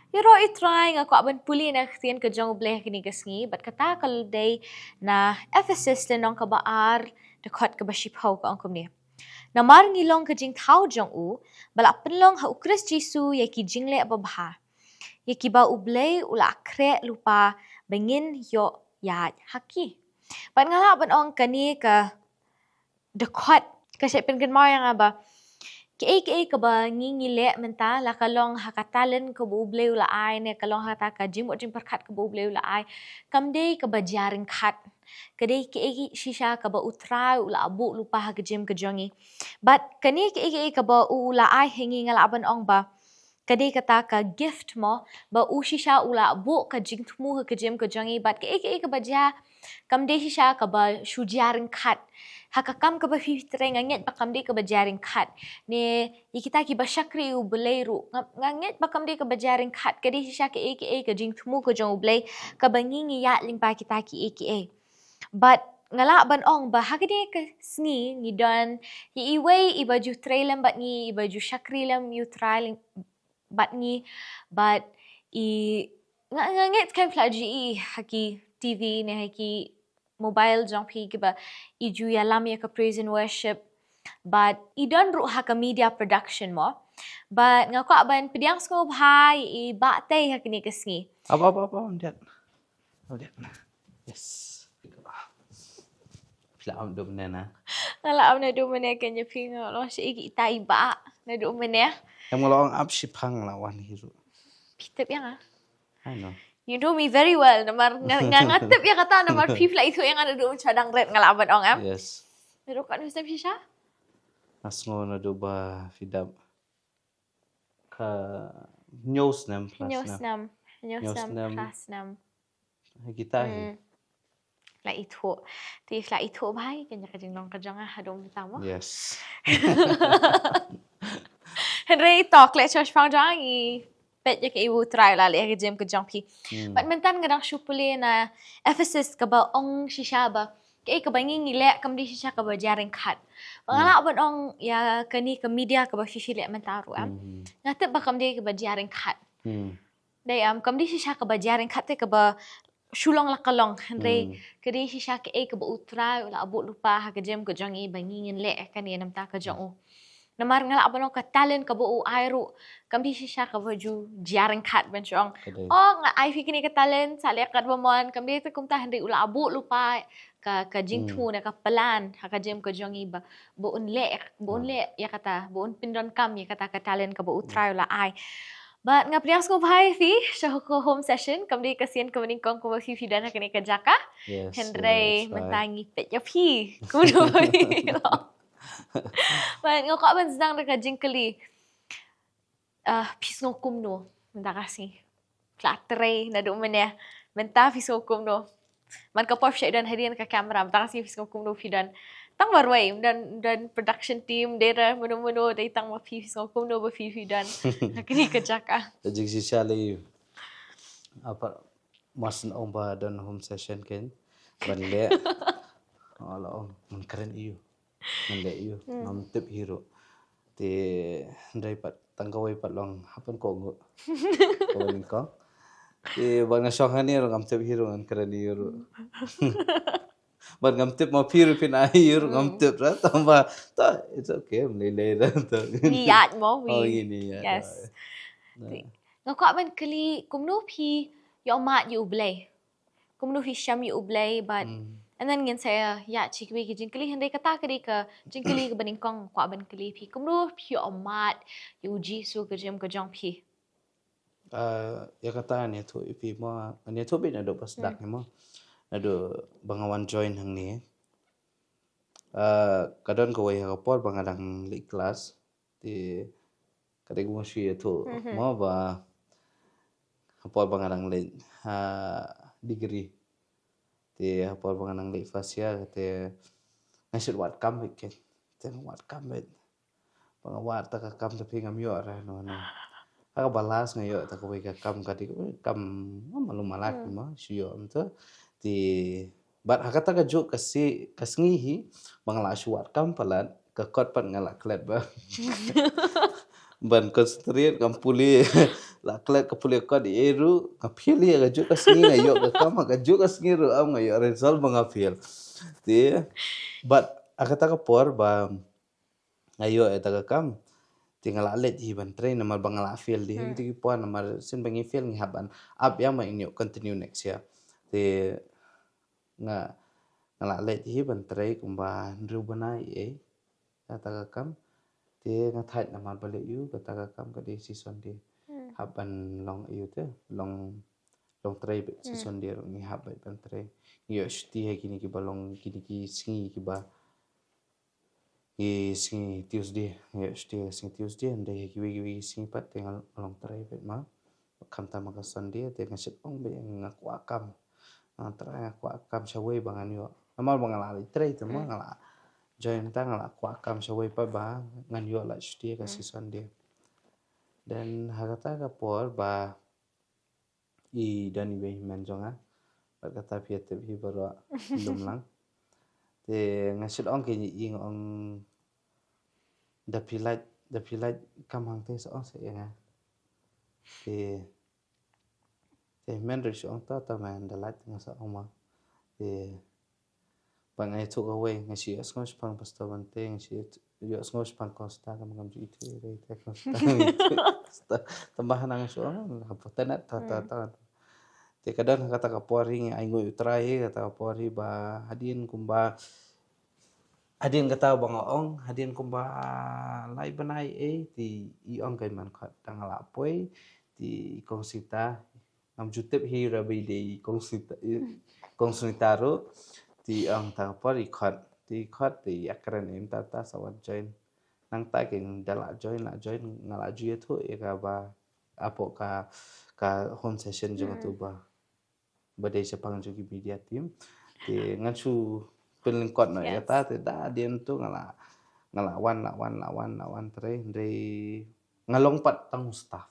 Iro itry nga ko aban puli na katian ka jong bleh kini kasngi but kata kalau day na Ephesus nong kabaar dekot ka bashipaw ka angkom ni. Namar ngilong ka jing tao jong u bala penlong ha ukris Jisu yaki jingle ababha. Yaki ba ublay ula akre lupa bengin yo ya haki. But ngala ban ong kani ka dekot kasi pengen yang aba Kei ka ba ngingile menta la kalong hakatalan ka bublay ula ay ne kalong hata ka jim perkat ka bublay ula ay kamde ka ba jaring kat kadai kei shisha ka ba utray ula abu lupa ha ka jim ka jongi but kani kei ka ba ula ay hingi ngalaban ong ba kadai kata ka gift mo ba u shisha ula abu ka jing tumu ha ka jim ka jongi but kei ka ba ja kamde shisha ka ba shu jaring kat hakakam ka ba fitreng nget bakam di ka ba jaring kat ne ikita ki ba shakri u beleru nget bakam di ka ba jaring kat kadi shisha ke ka jing tumu ko jong blay ka ba ngingi ya limpa kita ki but ngala ban ong ba hakade ka sngi ni don hi iway ibaju trailam bat ni ibaju shakri lam you trailing bat ni but I nget kan flaji haki TV ne haki mobile jong pi kiba iju ya lam ya ka praise and worship but I don't ru ha ka media production mo but ngako aban pediang sko bhai I ba tay ha kini kasngi Apa dia. Yes. Pila am do na. ngala am na do mene kanya pingo lo si igi tai ba na do mene Yang ngolong up shipang lawan hiru. pitep yang I know. You know me very well. Namar ngatip ya kata namar pifla itu yang ada doon cadang red ngalaban ong am. Yes. Pero kan usap siya? Nasngo na do ba fidab ka news nam plus Nyos nam plus nam. Kita hi. La itu. Ti la itu bhai kanya kajing nong kajang hadong tamo. Yes. Henry talk le chosh pang jang I pet ya ke ibu try la le jem ke jang pi. But mentan gadang shupuli na Ephesus ka ba ong shisha ba. Kaya ka ba ngingile kam di shisha ka ba jaring kat. Ngala ba ong ya kani ka media ka ba fifile mentaru am. Ngatip ba kam di ka ba jaring kat. Day kam di shisha ka ba jaring kat te ka ba shulong lakalong Henry kadi shisha ka ka ba utray wala abu lupa ha ka jem ka jang I bangingin le kani nam ta ka jang Namar ngala apa no ka talent ka buo airu kam di siya ka baju jaring kat ben chong nga ai fikini ka talent sale ka mon kam di ta kumta hindi ula abu lupa ka jingtu na ka palan ha ka jem ka jong iba buon le ya kata buon pindon kam ya kata ka talent ka buo try ula ai but nga prias ko bhai fi sa ko home session kam di kasian ka maning kong ko fi dan ha kani ka jaka Henry mentangi pet ya fi kuno But ngoko aban sedang dekat jingkeli pis ngokum no minta kasih klatre na do mene menta pis ngokum no man ka pop dan hadian ka kamera minta kasih pis ngokum no fidan tang barway dan production team dera menu dai tang ma pis ngokum no ba fidan kini ka jaka Jadi si Shali apa masan omba dan home session ken banle ala man keren iyo Manda iyo nam tip hero te ndai pat tanggawai pat long hapan ko ngo ko ko te bang na shong hani ngam tip hero ngan keren iyo bang ngam tip ma piru pin ai iyo ngam tip ra tamba ta it's okay mlele ra ta niat mo oh ini ya yes ngako aban kali kumno pi yo mat yu blay kumno pi sham yu blay but and then ngin saya ya cikwi ki jingkeli hande kata kadi ka jingkeli ka baningkong kwa ban keli pi kumno pi omat yu Jisu ka jem ka jong pi ya kata ni tu ipi mo ani tu bin ado pas dak ni mo ado bangawan join hang ni kadon ko wai ha por bangadang li kelas di kadai mo shi tu mo ba por bangadang li degree te por banganang le fasia te ngasut wat kam ke te wat kam bet pangawat ta ka kam te pingam yo ra no ka balas ngayo ta ko ka kam ka di kam malu malak ma siyo amta ti bat hakata ka jo kasngihi bangla suat kam palat ka kot pat ngala klet ba ban konsentrate ngam puli la klet ke puli ko di eru ngapil ya gaju ka singi ngayo ka kama gaju ka singi ro am ngayo result mangapil ti but akata ka por ba ngayo eta ka kam tinggal alet hi ban train namar bangala feel di gitu ki puan namar sin bangi feel ngi haban up ya ma inyo continue next year ti nga ngala alet hi ban trai kumba nru banai kata ka kam ti nga thait namar bale yu kata ka kam ka di season di haban long yu te long trai be season di ngi haban ban trai yo shti he kini ki balong kini ki singi ki ba singi Tuesday ya singi Tuesday ande kiwi singi pat tinggal long try bet ma kam ta maka Sunday te ngasit ong be ngaku akam try ngaku akam shawai bangan yo amal bangala ali try te ma ngala join ta ngala aku akam shawai pa ba ngan yo la shti ka si Sunday dan hagata ka por ba dan ibe menjonga kata piete bi baro lumlang te ngasit ong ke ing ong the pilat kamang te so se nga te men ri ong ta man the light nga sa oma te pangai tu away nga si asngos pang pastawan te nga si yo asngos pang costa ka magam ju itu re te costa tambahan ang so hapotan ta te kadang kata kapori nga aingo utrai kata kapori ba hadin kumba hadin kata bang ong hadin kumba lai banai ti iong kai man khat tangala poi ti kongsita ngam jutep hi rabi de kongsitaro ti ang ta pori khat ti akran em ta sawan join nang ta king dala join ngala ju thu e ka ba apo ka home session jong tu ba badai sepang ju ki media team ti ngansu pelingkot no ya ta te da dien tu ngalawan tre ndai ngalong pat tang staff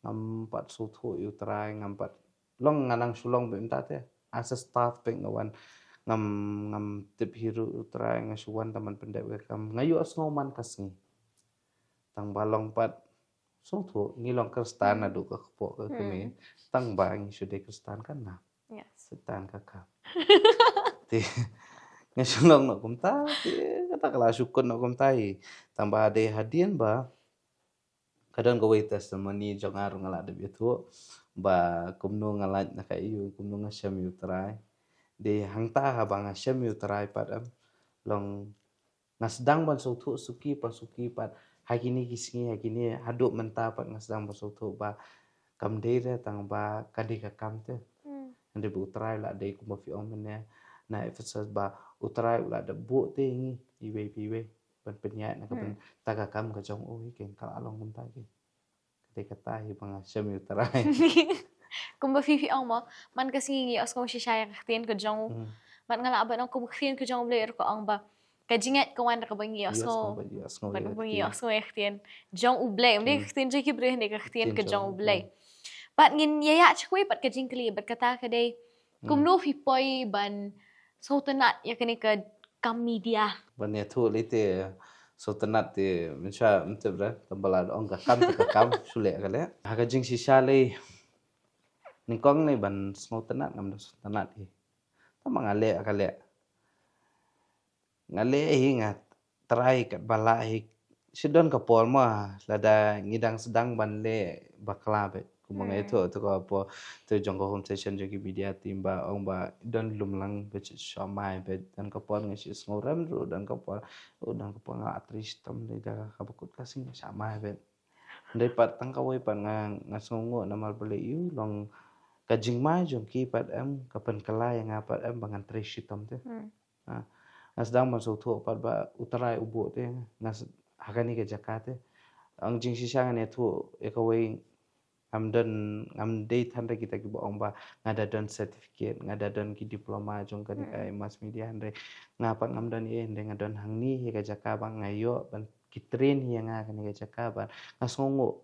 ngampat su thu yu trai ngampat long nganang sulong be ta te as a staff peng ngawan ngam tip hiru trai ngasuan taman pendek kam ngayu asnoman kasni tang balong pat su thu ngilong kristan adu ka po ka kemi tang bang sude kristan kan na setan kakak ti ngasulong no kumta ti kata kala syukun no kumta tambah ade hadian ba kadang go wait testimony jong aru ngala de bitu ba kumno ngala na kayu kumno ngasyam yu try de hangta ha bang ngasyam yu try padam long ngasdang ban suki pat hakini kisngi hakini haduk menta pat ngasdang ban ba kam de tang ba kadi ka kam te ande bu try la de kumba fi om ne na efesas ba utrai la da bu te ngi iwe ban penyat na kan taga kam ka jong oi ken kala along kum ta ke te kata hi bang syam utrai Kung ba fifi ang mo, man kasi ngi os kung siya kaktin ko jong, man nga laban ang kumuktin ko jong player ko ang ba, kajingat ko wan nakabangi os ko, nakabangi os ko kaktin, jong ublay, hindi kaktin jay kibre, hindi kaktin ko jong ublay. But ngin yaya chakwe pat kajing kali, bat kata ka day, kung no fipoy ban, so tanat ya kani ka kam media. Ban ya tu lite so tanat te mencha mentebra tambala ong ka kam sule kale ha ka jing si sale ningkong ni ban so tanat ngam so tanat hi tama ngale hi ngat try kat bala hi sidon ka pol ma lada ngidang sedang ban le bakla be kumang itu ko po to jong ko home session jogi media team ba ong ba don lumlang be shamai be dan ka pol ngisi ngoram ru dan ka pol nga atris tam de da ka bakut kasing shamai be ndai pat tang ka wai pan ngasongo na mal bele yu long ka jingmai jong ki pat am ka pan kala yang apa am bangan tris tam te ngasdang man so tho pat ba utarai ubo te ngas hakani ke jakate ang jing sisang ne thu e ka wai am dei than kita ki bong ba ngada don certificate ngada don ki diploma jong kan kai mass media andre ngapan ngam don ye ndeng ngadon hangni he ka jaka bang ngayo ban kitrin hi nga kan ka jaka ban ngasongo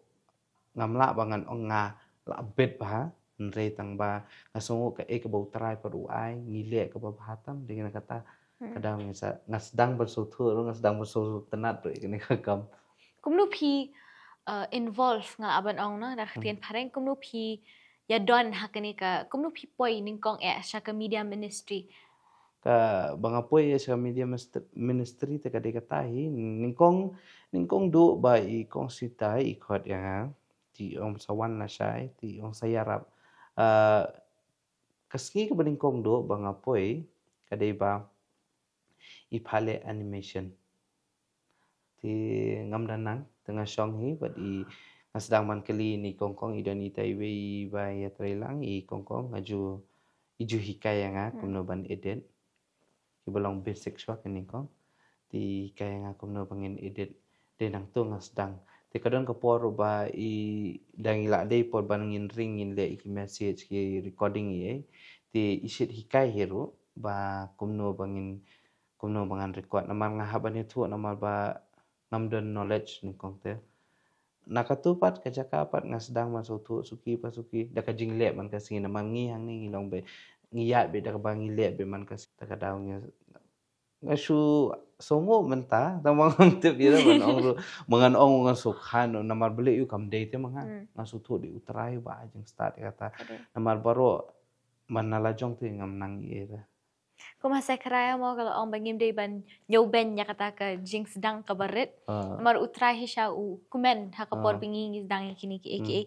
ngamla bangan ong nga la bet ba ndre tang ba ngasongo ka ek bau trai par uai ngile ka ba hatam dengan kata kadang ngasdang bersuthu ngasdang bersutu tenat tu ini ka kam kumnu pi involve ngal aban ong na dak tien pareng kumnu pi ya don hakani ka kumnu pi poi ning kong sya ka media ministry ka bang apoy sa media ministry te kadai katahi ningkong do ba I kong sitai ikot yang ti ong sawan na syai ti ong sayarap kaski ka ningkong do bang apoy kadai ba ipale animation ti ngam danang tengah syong hi bat I sedang man kali ni kongkong idon I taiwei ba ya trailang I kongkong ngaju iju hikaya nga kumno ban edit kibalong basic shwa kini kong ti hikaya nga kumno bangin edit de nang tu nga sedang ti kadon kapor ba I dang ila dei por ban ngin ring ngin le ki message ki recording I ti isit hikay hero ba kumno bangan record namar nga haban itu namar ba ngamdon knowledge ni kong te nakatupat kajakapat nga sedang masutu suki pasuki da kajing le man kasi na mangi hang ni ngilong be ngiyat be da kabangi le be man kasi da kadaw nga shu songo menta tamang te bira man ong mangan ong nga sukhan namar beli yu kam day te mga nga sutu di utray ba ajeng start kata namar baro man nalajong te ngam nang ira kung masay karaya mo kalau ang bangim day ban nyoben niya kata ka jing sedang kabarit namar utray siya u kumen hakapor bingi sedang kini ki aka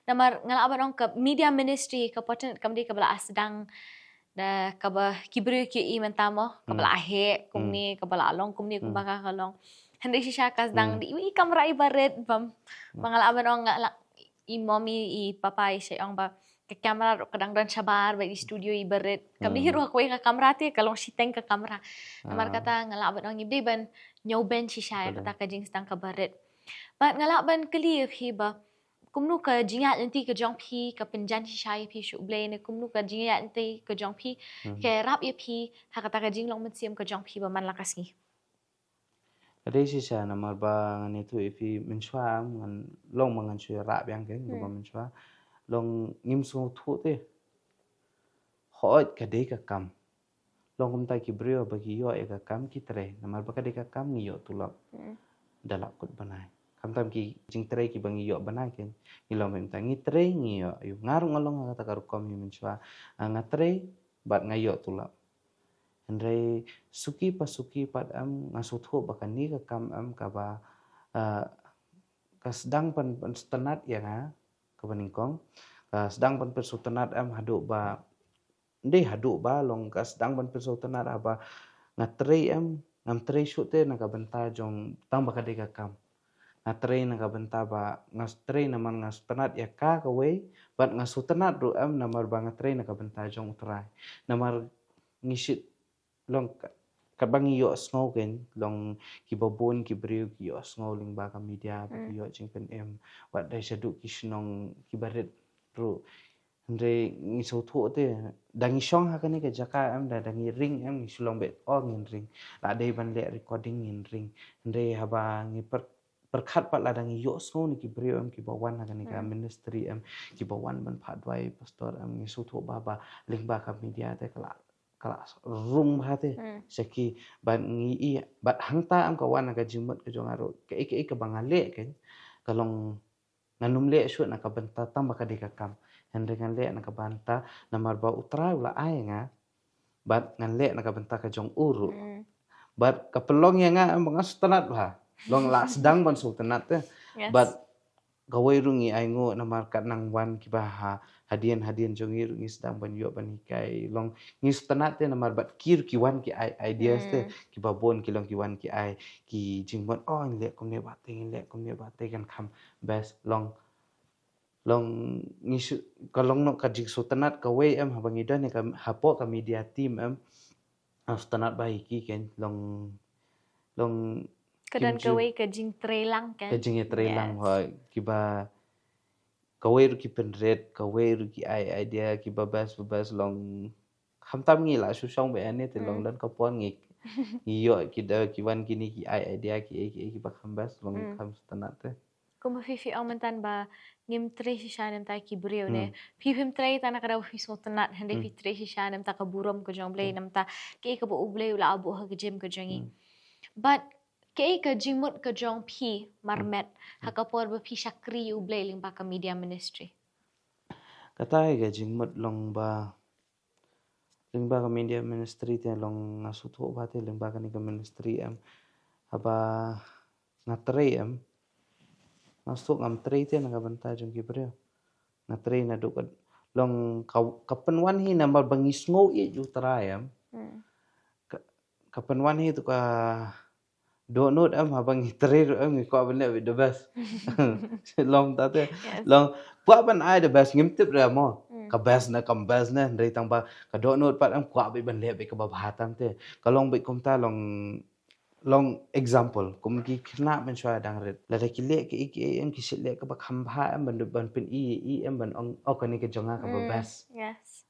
namar ngalaban ong ka media ministry kapoten kamdi kabala sedang da kaba kibru ki I mentamo kabala ahe kumni kabala along kumni kumbaka kalong hindi siya kasdang di I kamera ibarit bam mangalaban ong I mommy I papay siya ong ba ka kamera kadang dan sabar ba di studio ibarit kami hiro ko ka kamera ti kalong siteng ka kamera namar kata ngalaban ong ibdi ban nyoben siya kata ka jing sedang kabarit but ngalaban kali hiba kumnu ka jingat nanti ka jong pi ka penjan siya pi shuble ne kumnu ka jingat nanti ka jong pi ke rap ya pi hakata ka jing long mensiam ka jong pi ba man lakas ni kadai siya namar ba ngan itu ifi menshwa ngan long mangan shu rap yang ken ba menshwa long ngim so thu te hot kadai ka kam long kum tai ki brio bagi yo ka kam ki tre namar ba kadai ka kam ngi yo tulak dalak kut banai kam tam ki jing tre ki bangi yo banai ken ngilom mem tangi tre ngi yo yu ngarung along kata karu kom mi menshwa nga tre bat ngayo tulak Andre suki pat am ngasut ho bakan ni ka kam am ka ba kasdang pan stenat ya nga ka baningkong sedang pan persutenat am hadu ba hadu ba long kasdang pan persutenat aba ngatre am ngam tre shute na ka benta jong tang baka de ka kam ngatre na ka benta ba ngastre na man ngastenat ya ka we bat ngasutenat ru am namar ba ngatre na ka benta jong utrai namar ngisit long kabangi yo snow ken long kibabon kibriu ki yo snow ling ba ka media ba yo jing pen em wat dai sadu kisnong kibaret ru andre ngi so thu te dangi shong ha kani ka jaka am da dangi ring am ngi sulong bet ngin ring la dai ban le recording ngin ring andre haba ngi perkhat pat la dangi yo snow ni kibriu am kibawan ha kani ka ministry am kibawan ban phatwai pastor am ngi so thu ba ling ba ka media te kala room hate saki ban ngi bat hangta am kawan ka jimot ka jong aro ke ke bangale ken kalong nganum le shu na ka banta tam baka de ka kam hendre ngan le na ka banta namar ba utra ula ai nga bat ngan le na ka banta ka jong uru bat ka pelong ya nga mangas tanat ba long la sedang ban sultanat bat gawai rungi ai ngo namar kat nang wan ki ba hadian jongi rungi sedang ban yo ban hikai long ngi stanat te namar bat kir ki wan ki ideas te ki babon ki long ki wan ki ai ki jingmon le kom ne bate kan kham best long ngi kalong no ka jing sultanat ka we am habangi dan ka hapo ka media team am stanat ba ki ken long kadan kawai ka jing trelang kan ka jing trelang wa ki ba kawai ru ki penret kawai ru ki idea ki babas long hamtam ngi la su song be ane te long dan kapon ngi yo ki da ki wan kini ki idea ki ba khambas long kham stanat te kuma fifi ang mantan ba ngim tre si shanam ta ki brio ne pipim tre ta na kada fi so tanat hande fi tre si shanam ta ka burom ko jong blay nam ta ke ka bo ublay ula abu ha ka jem ko jongi but Kay ka jimut ka jong pi marmet hakapor ba pi syakri ublay ling ba ka media ministry. Katay ga jingmut long ba ka media ministry te long nasuto ba te ling ba ka ni ka ministry am haba ngatre am masuk ngam tre te nagabanta jong gibreo ngatre na dukad long kapanwan hi na bangis ngo i ju trayam kapanwan hi tu ka donut am habang itre am ko abne the best long tate Yes. long kwa ban ai the best ngimtip ra mo ka best na kam best na ndai tang ba ka donut pat am kwa bi ban le bi ka babatam te kalong bi kum ta long example kum ki khna men shwa dang ret la ki le ki em ki sit le ka ba kham bha am ban pin i em ban ong okani ke jonga ka ba best Yes.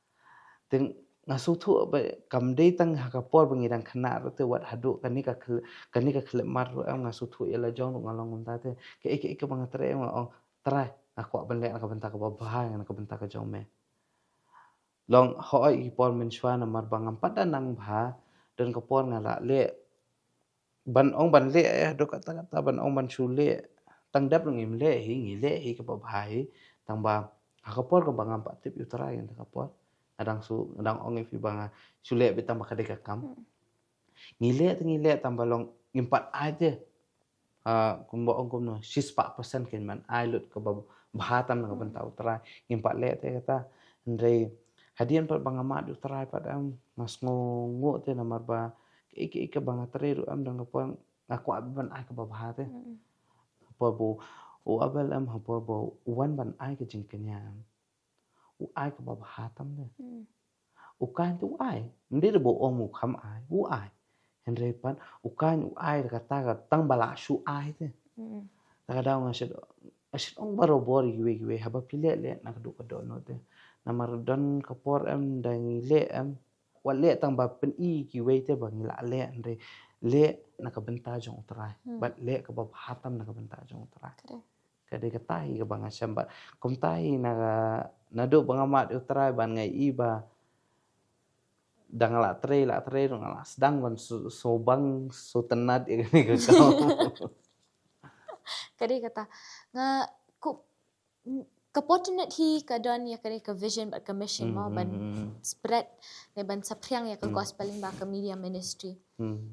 ting ngasu thu ba kam dei tang ha ka por bangi dang khna ro te wat hadu kani ka khle mar ro am ngasu thu ela jong ngalong um ta te ke bang tre ma ong trai aku ban le ka ban ta ka ba bha ka ban ta ka jong me long ho i por men shwa na mar bangam pada nang bha dan ka por ngala le ban ong ban le do kata ban ong ban su le tang dap ngim le hi ka ba bha hi tang ba ha ka por ka bangam pa tip yu trai ka por adang ong if banga sule betang makade ka kam ngile tambalong impat aje kumbo ong kumno 6% ken man ai lut ka bahatam na banta utra impat le te kata ndrei hadian pat banga ma du trai pat am mas ngo te na marba ke banga tre ru am dang ka aku ban ai ka bahate po bo o abel am po bo wan ban ai ka jing kenya u ai ka bahatam ne ukan tu ai ndi bo ong mu kham ai u ai henre pan ukan u ai kata ka tang bala shu ai te ta daw nga asit ong baro bor giwe haba pile le na du ka do no te na mar don ka por am dang le am wale tang ba pen i giwe te bang la le henre le na ka benta jong trai bat le ka ba hatam na ka benta jong trai kade ka tai ka bang asam ba kom tai na do bang amat trai ban ngai i ba dang la tre dong la sedang ban so bang so tenat ini ke kau Kadi kata nga ku opportunity ka don ya kadi ka vision ba ka mission mo ban spread ne ban sapriang ya ka gospeling ba ka media ministry.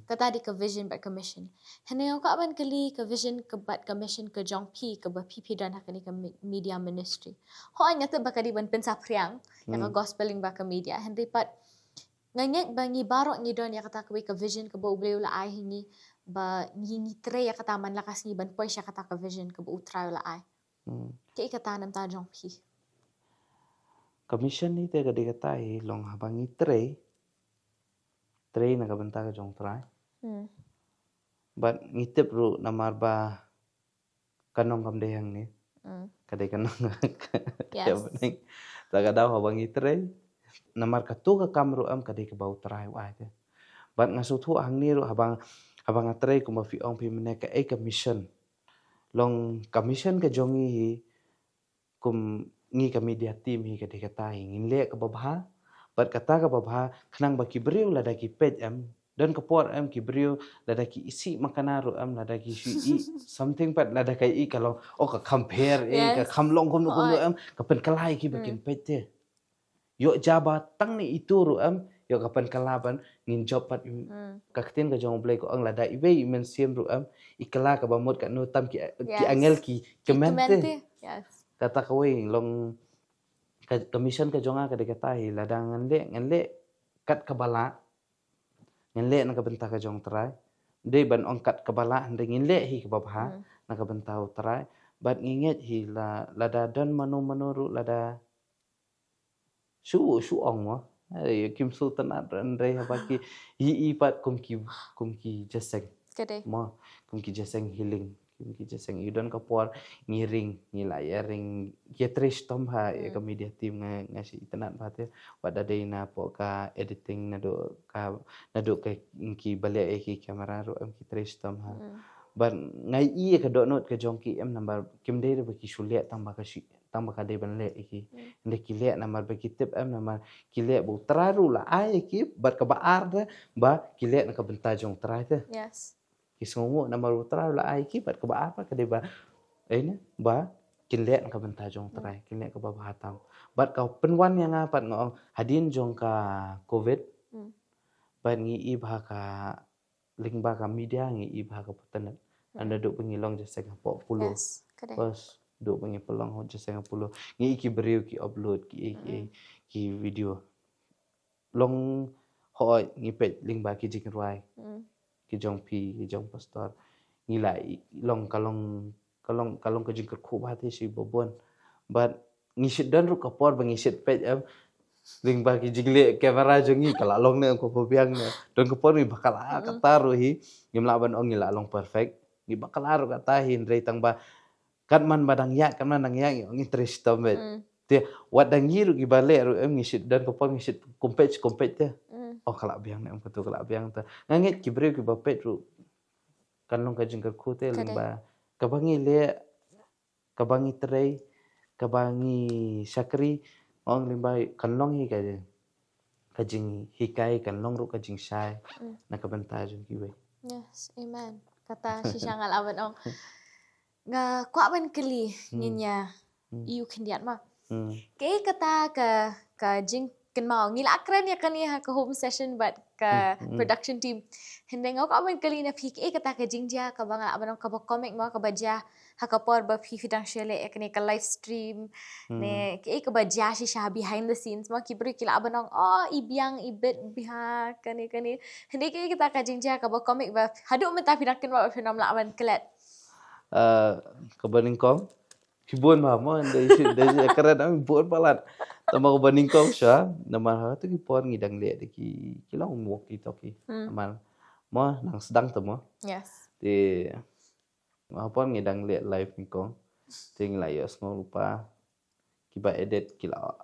Kata di ka vision ba ka mission. Hene ka ban kali ka vision ka bat ka mission ka jong pi ka ba pp dan hakani ka media ministry. Ho anya te ba kadi ban pen sapriang ya ka gospeling ba ka media. Henry pat nganyek ba ngi barok ngi don ya kata ka vision ka ba ubleu la ai hingi ba ngi tre ya kata man lakas ngi ban poy siya kata ka vision ka ba utray la ai. Kaya kata nam ta jong pi. commission ni te kadi kata hi long habangi tre na ka benta ka jong trai but ngitip ru na marba kanong kam dehang ni kadi kanong Yes. ta ka daw habangi tre na mar ka tu ka kamru am kadi ka bau trai wa te but ngasutu ang ni ru habang tre kuma fi ong pi mene ka mission long commission ka jongi hi kum ngi ka media team hi ka dikata hi ngin le ka babha but kata ka babha khnang ba kibriu la da ki page am dan ka por am kibriu la da ki isi makanaru am la da ki i something pat la da kai i kalau ka compare ka khamlong kum am ka pen kalai ki bakin page te yo jaba tang ni itu ru am yo ka pen kalaban ngin job pat ka ktin ka jong blai ko ang la da ibe men siem ru am ikala ka bamot ka no tam ki angel ki kemente Yes. kata kawai long commission ka jonga ka dekata hi ladang ngan le kat kabala ngan le na ka benta ka jong trai de ban ong kat kabala hande ngin le hi ka babha na ka benta trai bat nginget hi lada dan manu lada su ong mo kim sultan andre habaki hi pat kum ki jaseng Kade. mo kum ki jaseng healing ki jaseng idon ka por ngiring ring ye tres tom ha ka media team nga si tanat bate wada dei na po ka editing na do ka ki bale ki camera ro am ki tres tom ha ban ngai i ka do not ka jongki em number kim dei ba ki shulia tang ba ka dei ban le ki nde ki le number ba ki tip em number ki le bu traru la ai ki bat ka ba ar ba ki le na ka benta jong trai te Yes. Kisongo na marutra la ai ki bat ka ba apa ka de ba ni ba kin le ka benta jong trai kin le ka ba hatam bat ka penwan yang apat ngong hadin jong ka covid bat ngi i ba ka ling ba ka media ngi i ba ka patan anda duk pengilong jasa ka pulo Yes, kadai. pas duk pengi pelong ho jasa ka pulo ngi ki beriu ki upload ki video long hoi ngi pet ling ba ki jing ruai ki jong pi ki jong pastor ngi lai long kalong ka jing ka khu ba te si bobon but ngi sit dan ru ka por ba ngi sit pet ling ba ki jigle kamera jongi kala long ne ko pobiang ne don ko por mi bakal ka taru hi ngim laban ong ngila long perfect ngi bakal aru ka tahin rei tang ba kan man badang ya kan man dang ya ngi tres tombet te wat dang yiru gi bale ru ngi sit dan ko por ngi sit kompet te oh kala biang ne ko tu kala biang ta ngangit ki bre ki ba pet ru kan long ka jing ka khu te ling ba ka bangi le ka bangi trei ka bangi sakri ong limbai kan long hi ka jing hikai kan long ru ka jing sai na ka benta jong ki we Yes, amen. Kata si Shangal aban ong nga kwa ban keli ninya iu kendiat ma. Ke kata ka jing ken mau ngila akran ya kan ya ka home session but ka production team hende ngau ka ban keli na phik kata ka jing ja ka bang aban ong ka ba comic ma ka baja ha ka por ba phi fidang shele ekne ka live stream ne ke ka baja si sha behind the scenes ma ki bri kila aban ong oh ibiang ibet biha kane hende ke kata ka jing ja ka ba comic ba hadu meta fidang ken ba phenom la aban kelat ka baning kong hibon ma mo dai karen am bon palat tama ko baning kong siya naman ha tu ki por ngidang le de ki long walkie talkie aman mo nang sedang tu mo yes ti Mapon ngidang liat live ni kong. Ting la yos ngo lupa. Kiba edit kila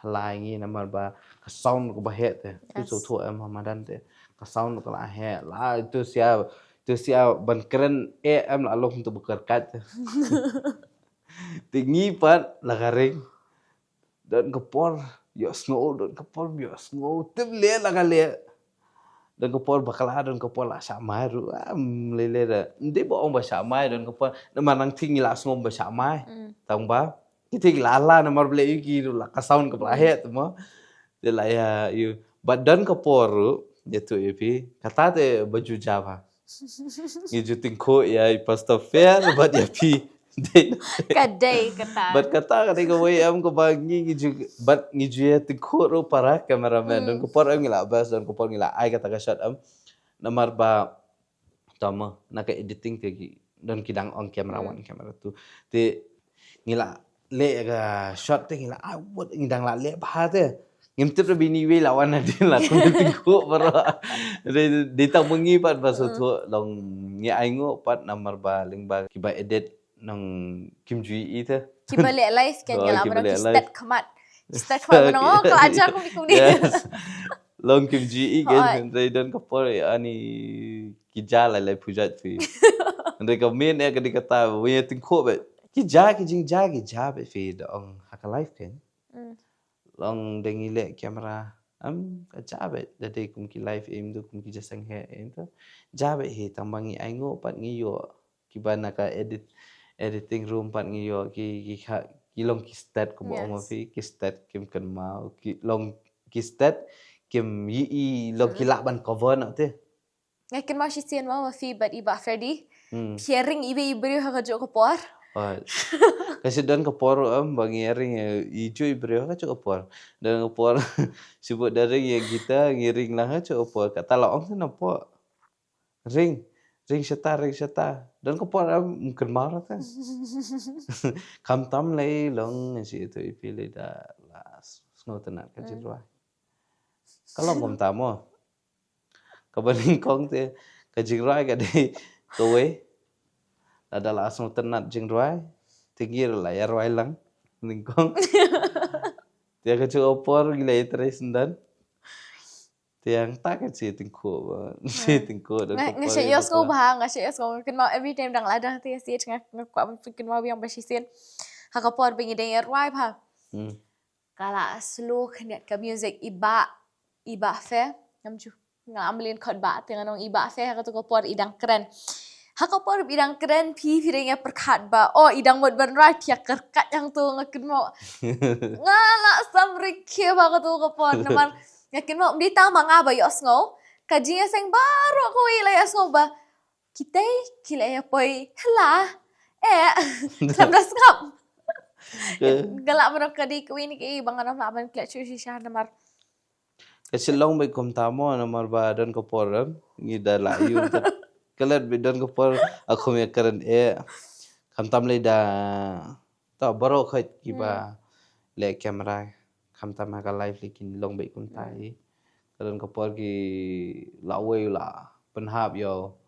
la ngi namar ba ka sound ko ba het te. Tu so thu em hamadan te. Ka sound ko la het. La itu sia ban keren em la long tu bekerkat. Tinggi pat la garing. Dan kepor yos ngo dan kepor yos ngo tem le la gale. Dan kepor bakal dan kepor la samai ru lele da ndi bo ong ba samai dan kepor na manang tingi la ngom ba samai tang ba kita lala na mar ble ki ru la kasaun ke plahet mo de la ya you badan kepor ru jatu pi kata te baju java ngi juting ko ya pastor fair but ya pi kadai kata But kata ko way am ko bagi but ngiju tingko ro para cameraman dan ko por am ngila bas dan ko por ngila ai kata ka shot am namar ba tama naka editing ke dan kidang on camera one camera tu te ngila le ka shot te ngila ai what ngidang la le ba te ngim tip bini we lawan na din la ko tingko para de ta mengi pat baso tu long ngi ai ngo pat namar ba ling ba ki ba edit nang Kim Jui itu. Kiba le live kan ngala abang ki start kamat oh ko aja ko bikum ni Long Kim Jui kan dan kapor ani kijala le pujat fi. Andai ka main ya kadi kata we tingko bet. Ki jing bet fi dong haka live kan. Long dengi le kamera am bet jadi kum ki live em tu kum ki jasang he em tu bet he tambangi aingo pat ngiyo kibana ka editing room pat ngiyo ki long ki stat ko mo fi ki stat kim kan mau ki long ki stat kim yi long ki lakban cover nak te ngakin mau si sien mau fi but iba Freddy hearing ibe ibri ha jo ko por kasi dan ko por am bangi ring ijo ibri ha jo ko por dan ko por sebut dari ya kita ngiring lah ha jo ko por kata la ong na po ring syata dan ko por mungkin marah kan kam tam lay long si itu ipili da las snow tenat ka jirwa kalau kom tamo ka baling kong te ka jirwa ka de kowe ada la snow tenat jirwa tingir la ya rwai lang ningkong dia ka chu por gilai tres dan tiang tak si tingko dan ngasih yos ko ba ngasih yos ko ken mau every time dang ladang ti si ngakwa ken mau yang basisen ha ka por bingi deng erwai ba kala slow knet ka music iba fe namju ngambilin khotbah dengan nong iba fe ha tu kapor idang keren. Ha kapor idang keren pi pirengnya perkat ba. Oh idang mod ban right ya kerkat yang tu ngakin mo. Ngala samrik ke ba tu kapor namar ngakin mo di tama nga ba yos ngo. Kajinya seng baru ko ila yos ngo ba. Kita kila ya poi hala. 19 ngap. Galak mo kadi ko ini ke bang anam laban kla chu si syah namar. Kasi long bay kum tamo namar ba don kapor ngi da layu kalat bidon kapor ako me karan kam tam le da ta baro khait ki ba le camera kam tam ka live lekin long bay kum tai karan kapor ki lawe la penhap yo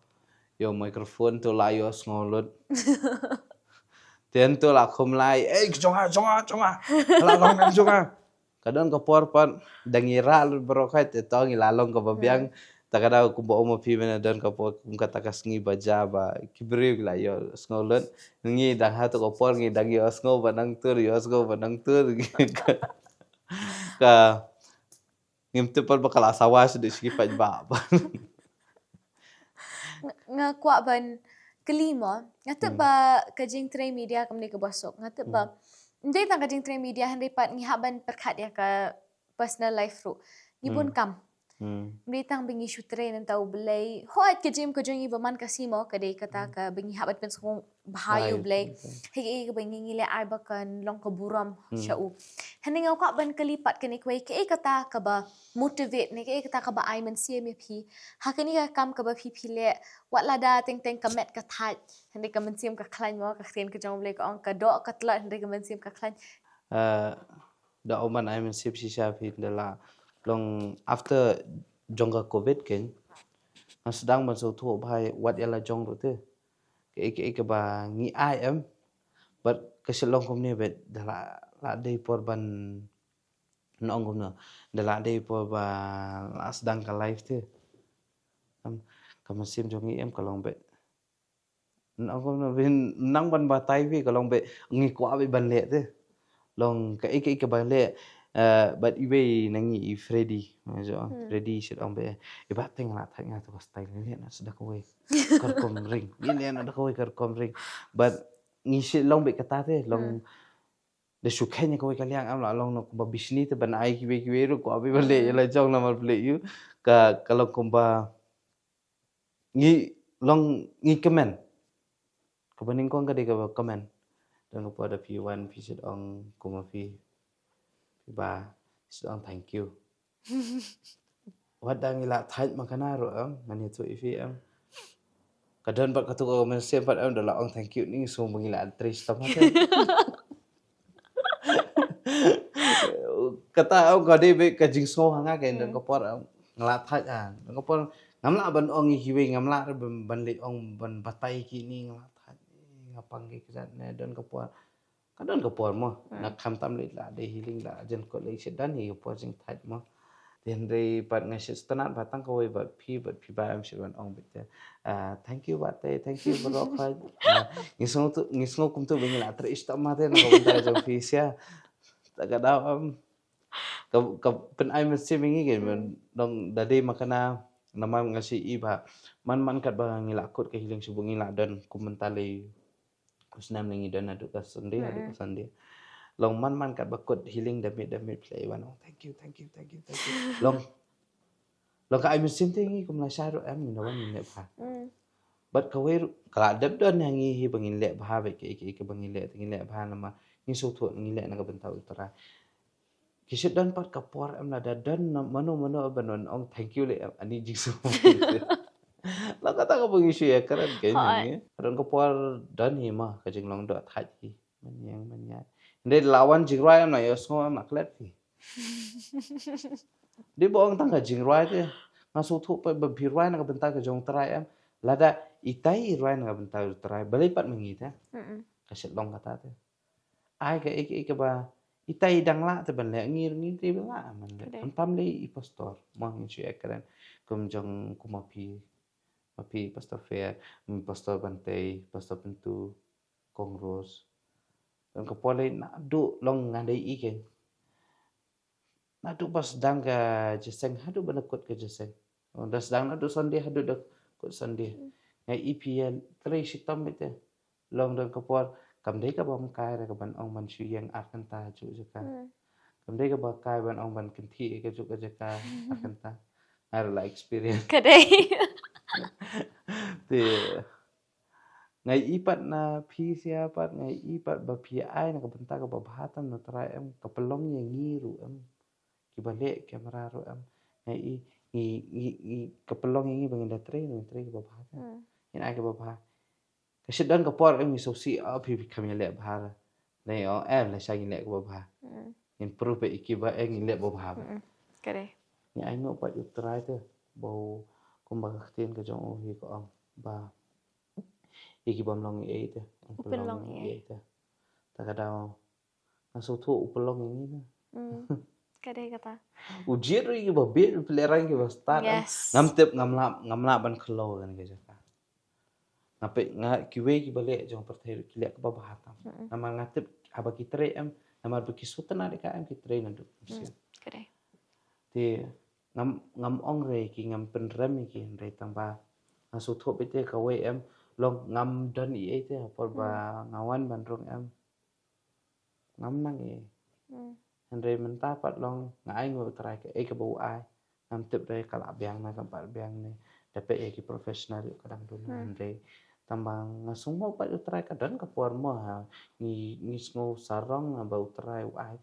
microphone to la yo ngolot ten to la khom lai jonga la long jonga kadon kapor pan dangira baro khait to ngi la long ka babyang takada ko bo mo pi mena don kapor kum kata kasngi baja ba kibri la yo ngolot ngi dang ha to kapor ngi dang yo ngo banang tur ka ngim te par bakal asawas de ski paj ba Nga kwa ban kelima ngata ba kajing tray media kamni ke bosok ngata ba ndai tang kajing tray media handai pat ngihaban perkat ya ka personal life ru ngibun kam ndai tang bingi shutre nan tau belai hoat kajim kajing iba man kasimo kadai kata ka bingi habat pen song bahayu belai hegi ke bingi ngile ai bakan long ka buram shau handai ngau kwa ban kelipat kani kwai ke kata ka ba motivate ni ke kata ka ba ai man sia mi phi hakani ka kam ka ba phi phi le wat lada teng ka met ka that handai ka man sim ka klan mo ka khren ka jong belai ka ong ka do ka tla handai ka man sim ka klan da oman I sip si shafi dala long after jongga covid ken sedang masuk tu bhai wat yala jong tu ke ba ngi ai but keselong kom ni bet dala la dei por ban nong kom na dala dei por ba la sedang ka live tu kam sim jong em kalong bet nong kom na bin nang ban ba tai vi kalong bet ngi kwa bi ban le tu long ke ban le but iwe nangi I Freddy majo Freddy sit on be iba teng la thang to style ni na sada ko kar kom ring ni na da ko kar kom ring but ngi sit long be kata te long de shukhenya ko kaliang am la long no ba bisni te ban ai ki we ru ko abi bale la jong na mar play you ka kalau komba ngi long ngi comment ko baning ko ka de ka comment dan ko pada P1 visit on kumafi ba sedang thank you wadang ila thaj makana ro ngani tu ifi kadang bat katu ko men sem pat dala ong thank you ni so mengila tris tamat kata ông có đi về cái chính số hàng cái đừng có por ngala thaj đừng có por ngamla ban ong hiwe ngamla ban le ong ban batai kini ngala thaj ngapang ke kizat ne đừng có por kadon ko por mo nak kham tam le la de healing la jen ko le sedan hi ko jing thaj mo then re pat ngai se stanat batang ko we but phi ba am shiban ong bit thank you bate thank you bro khaj ngisong kum tu bingil atre istama te na ko banta jo phi sia tagada ka pen ai mesti bingi gen dong dade makana nama ngasi iba man kat ba ngila kot ke healing subungi la dan kumentale kusnam nengi dan adu ka sande long man kat bakot healing damit play one thank you long ka I mesin tingi kum la sharu am ni nawan ni pa but ka we kala dab don hangi hi bangin le bha be ke bangin le bha nama ni so thu ni le na ka bentau utara kisit dan pat ka por am la dan mano banon ong thank you le ani jisu la kata ka bangi share karan ke ni ron ka por dan hi ma ka jing long do thaj hi man ya ndai lawan jingrai am na yo ngo am na klet hi di bo ong tang ka jingrai te ngasu thu pa ba birwai na ka bentar ka jong trai am lada itai irwai na ka bentar trai balai pat mengi ta ka set long kata te ai ka ik ba itai dang la te ban le ngir tri la man le tam le I pastor ma ngi share karan kum jong kumapi pastor fair pastor bantei pastor pentu kongros dan ko pole na du long ngandai iken na du pas dang ka jeseng hadu banakot ke jeseng dah sedang nak duk sondeh hadu dah kut sondeh ngai EPL tre sitam bete long dong kapor kam dei ka bom kai ra ka ban ong man shu yang akan ta ju jaka kam dei ka ba kai ban ong ban kinti ka ju ka jaka akan ta ada lah experience Kadai. te ngai ipat na phi siapat ngai ipat ba phi ai na ka benta ka ba bhatam no trai em ka pelong yang ngiru em ki balik kamera ro em ngai i ka pelong yang ngi bangin da tre ka ba bhatam in ai ka ba bha ka sidang ka por em so si a phi kami le bha nei o em la sai le ka ba bha in pro pe iki ba eng le ba bha Kadai. ni ai no pat utrai te bau kum ba khtin ka jong o hi ko ang ba iki bom long e te Upelong e. te ta ka dau na so thu upelong ini na Kadai kata. ujian ri ba be pelerang ki ba start Yes. ngam tep ngam la ban khlo kan ke jaka ngape nga ki we ki bale jong perthai ki le ka ba bahatam nama ngatep aba ki tre em nama ba ki sutana de ka em ki tre na du Kadai. ti ngam ong re ki ngam pen rem ki re tang ba na so tho bete ka we em long ngam dan i e te por ba ngawan ban rong em ngam nang e Henry menta pat long ngai ngo trai ke ka bu ai ngam tep re kala biang na kam pat biang ne dapat e ki profesional kadang dulu Henry tambang ngasung mo pat utrai kadan ka por mo ha ni sngo sarong ba utrai ai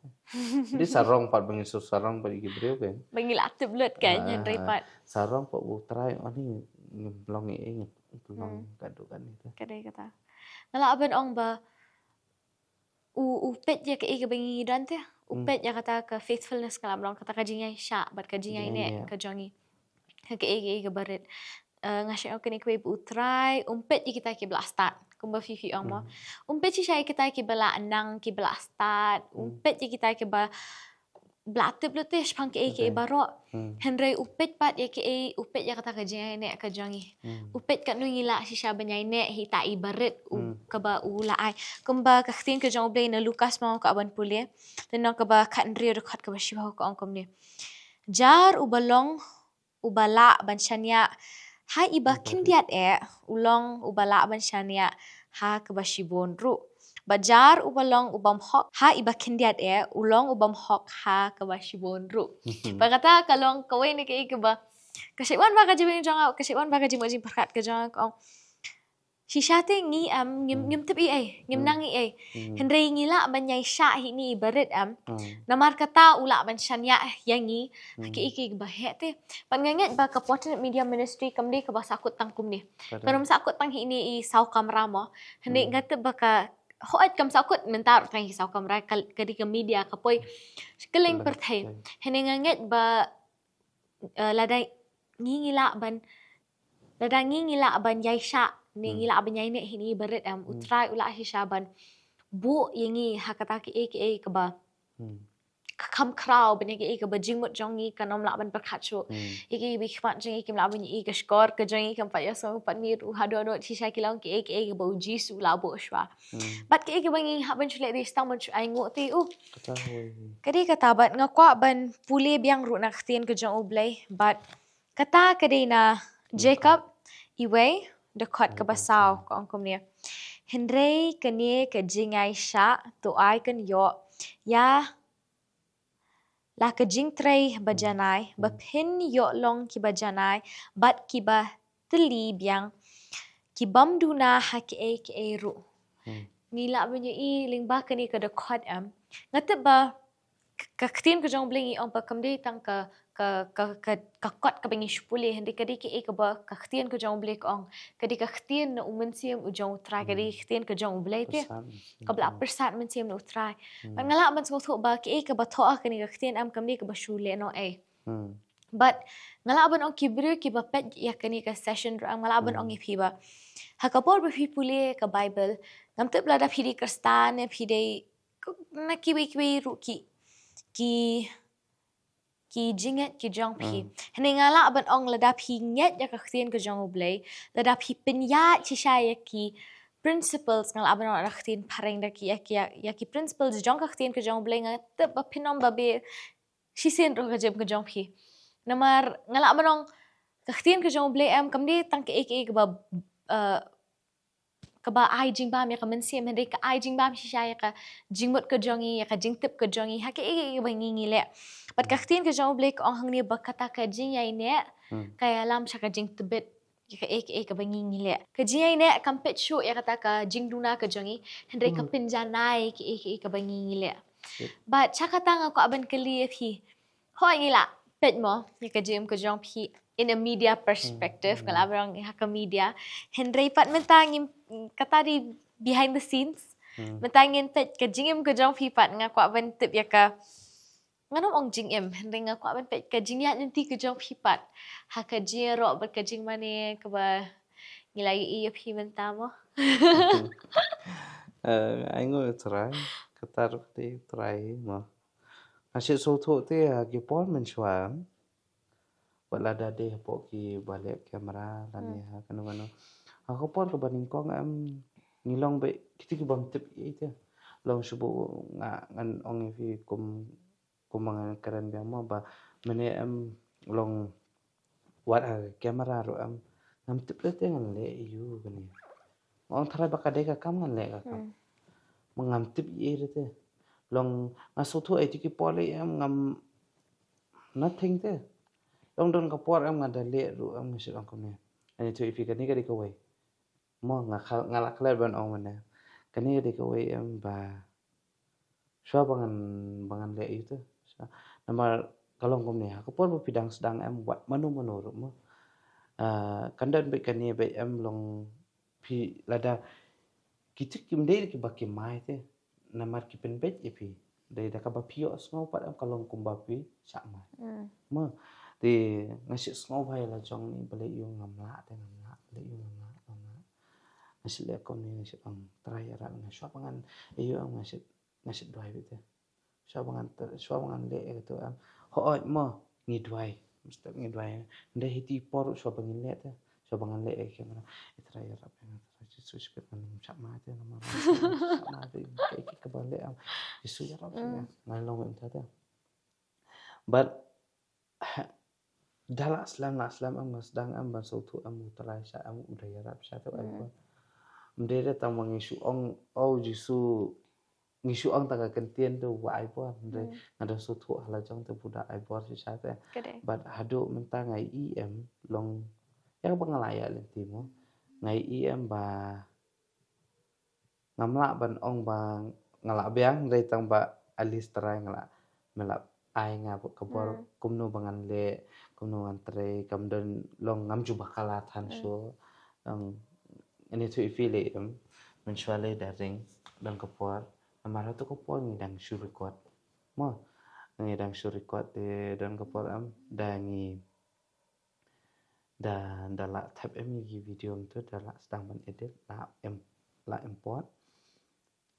di sarong pat bangin so sarong ba ki breu ben Bangil atip lut kan yang repat. sarong pat utrai ani long e long kadu kan itu Kadai kata. Ngala aben ong ba upet je ke ike bangi dan te. Upet je kata ke faithfulness kalau belum kata kajinya syak bat kajinya ini ke jongi. Ke ike barit. Ngasih aku ni kue utrai umpet je kita ke belastat. Kumba fifi ong mo. Umpet je saya kita ke bela anang ke belastat. Umpet je kita ke ba Blatip lu teh pang ke baro. Henry upet pat ya ke upet ya kata kajian ne ka jangi. Upet kat nu ngila si sya banyai ne hita ibarit ka ba ula ai. Kumba ka tin ke jong blay na Lukas mau ka aban pulih. Dan ka ba kat nri rekat ka ba shiba ka ong kom ni. Jar ubalong ubala ban shania ha iba kindiat ulong ubala ban shania ha ka ba shibon ru. Bajar ubalong ubam hok ha iba kindiat ulong ubam hok ha kabashibon ru. Bagata kalong kawai ni ke ba kasiwan ba ka jibin jong kasiwan ba ka jimo jim perkat ke jong kong sishate ngi ngim tepi ngim nangi Henry ngila banyai sya hini ibarit namar kata ula ban shanya yangi ke ba hete pan nganget ba ka Portland Media Ministry kamdi ka ba sakut tangkum ni. Karum sakut tang hini i sau kamera mo. Henry ngat ba ka hoat kam sakut mentar tang hisau kamera kadi ke media kapoi keling perthai hene nganget ba ladai ngila ban yaisha ni ngila ban yaine hini barit utrai ula hisaban bu yangi hakata ke ba kam krau bani ke ba jingmut jongi kanom la ban perkhachu iki bi khmat jongi kim la ban i ke skor ke jongi kam pa yaso pan mi ru hado hisai kilang ke ba uji su la bo shwa bat ke bangi ha ban chule di stang ban ai ngo ti kadi kata bat ngakwa ban pule biang ru nak tien ke jong ublai bat kata kadi na Jacob iwe de khot ke basau ko angkom ni Henry kenie ke jingai sha to ai kan yo ya la ke jing trei bajanai ba pin yo long ki bajanai bat ki ba teli biang ki bam duna ha ke ru nila banyo i lingba kani ka dekat ngate ba ka ktin ka jong blingi on pa kamde tang ka kot ka bangi shpule hindi kadi ke ba ka ktin ka jong blik on kadi ka ktin na umensiam u jong try kadi ktin ka jong blai te ka bla persat mensiam na utrai man ngala man song tho ba ke ba tho kani ka ktin kamde ka ba shule no but ngala ban on kibru ki ba pet ya kani ka session ro ngala ban on ipi ba hakapor ba pi pule ka bible ngamte blada phidi kristane phide na kiwi ru ki jinget ki jong phi hene ngala ban ong lada phi nget ya ka khien ka jong blai lada phi pinya chi sha ya ki principles ngala ban ong khien pareng da ki ya ki principles jong ka khien ka jong blai ngat ba phinom ba be shi sen ro ka jem ka jong phi namar ngala ban ong Kaktian ke jong bleh kam ni tang ke ek ba ka ba ai jing bam ya ka mensi men ka ai jing bam shisha ya ka jingmut ke jongi ya ka jingtip ke jongi ha ke ba ngi le pat kaktian ke jong bleh ong hang ni ba kata ka jing ya ne kaya lam sha ka jing tibet ya ka ek ba ngi le ka jing ya ne kam pet shu ya kata ka jing duna ke jongi hendai ka pinjanai ke ek ba ngi le but chakata nga ko aban kali thi hoi ngi la pet mo ya ka jim ke jong phi in a media perspective kalau orang ke media Henry pat mentangin kata di behind the scenes mentangin pet ke jingim ke jong phi pat nga kwa ban tip ya ka nganom ong jingim Henry nga kwa ban pet ke jing ya nanti ke jong phi pat ha ke jing ro ber ke jing mane ke ba ngilai i phi mentamo Anh ngồi try kata rukti try mà asyik so tu te agi pon mencuam wala dade po ki balik kamera lani ha kanu ako pon ko baning kong am ngilong be kiti ki bam tip ite long subu ngan ong fi kum keren be mo ba mene am long wat kamera ro am ngam tip te ngan le yu kani ong thara ba kade ka kam ngan le ka kam mengam tip ite long ngaso tu ai ki pole am ngam nothing te long don ka por am ngada le ru am ngi long ko ne ani tu ifi kani ka di ko wai mo ngala kler ban ong mana kani ka di ko wai am ba swa bangan le itu nama kalong ko ne ko por pidang sedang am wat manu ru mo kandan be kani be am long pi lada kitik kim de ki bakim mai te namar ki pen bet ipi dari da ka ba pio sngo pat am kalong kum ba pi sa ma mo thì ngasi sngo bai la jong ni bale yu ngam la te ngam la bale yu ngam la ngasi le kom ni ngasi ang try ra na shwa pangan yu am ngasi dwai te shwa pangan le to am ho mo ngi dwai mesti ngi dwai nde hiti por shwa pangan le te shwa pangan le ke mana try ra pa Yesus spet man sama te nama sama te kai ka bale am Yesus ya rab ngai long em ta te but Dalak Islam am sedang am ban sautu am utara sa am udaya rap sa tu am. Mdere tang mangisu ong au jisu ngisu ong taga kentien tu wa ai po mdre ngada sautu hala jong tu buda ai por si sa te. But hadu mentang ngai em long ya bangalaya lenti mo. Ngai em ba ngamla ban ong ba ngala biang dai tang ba alis terai ngala melap ai nga kabor kumno bangan le kumno antre kamdan long ngam juba kala than so ini tu ifile mensuale daring dan kapor amara tu kapor ngidang surikot mo ngidang surikot de dan kapor am dangi dan dala tab gi video tu dala sedang ban edit la import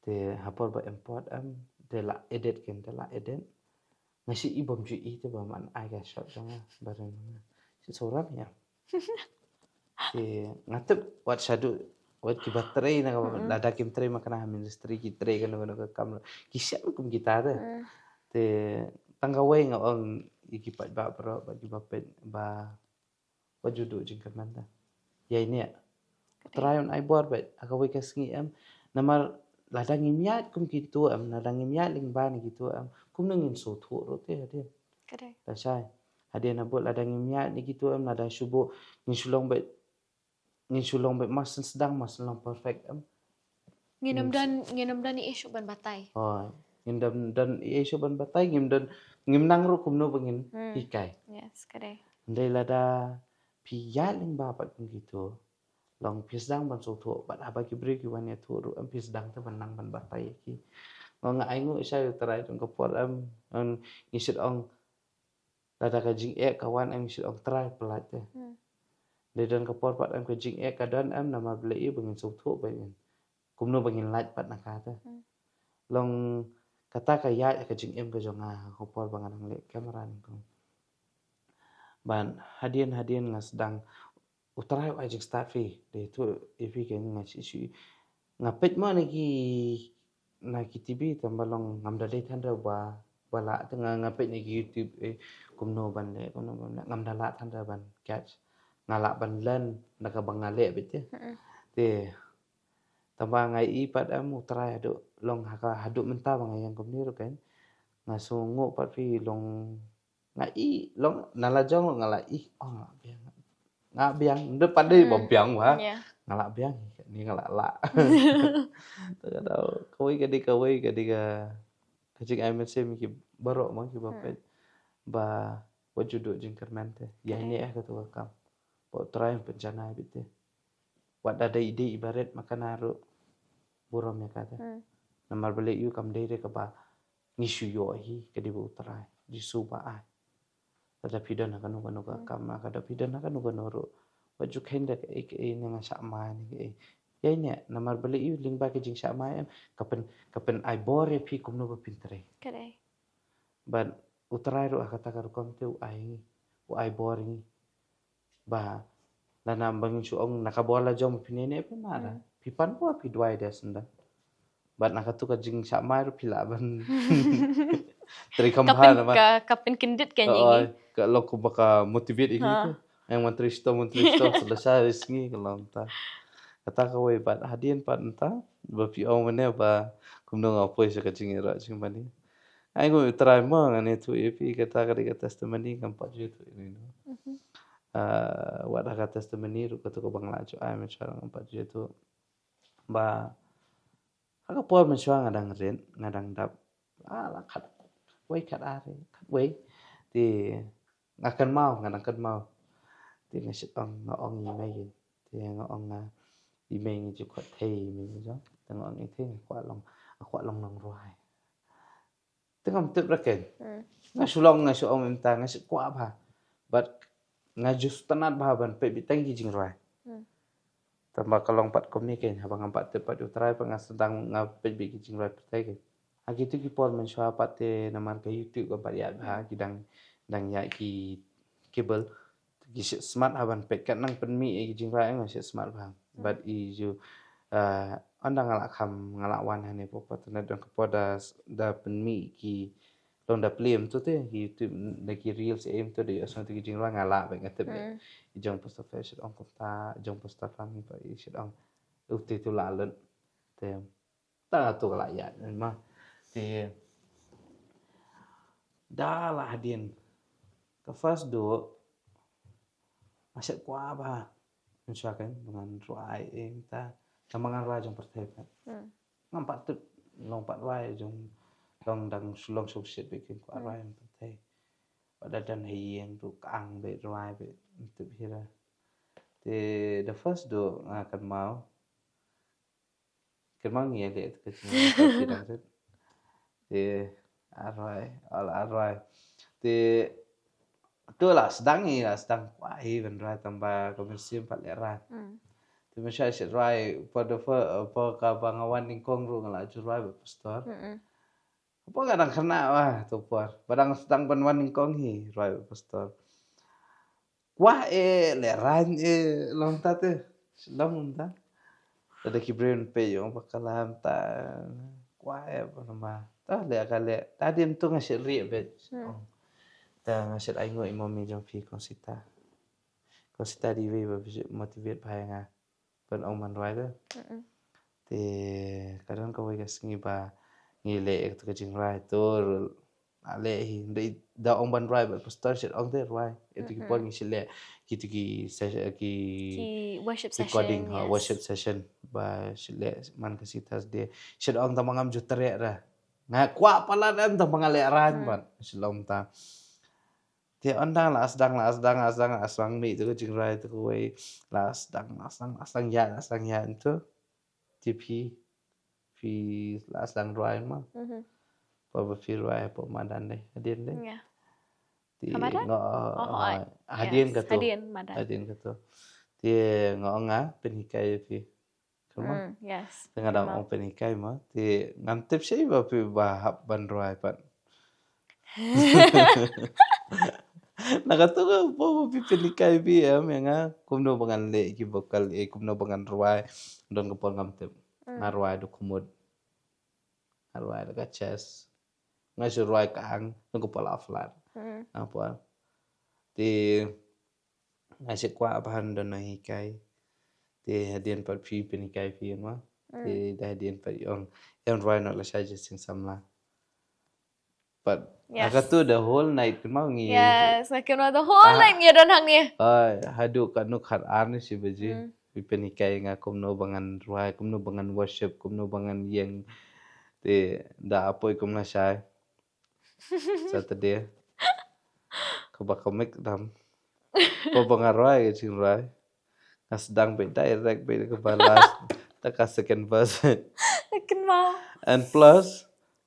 de hapor ba import am de la edit ken de la edit ngasi ibom ju i te ba man ai ga shot janga bareng si soram ya si ngatep wat shadu wat ki baterai na lada kim tre makana ministry ki tre kan ka kam ki sya kum kita te tangga wai nga ong iki pat ba pro ba ki ba pet ba wajudu jing kan ta ya ini ya trayon ai bor ba akawai ka sngi am namar ladang imyat kum gitu am ladang imyat ling ba ni gitu am kum nangin so thu ro te hade correct ta sai hade na bol ladang imyat ni gitu am ladang subo ni sulong ba mas sedang mas long perfect am nginam dan ni isu ban batai oh ngindam dan isu ban batai ngimnang ro kum no bangin hikai yes correct ndai lada piyat ling ba pat kum gitu long pisdang ban so thu bat aba ki break ki wan ya thu ru am pisdang ta ban nang ban batai ki ngong ai ngu isa try tong ko por am ngisit ong lada ka jing e kawan am ngisit ong try pelat te de dan ko por pat am ka jing e ka dan am nama ble i bangin so thu ba in kumno bangin lat pat na ka ta long kata ka ya ka jing em ka jonga ko por bangan le kamera ni ko ban hadian nga sedang utara ai jing start fi de tu ifi ken ngasi si ngapet mo na ki TV tambalong ngamda dai thanda bala tengah ngapet ni YouTube kumno ban ngam dala thanda ban catch ngalak banlan nakabangale bete te tambah ngai ipat amu try ado long haka haduk mentah bang yang komni kan ngasungu pat pi long ngai long nalajong ngalak ngak biang depan dei biang wa Yeah. ngalak biang ni ngalak la tak tahu kawai ka kacing MSC mi barok mang ki bapet ba wajuduk jingkermente ya ini katu kam po try bencana bete wat ada ide ibarat makan haru buram ya kata namar balik yu kam dei ka ba ngishu yo hi kadi bu try di suba ai ada pidana kanu kam ada pidana kanu ro waju kenda ke nang sama ni ke ya ini namar balik yu ling ba ke jing sama em kapen ai bore pi kum no pintre Correct. but utrai ro kata kar kom te ai boring ba lana bangin su ong nakabola jom pinene pe mara pipan po pi dwai dia senda but nakatu ka jing sama ro pila ban tri kambha nama Kapin kindit kan oo ini. kalau ko baka motivate ini tu yang menteri sto selesai resmi kalau ta kata ka we but hadien pat entah ba pi ong mane ba kumno ngapo sa ka jing ra jing bani ai go try mo ngane tu epi kata ka testimony kam pa ju tu ini no wada ka testimony ru kata ko bangla ju ai me charang pa ju tu ba haka por men shwa ngadang dap la khat wei khat are khat wei ti ngakan mau ngadang kan mau ti ngasit ong i mai ti ong i mai ni ju khat thei mi jo tang ong i thei kwa long nong ruai tengam tep raken ngasulong ngasuong emta ngasit kwa ba but ngajus tanat ba ban pe bitang gi jing ruai tambah kalong pat komni ken habang pat tepat utrai pangas tentang ngapet bi gi jing ruai petai ken agitu ki por men shwa pat te namar ka youtube ka pariat ba kidang dang ya ki cable ki smart haban pet kan nang penmi gi jing ruai ngai smart ba but i ju andang ngalak wan hane popat na dong kepada da penmi ki long da plem tu te youtube da ki reels em tu de asang tu ki jing ruai ngalak ba ngatep jong post fashion ong kota jong post kami pa isit ong uti tu lalut te ta tu layan ma te dalah hadin ke first do masih kwa ba misalkan dengan ruai em ta tamangan ruai jong pertebe ngampak tu lompat ruai jong long dang long sukses bikin kwa ruai pertebe pada dan hien tu kang be ruai be tu hira the first do akan mau kemang ya le ke tidak set te arwai te tu lah sedang kuai ben rai tambah komersium pat le rai te masya set rai pada apa ka bangawan ningkong ru ngala jurai be pastor apa kadang kena wah tu por padang sedang banwan ningkong hi rai be pastor wah le ran long ta te long ta ada kibren pe yung pakalam ta wah apa nama ta le kale tadi tu ngasih ri be ta ngasih ai ngoi mo mi jong pi konsita di we ba motivate bai nga pen ong man rai de te kadang ko we ngi ba ngi le tu ka jing rai tu ale hi da ong ban rai ba pastor shit ong de rai itu ki pon ngi le ki session ki worship session. recording Yes. worship session ba sile man kasitas dia shed ong tamangam jutere ra nga kwa pala dan tamangale ran ban silom ta dia ondang la asdang mi tu jing rai tu we la asdang ya tu tp fi la asdang rai ma pa ba fi rai pa madan deh adin deh Yeah. ti Hamadan? ngo hadin Yes, ka tu Hadian Madan. hadin ka tu dia nga penikai fi Kama Yes. tengah dalam orang penikai mah ti ngantip sih bapi bahap bandroi pan nakatuga po bapi penikai bi nga kumno bangan le ki bokal kumno bangan ruai don ko ngantip ngarwai do kumud ngarwai do chess ngasih ruai kaang don ko pala flat apa ti asyik kuat bahan dan hikai. Te hadian pat pi penikai pi ma. Te dah hadian pat yang roi not la saja sing samla. But Yes. aga tu the whole night mau ngi. Yes, ngakin mo the whole night niya don hang niya. Hadu kan nu khat arni si baji. Pi penikai nga kumno bangan roi, kumno bangan worship, kumno bangan yang te da apoi kumna sai. Saturday. Kabakamik dam. Ko bangan roi ke sing roi. Nga sedang be direct be ke balas. Taka second verse. Ngakin mo. And plus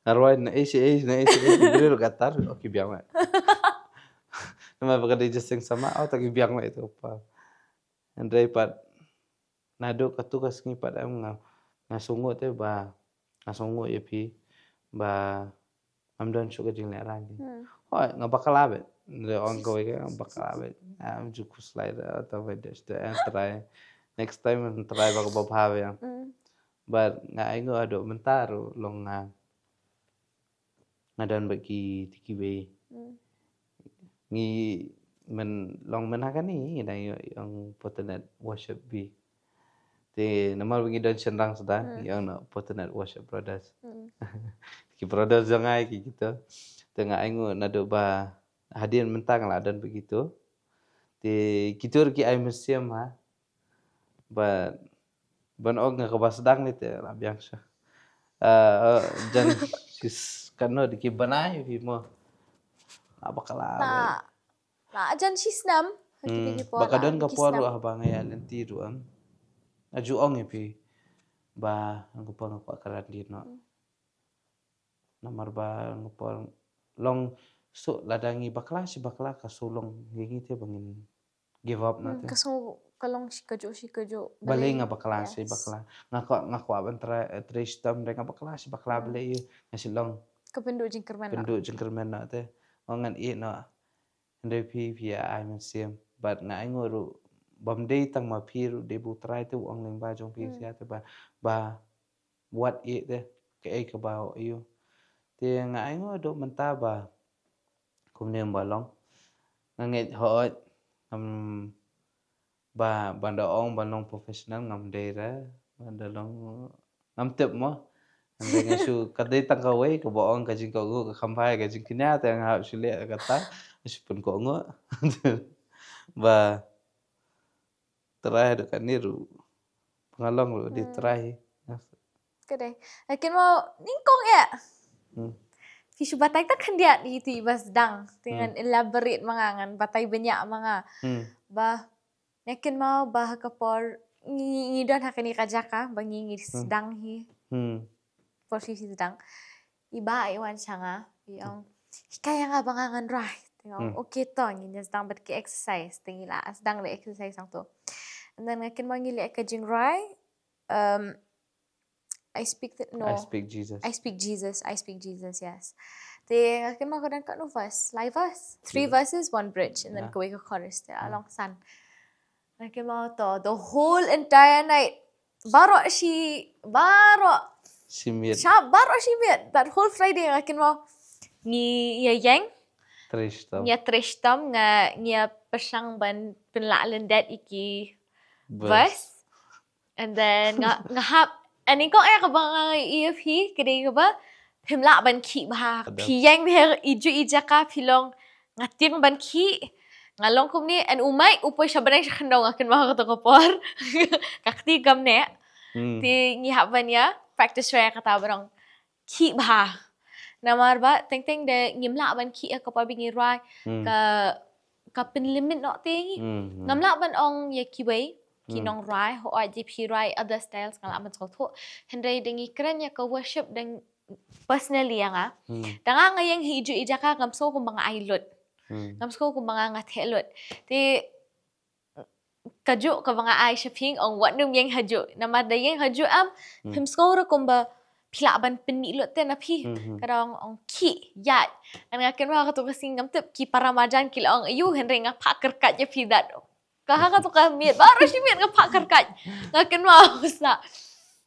Arwai na isi beri lo gatar oke biang mak. Nama baga di jasing sama tak biang mak itu apa. Andai pat nado katu kasngi pat am ngasungu te ba ngasungu ya pi ba am don suka jing le rangi. Oh ngabakal abet. The ongoing ngabakal abet. Am juku slide atau vedes the try. Next time try baga babhawe yang. But ngai ngo ado mentaro long ngadan bagi tikiwe ngi men long menakan ni yang potenet worship bi te nama bagi dan senang sudah yang nak potenet worship brothers ki brothers jangai ki gitu tengah aingu nado ba hadian mentang lah dan begitu te kitur ki ai museum ha but ban og ngakabas dang ni te lah biasa dan Kano di kibanay mo. Abakala. Na ajan sisnam. Baka doon ka poro habang ngayon ang tiruan. Ajuong pi. Ba ang kupang ako akaran din no. Namar ba ang kupang long so ladangi bakla si bakla kasulong ngingiti bangin give up natin. Kaso kalong sikajo. Balay nga bakla si bakla. Ngako aban tristam nga bakla si bakla balay nga silong Kapendo jingkerman. Penduk jengkerman nak te. Wangan nak. Ndai pi ai museum. But na ai ngoru bam day tang ma piru de bu try tu ong leng ba jong pi sia te ba what te ke ai ka ba you. Te nga ai ngoru menta ba. Kum nem balong. Nganget hot ba banda ong balong profesional ngam day ra. Banda long ngam tip mo. Andai su kadai tang kawai ke boong ka jing ko ka kampai ka jing kinya ta nga sule kata pun ko ngo ba try do kaniru pengalong lo di try Kedai. Lakin mau ningkong ya. Kisu batay tak kandiat itu ibas dang dengan elaborate mangangan batay banyak mga ba yakin mau bah kapor ngidon hakani kajaka bangi sedang hi. Posisi sedang iba iwan sanga yang kaya nga bangangan right tengok okay to nginya sedang berki exercise tingila sedang le exercise sang tu and then ngakin mangili ka jing right I speak Jesus yes te ngakin mo kadan ka no verse live verse 3 verses 1 bridge and then kuwi ka chorus te along san ngakin mo to the whole entire night baro simit that whole Friday ngakin mo ni yang tristam nga pasang ban pinlaalan that iki verse and then nga hap and ko ay ka bang EFP kedi ka ba himla ban ki ba piyang her iju ijaka pilong ngating ban ki ngalong kum ni and umay upoy siya banay siya kandaw ngakin mga katokopor kakti gam ne ti ngihap ban ya practice raya kata barang ki bah namar ba teng de ngimla ban ki ka pabingi rai ka pin limit no ting ngamla ban ong ye kiwei kinong rai ho IGP rai other styles ngala man so tho hendai dengi keren ya ka worship deng personally nga danga ngayang hiju ijaka ngamso ko mga ailot ngamso ko mga ngathelot ti kaju ka mga ay shopping ong wat nung yang haju namada yang haju am himskora kumba pilaban penilot te napi kadang ong ki yat an ngaken wa ka to kasing ngamtep ki paramajan ki ong ayu henry nga pakar kat je pidat ka ka to ka miet baru si miet nga pakar kat ngaken wa usna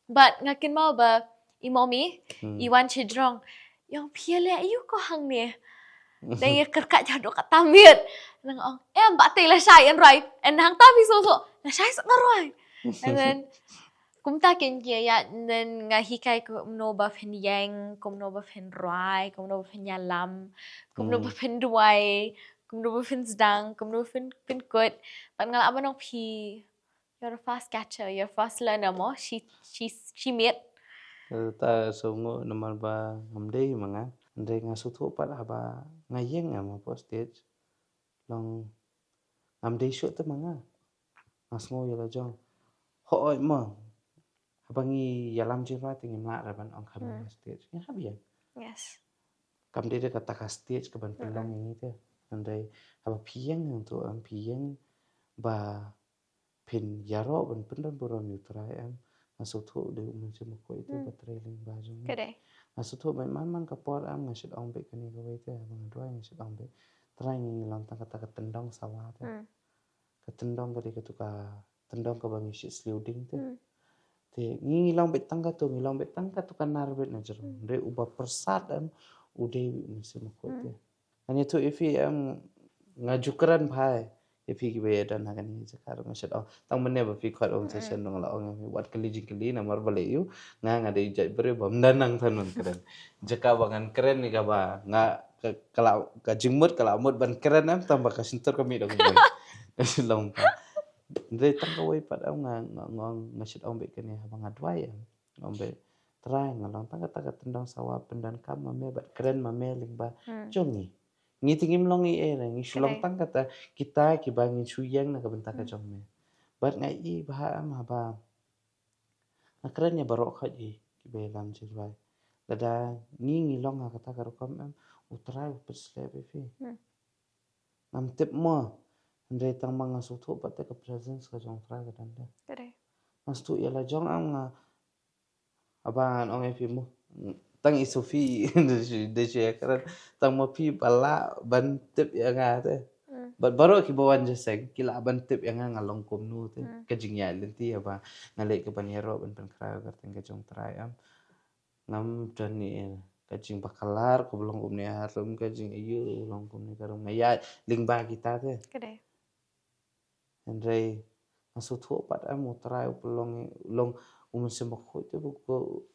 but ngaken ma ba imomi iwan chidrong yang piale ayu ko hang ni Dan ia kerkat jaduk kat tamit. Nang ong, mbak tay la shy and right. And hang tabi so. La shy sak right. And then, kumta kin kia ya. And then, nga hikay ko no ba fin yang, kum no ba fin rai, kum no ba fin yalam, kum no ba fin duway, kum no ba fin zdang, kum no ba fin kut. But nga la nong pi, you're a fast catcher, you're a fast learner mo. She made. Ta songo naman ba ngamdei mga. Andai nga sutu pat haba ngayeng ama po stage. Long ngamdei shoot ta mga. Ngasmo yala jong. Hoy mo. Habangi yalam jirwa tingin la raban ong kami stage. Ya habian. Yes. Kamdei dia kata ka stage kaban pelong ini te. Andai haba pieng untuk am pieng ba pin yaro ban pendan boron utrai am. Nasutu de macam ko itu batrailing bajong. Kedai. Nasutu man kapor am ngasit ong be kani ko itu bang dua ngasit ong be. Try ngilang kata tendong sawah te. Ketendong kali ketuka tendong ka bang isi sliding te. Te ngilang be tangka tu kan narbet na jero. De ubah persat am ude macam ko itu. Hanya tu ifi am ngajukeran bhai. Ifi kibe dan hakan ni sekarang ngasit ong tang mene ba fi khot ong session dong la ong wat kali namar bale yu nga ada ijat bere bam danang thanon keren jaka bangan keren ni ka ba nga kalau ka jimut kalau mut ban keren am tambah ka sintor kami dong boy kasilong pa ndre tang ka wai pat am nga ngasit ong be kene habang adwai am ong be try ngalong tang ka tendang sawa pendan kam mame bat keren mame ling ba jongi ngi tingim long i era ngi shulong tang kata kita ki bangin shuyang na kabenta ka jong me bat ngai i bah am haba nakranya barok haji ki be lam jirwai lada ngi long ha kata ka rokom am utrai perslebe fi nam tip mo ndai tang manga sutu pat ka presence ka jong trai ka danda Kedai. mas tu yala jong am nga aban ong fi mo tang isofi de je karan tang mo pi bala ban tip yang ngate baru ki bawan jeseng kila ban tip yang ngalong komnu te kajing ya lenti apa ngale ke panero ban kra garteng ke jong trai am ngam dani kajing bakalar ko belum komne harum kajing iyo long komne karum ya ling ba kita te Kedai. andrei masuk tu pat am utrai pelong long semok itu buku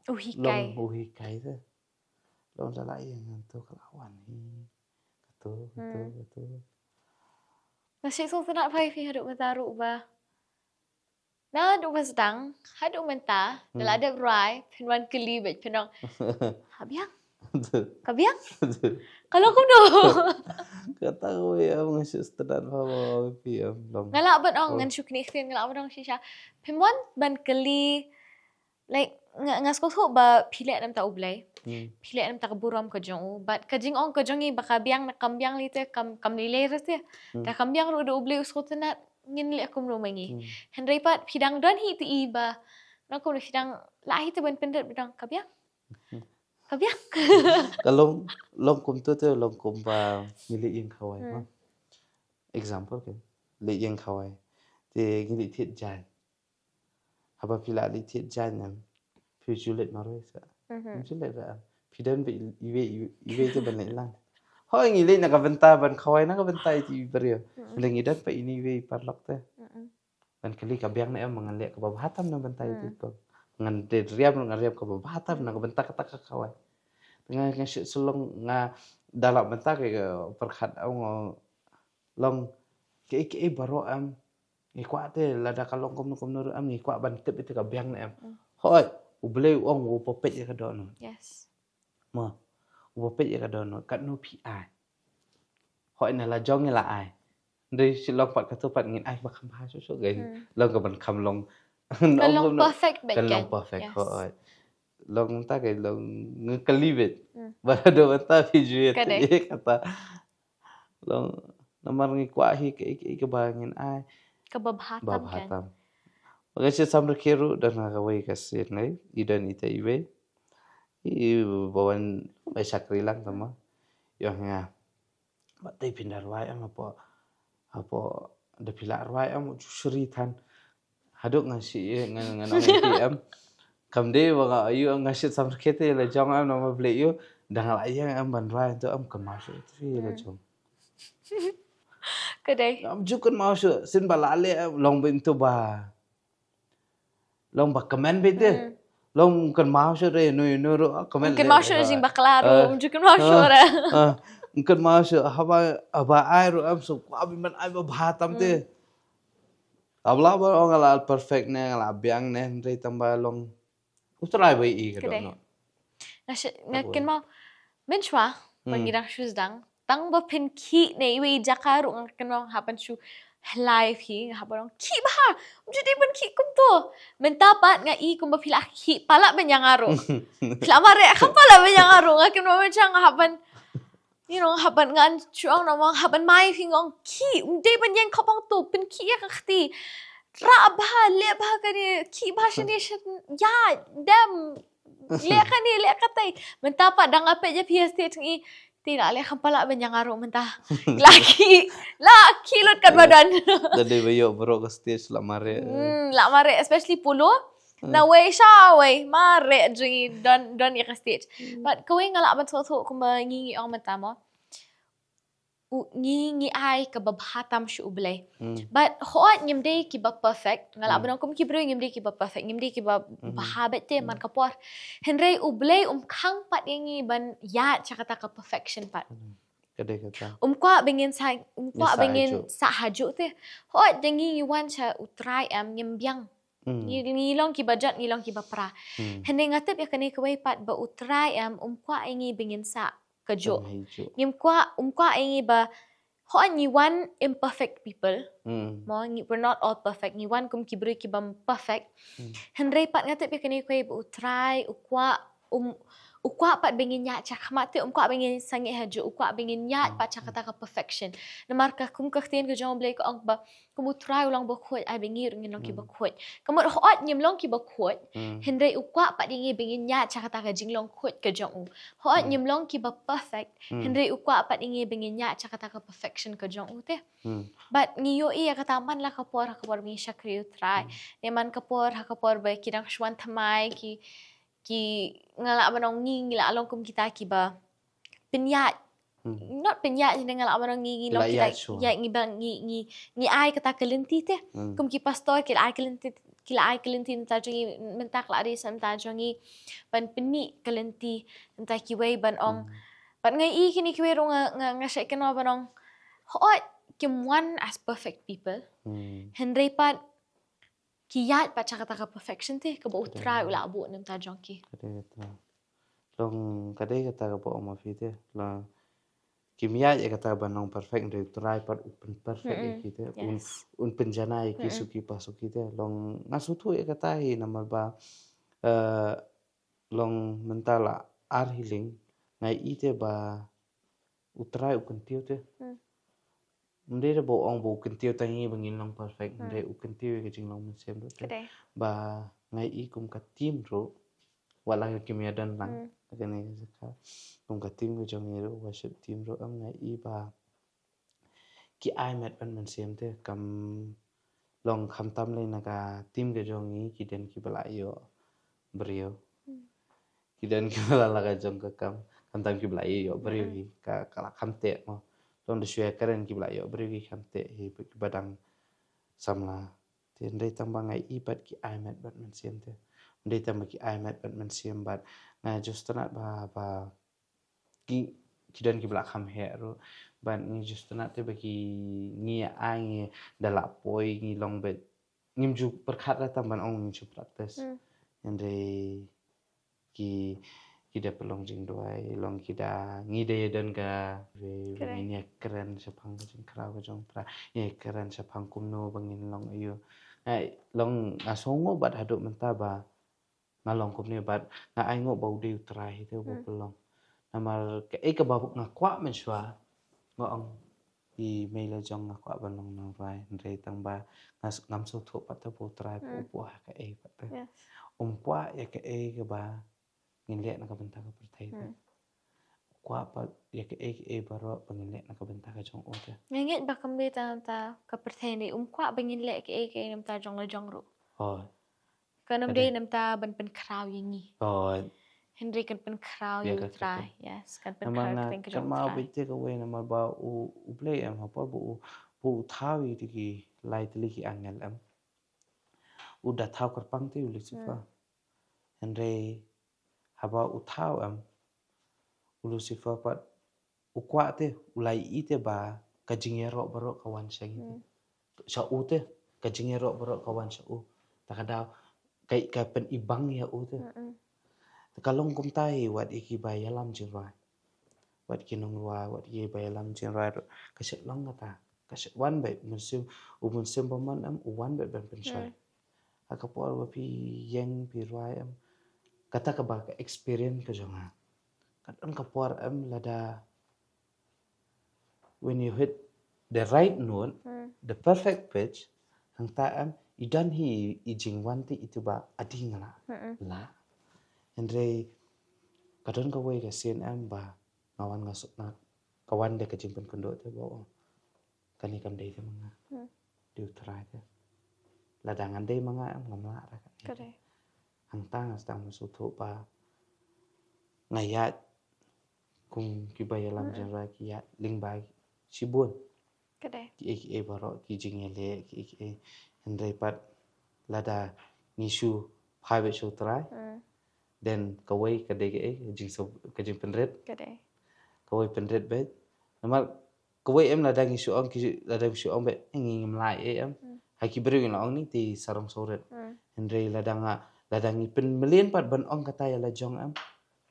Uhikay. long uhikai te long dalai yang tu kelawan hi betul Nasi so nak pai fi haduk mataru ba. Na haduk masdang, haduk menta, dala ada rai, pinwan keli bet pinong. Habiang. Kabiang? Kalau aku do. kata ko ya mga sustadan pa mo PM long Ngala ba ong ngan syukni ikhtin ngala ba ong shisha. Pinwan ban keli like ngas ko ba pilek nam ta ublay. Pilek nam ta kaburam ka jong but kajing ong ka jongi baka biang na kambiang lite kam nilay rete. Ta kambiang ro do ublay usko tanat ngin li akum ro mangi. Henry pat pidang don hi ti iba. Nang ko pidang lahi te ban pendet bidang kabiang. Kabiang. kalau long kum tu long kum ba ngili yang khawai ma example ke li yang khawai te ngili thiet jan haba pila li thiet jan nam fujulet maroi sa fujulet ra pidan be iwe te ban lang hoi ngili na ka benta ban khawai na ka benta ti berio lengi dan pa ini we parlok te ban kali kabiang na am mangalek ka babatam na benta itu ko ngan de riam ka babatam na ka benta ka kawai nga selong nga dalam benta ke perkhat ang long ke baro am ikwa te lada kalong kom nur am ikwa ban tip itu ka biang na am hoi uble ong u popet ya ka dono Yes. ma u popet ya ka dono kat no pi ai hoi na la jong la ai ndai silong pat ka tu pat ngin ai ba kham ha so gai long ka ban kham long Kalong perfect bet kan. kalong perfect hoi long ta ke long ngekalibet baru bata video kata long namar ngikwa hi ke bangin ai Kababhatam kan. babhatam magasi samra keru dan ngawai kasir nai idan ita iwe i bawan mai sakri lang tama yo nga batai pindar wai am apa da pilar wai am syuritan haduk ngasi ngan am kamde waga ayu ngasit samra kete la jong am nama ble yu Dang la yang am ban rai tu am kan mau tu ke jong. Kadai. Am ju kan mau sin ba la le long bin tu ba. Long ba comment be te. Long kan mau re no ro comment Mungkin le. mau siya jing baklaro, mungkin mau siya ra. Kan mau haba ai ro am so kwa bi man ai ba bhatam te. Abla ba ong ala perfect ne ala biang ne re tamba long. Utrai ba I ka Kadai. no. Ngakin mau menchwa pangirang shoes tang ba pin ki ne iwi jakaru ngakin mau hapan shu live hi hapan ki ba jadi ban ki kum tu mentapat nga I kum ba pila ki pala ben yang aru pila mare kan pala ben yang aru ngakin mau menchang hapan hapan ngan chuang namang hapan mai hingong ki de ban yang kapang tu pin ki ya kakti ra ba le ba kani ki ba shani ya dem lihat kan ni lihat katai mentapa dang apa je PST tingi tidak lihat kan pala ben yang aru mentah laki lut kan badan Dade ba yo bro ka stage la mare. la mare especially pulo na way sha way mare jingi don ya stage but kau ngalak ban so kumba ngingi ang mentamo ngi ai ka babhatam shu ublay but hoat nyimde ki ba perfect ngala abang kum ki bro nyimde ki ba perfect nyimde ki ba bahabet te man kapor henry ublay khang pat yangi ban ya chakata ka perfection pat Kadai kata. kwa bengin sa haju te hoat dengi wan cha utrai am nyembyang ngilong ki bajat ngilong ki bapra henry ngatep ya kani kwai pat ba utrai am kwa ingi bengin sa kajo kwa ingi ba ho ni one imperfect people mo we're not all perfect ni one kum kibri kibam perfect henry pat ngate pe kani koi bu try ukwa pat bengin nya chak mate kwa bengin sangi haju ukwa bengin nya pat chak kata ka perfection na marka kum ka tien ka jong blake ang ba kum try ulang ba khoi ai bengir ngin long ki ba khoi kum ho nyim long ki ba khoi henry ukwa pat dingi bengin nya chak kata ka jinglong khoi ka jong ho nyim long ki ba perfect henry ukwa pat dingi bengin nya chak kata ka perfection ka jong te but ngiyo iya kata man la kapor mi shakri try ne man kapor ba kidang shwan thamai ki ngala abanong ngila along kum kita ki ba pinyat not pinyat ni ngala abanong ngi long kita ya ngi bang ngi ai kata kelenti te kum ki pastor ki ai kelenti ta jongi mentak la ri sam ta jongi ban pini kelenti ta ki wei ban ong ban ngai I kini ki wei nga shek no abanong hot kim one as perfect people henry pat kiyat pa chakata ka perfection te ka bo try ula abu nem ta jonki Kadai kata. Long kadai kata ka po ma fite la kimia ya kata banong perfect de try pat open perfect kita un penjana ki suki pasuki te long ngasutu ya kata hi namal ba long mentala ar healing ngai ite ba utrai ukentiu te Mde bo ong bo kentiu tangi bangin long perfect mde ukentiu ke jing long mesem do te ba ngai I kum ka team ro wala ka kimia dan lang kene ka kum ka team ko jong ro worship team ro am ngai I ba ki ai met ban mesem te kam long kham tam le na ka team ke jong I ki den ki bala yo brio ki den ki bala la ka jong ka kam tam ki bala yo brio hi ka kala kham te mo Long de share karen ki bla yo bri kam te hi badang samla te ndai tamba ngai I bat ki ai met bat man siam te ndai tamba ki ai met bat man siam bat na just na ba ki dan ki bla kham he ro ban ni just na te ba ki ngi ai ngi dala poi ngi long bet ngim ju perkhat la tamban ong ngi ju practice ndai ki kita pelong jing doai long kita ngide dan ka ve ini keren sepang jing krau ka jong pra ye keren sepang kumno bangin long ayo ai long asongo bat haduk menta ba ngalong kumne bat nga ai ngo bau de utrai te bo pelong namal ke ka ba ngakwa men shwa ngong I maila jong ngakwa banong nang vai ndre tang ba ngam so tho pat bo trai bo buah ka pat kwa ya ka ba ngin na kabenta ka pertai kwa pa ya ke baro pangin na kabenta ka jong ote ngit ba kambe ta ka pertai ni kwa bangin le ke nem ta jong la jong ro oh kanam de nem ta ban pen kraw yingi oh Henry kan pen crowd Biar you ka try. Yes, kan pen Namang crowd kan kan jong mau try. bete ka we nama ba u play am apa bu thawi tiki lai tili ki angel am udah thau kerpang ti Lucifer Henry haba u thau am Lucifer pat u kwa te ulai ite ba kajingero baro kawan syang sa u te kajingero baro kawan sa u takadaw kay ka pen ibang ya u te kalong kum tai wat iki ba yalam jingrai wat kinong rua wat ye ba yalam jingrai kaset long kata kaset wan bai musim paman am wan bai ban pensai akapor wa pi yang pi ruai am kata ka ba ka experience ka jonga kat kapor am lada when you hit the right note the perfect pitch hang ta am idan hi ijing wanti itu ba adingala la Andre kadon ka way ka sin am ba ngawan nga na kawan de ka jimpen kondo te bo kani kam dei te mga diu try te ladangan dei mga am ngamla ra ka Correct. hang tang as tang musuto pa ngayat kung kibaya lam jan ra ki ya ling bai sibun Correct. ki e baro ki jingele ki Andre pat lada nisu private show try then kawai ka dei ka jing penret Correct. kawai penret bet namal kawai em ladang isu ong ki ladang isu ong bet ngim lai em haki beri na ong ni ti sarong soret Andre ladang i pen melien pat ban ong kata ya la jong am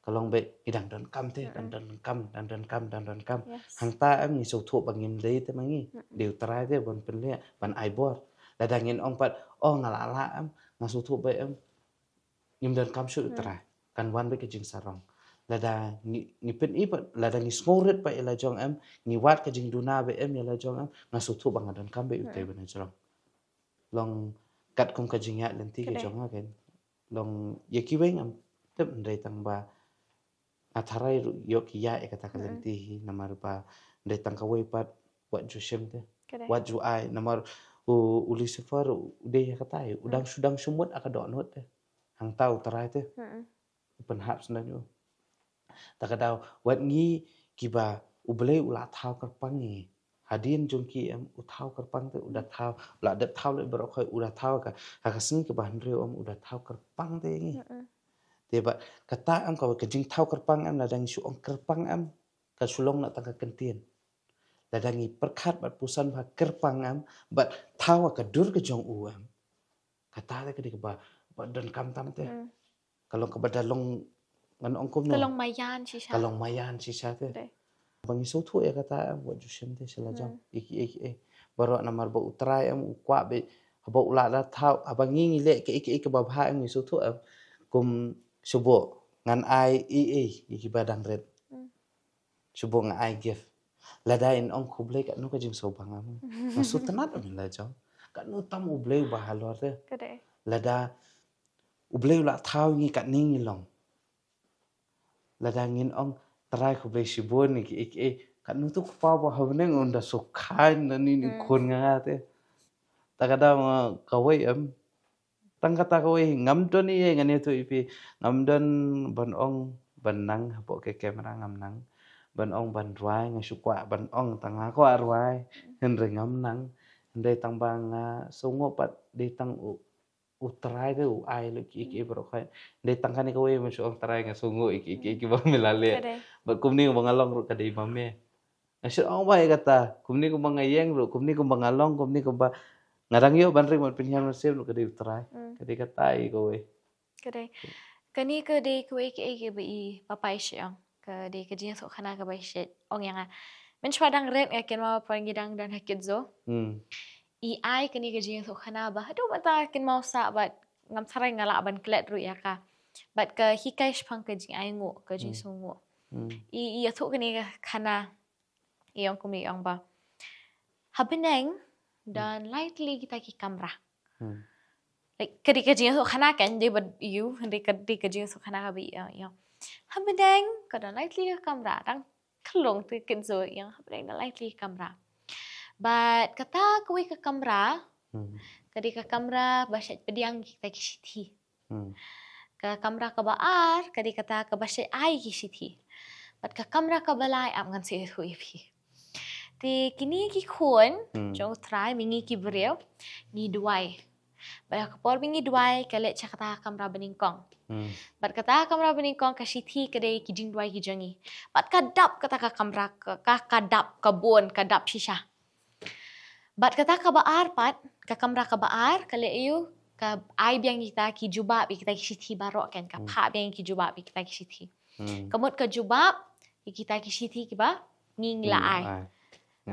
kalong bet idang don kam te dan don kam Yes. hang ta am ni so tho bangim dei te mangi deu trai te ban pen le ban ai bor ladang in ong pat ong ngala la am ngaso tho ba em ngim don kam shu trai kan wan be ke jing sarong lada ni pen i pat lada ni smoret pa ila jong am ni wat ke jing duna be em ila jong am ngaso tho bang don kam be utai ban jong long kat kum ka jing ya lenti ke jong ha ken long ye ki weng am tep ndai tang ba atharai yo ki ya e kata kalenti hi namar ba ndai tang ka wei pat wat ju shem te Correct. wat ju ai namar Lucifer de ya kata udang sudang sumut akadok not te hang tau tarai te open heart sebenarnya takadaw wat ngi kiba ublei ula thau kerpang ni hadin jongki em u thau kerpang te udah thau ula dat thau le berok khoi udah thau ka hakasing ke bahan reu om udah thau kerpang te ngi te ba kata am ka jing thau kerpang am ladang su ong kerpang am ka sulong nak tangka kentien ladangi perkhat bat pusan ba kerpang am bat thau ka dur ke jong u am kata te ke di ba dan kam tam te kalau ke badalong ngan ong kum no Kalong mayan shisha. kalong mayan sisa te Correct. bang iso thu ya kata buat jusem te sila jam iki baru namar ba utrai am ukwa be ba ula da thau abang ngi le ke iki ba bha am iso thu am kum subo ngan ai iki badang red subo ngan ai gift ladain ong kuble ka nu ka jing so bang am masu tanat am la jam ka nu tam uble ba halor te Correct. lada uble ula thau ngi ka ningi long ladangin ong try ko blay sibon ni ki kan tu pa ba havne onda sukhain na ni khon nga te takada ma kawai am tang kata kawai ngam don ni ngani tu ipi ngam don ban ong ban nang po ke kamera ngam nang ban ong ban ruai nga sukwa ban ong tanga ko ruai hen re ngam nang ndai tang bang sungo pat di tang utrai de ai lu ki bro khai de tangkani ko we masu ang tarai nga sungo iki ba milale Correct. ba kumni ko bangalong ro kadai mame asu ang ba kata kumni ko bangayeng ro kumni ko bangalong kumni ko ba ngarang yo banring man pinyan masem ro kadai utrai kadai katai ko we Correct. Kani ke de ku ke ba i papai siang. Ke de ke jing so khana ke ba shi ong yang a. Men chwadang red nga ken ma pangidang dan hakit zo. I ai kani ke jing so khana ba hadu mata ken mau sa bat ngam sarai ngala ban klet ru ya ka. Bat ke hikai shpang ke jing ai ngo ke jing so ngo. I thu kani khana iong kumi iong ba. Habeneng dan lightly kita ki kamera. Like ketika jing so khana kan de bad you ketika jing so khana ka bi yang habeneng kada lightly ka kamera dang kelong tu ken zo yang habeneng na lightly kamera. But kata kuwi ka kamera ketika kamera basyat pediang kita ki sithi. ke kamera ke baar kadi kata ke bashe ai ki sithi bat ke kamera ke balai am ngan se hui phi ti kini ki khon jong try mingi ki breu ni duai ba ka por mingi duai kale chakata kamera beningkong bat kata kamera beningkong ka sithi kade ki jing duai ki jangi bat kadap kata ka kamera ka kadap ka bon kadap shisha bat kata ka baar pat ka kamera ka baar kale eu ka ai biang kita ki jubab kita ki sithi barok kan ka pha biang ki jubab kita ki sithi kamut ka jubab kita ki sithi ki ba nging la ai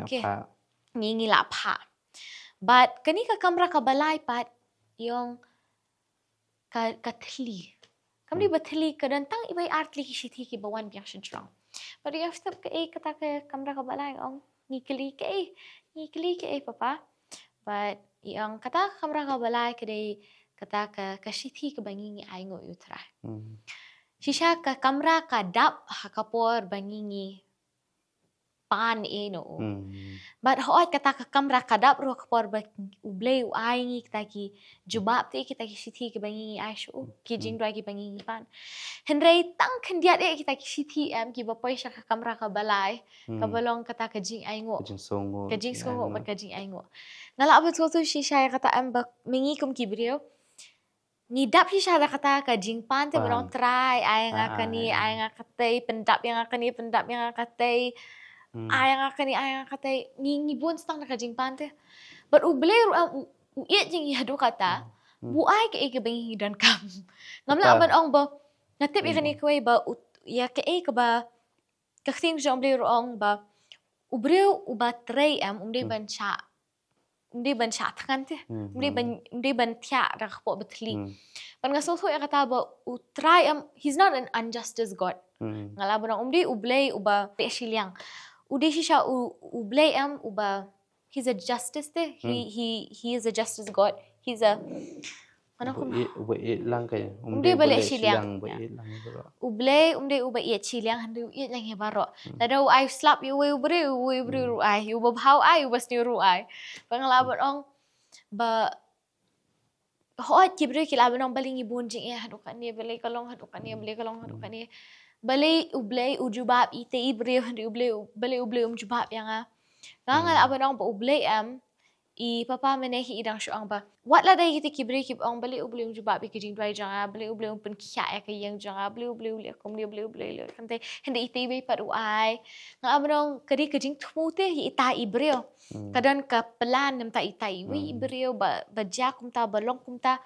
okay nging la pha but kani ka kamera ka balai pat yung ka thli kamni bathli ka dan tang ibai artli ki sithi ki bawan biang shinjrang but you have to kata ka kamera ka balai ong ngikli ke papa but yang kata kamera ka balai kedai kata ka sithi ke bangingi aingo yutra shisha ka kamera ka dap hakapor bangingi pan no but hoat kata ka kamera ka dap ro kapor ba ublei aingi kita ki jubab te kita ki sithi ke bangingi aishu ki jingdwa ki bangingi pan henrei tang khendiat kita ki sithi am ki ba paisa ka kamera ka balai ka balong kata ka jing aingo ka jing songo ba ka jing aingo ngala ba tu shisha kata am ba mingi kum ki brio ni dap shisha da kata ka jing pan te balong try ai ngakani ai ngakatei pendap yang ngakatei ai ngakatei ngi bon stang da ka jing pan te but uble u yet jing hadu kata bu ai ke bangi dan kam ngamla ban ong ba natip ikani ko ba ya ke ba ka thing jong ble ong ba ubreu uba tray am umde ban cha than te umde ban thya ra kho betli pan ngaso so ya kata ba u try am he's not an unjustice god ngala ban umde ublei uba pe shiliang ude shisha ublei am uba he's a justice te he is a justice god he's a ano ko lang kaya umde bale shiliang ublei umde uba ye shiliang handu ye lang he baro lado I slap you we ru ai you bau ai was ni ru ai panglaban ong ba hoat kibre kilaban ong balingi bunjing hadu kan ni bale kalong hadu kan ni bale ublei ujubab ite ibre handu ublei jubab yang ngal aban ong ba ublei am I papa menehi idang syuang ba wat la dai kita kibre kib ong bali ubleu jubab bi kijing dwai janga bali ubleu pen kya ya ke yang janga bali ubleu le kom le le kante hende ite be paru ai nga abrong kadi kijing thmu te hi ita ibreo kadan ka pelan nem ta ita wi ibreo ba jak kum ta balong kum ta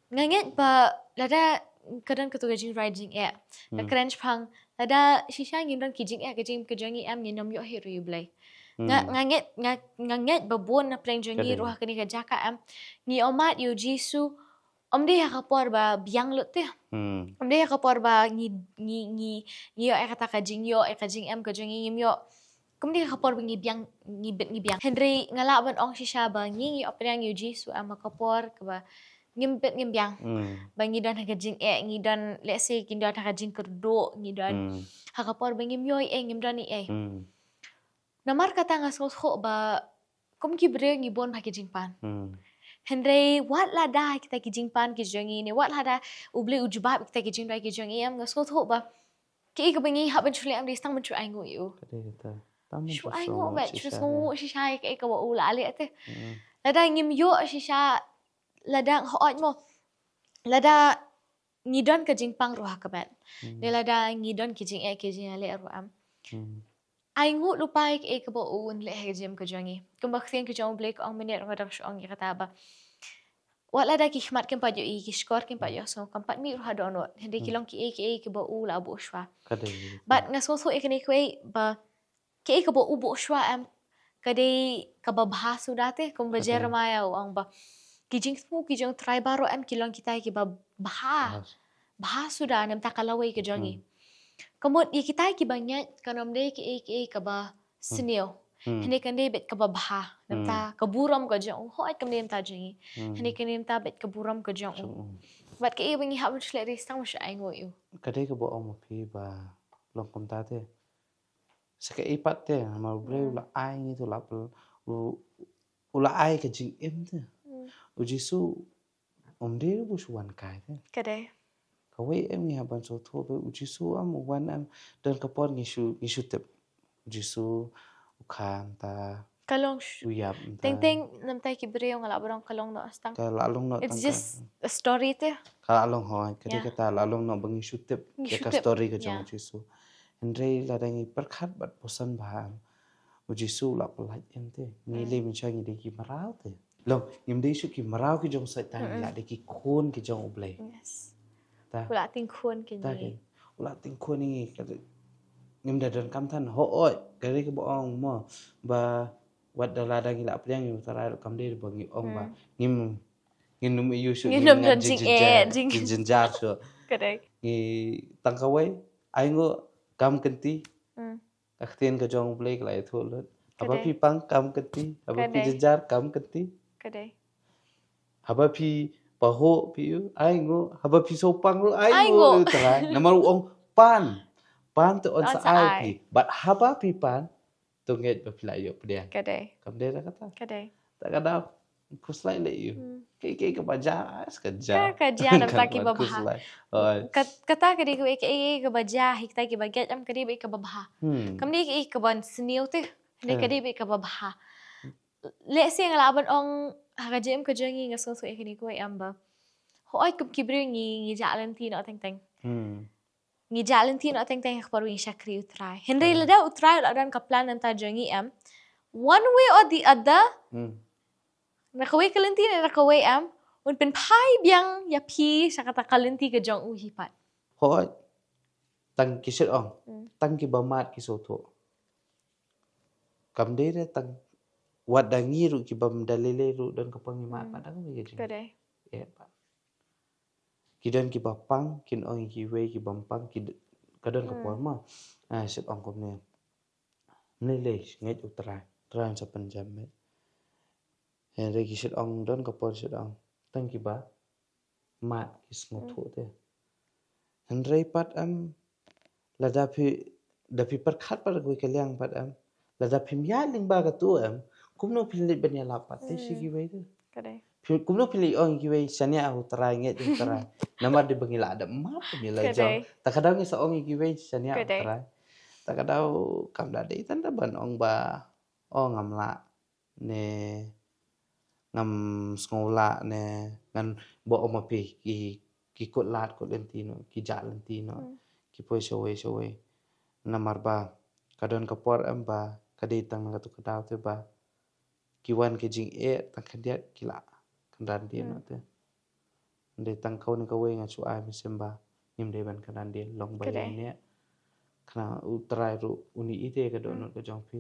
nganget ba lada kadan ka tu kijing riding ya la crunch phang lada shisha ngin kijing kijangi am nginom yo hiru yublai nganget babon na preng jangi roh kani ka jaka am ni omat yu jisu omde ya kapor ba biang lut te omde ya kapor ba ni yo kata ka jing yo ka jing am ka jangi ngim yo komde ya kapor ba ngi biang Henry ngala ban ong shisha ba ngi oprang yu jisu am kapor ka ba ngim biang ba ngi dan ka jing ngi dan let's say ngi dan ka jing kerdo ngi dan hakapor ba ngim yo ngim dan ni namar kata ngasot ho ba kom ki bre ngi bon ba ki jingpan Henry wat la da kita ki jingpan ki jangi ni wat la da uble ujubab kita ki jingdai ki jangi am ngasot ho ba ki ka bangi ha ban chule am di stang ban chu ai ngo yu chu ai ngo ba chu so shi shai ka ka wa ula ale te la da ngim yo shi sha la da ho mo la da ngi don ka jingpang ro ha ka ban le la da ngi don ki jing ale ro am ai ngut lupai ke ba un le hejim ka jangi kum ba khien ka jong blek ong minit ngadam shong ya kata ba wala da ki khmat kem pa jo I ki skor kem pa jo so kam pat mi ru ha dono hende ki long ki ba u la bo shwa but ngaso so ekni kwei ba ke ba u bo shwa am kade ka ba bhasu date kum ba jermaya ong ba ki jing smu ki jong try baro am ki long kita ki ba bhasu da nem takalawai ka jangi Kamut kita ki banyak kanam de ki ka ba senio. Hene kan de bet ka ba bha. Namta kaburam ka jong. Hoat kam nem ta jingi. Hene kan nem ta bet kaburam ka jong. Bat ke bangi ha bchle ri stang sha ai ngo yu. Kadai ka bo ong pi ba long kom ta te. Sa ka ipat te ma bre la ai ni to la ula ai ka jing em te. U jisu om de bu shuan kai te. Kadai. Kawai em ngi haban so tho be ujisu am wan am dan kapon ngisu tep ujisu ukam ta Kalong uyap teng ta teng nam tai ki bre ngala barang kalong no astang. ka lalong no It's tangka just a story te. ka lalong ho kade Yeah. kata lalong no bangi tep Ngi ya ka shutep. story ka Yeah. jong ujisu Henry ladangi perkhat bat posan baham ujisu la pelaj ente ngile mencang ngi ki marau te lo ngim de su ki marau ki jong sai tang la de ki khon ki jong ublei Yes. ta Pula ting khun ke ta ke ni. ula ting khon ni kade ngim da dan kam than ho oi kade ke boong mo ba wat da ladang ila priang ngim tarai kam de bangi ong ba ngim ngim num yu su ngim Nginom ngan dan jing jing. jin jenjar so Kadai. ngi tangkawai ai ngo kam kenti Akhtian ka jong play ka lai tholut. Haba Kadai. pi pang kam kenti, haba pi Kadai. jejar kam kenti, Kadai. haba pi paho pi u ai ngo, haba pi sopang lu ai Ai ngo ngo. trai. Nama ong pan. Pan tu on On sa sa ai ai. pi. But haba pi pan tu nget ba pila yo pedian. Kadai. Kam de kata. Kadai. Tak kada kuslai le you. Ke baja Ka sekeja. ka dia nam ta ki babha. Kuslai. Oi. Kata ka di ko ke baja hik ta ki baget am kadi be ka babha. Kam ni ke ban sniu te. Ni kadi be ka babha. Le sing la ban ong ha jem ka jangi ngasong so ekini ko amba. Ho ai kup kibre ngi jalan ti no teng teng. Ngi jalan ti no teng teng paru in shakri utrai. Henry lada utrai la dan ka plan anta jangi am. One way or the other, nakaway kalinti na nakaway am, un pen pai biang ya pi sa kata kalinti ka jong uhipat. Hoi. Tang kisit ong. Tang ki bamat ki soto. Kam de tang wat dangi ru ki bam dalile ru dan kepangimat padang mi gajing. Kadai. Ya pa. Kidan ki bapang kin ong ki we ki bampang ki kadan ka ma. Ah sit ong kom ne. Nile nget utra. Tran sa panjam me. Henry ki sit ong dan ka pon sit ong. Tang ki ba mat ki smoto te. Henry pat am dapi perkhat pada gue kaliang pat am. Lada pimya ling ba ka tu am. Kumno pilit banya lapat te si ki we te. Kadai. Kumno pilih ong ki we sania aku terai nget terai. Nama de bangila ada mat nilai jong. Tak kadang ni saong ki we sania aku terai. Tak kadang kam da de tan da ban ong ba ong ngamla ne ngam skola ne ngan bo oma pi ki kot lat kot lentino ki ja lentino ki poi sowe namar ba kadon kapor am ba kaditang ngatu kadaw te ba kiwan ke jing tang kadiat kila kandan dia no te de tang kau ni kawe nga chu ai misemba nim de ban kandan dia long ba ne kana utrai ru uni ite ka do no ka jong pi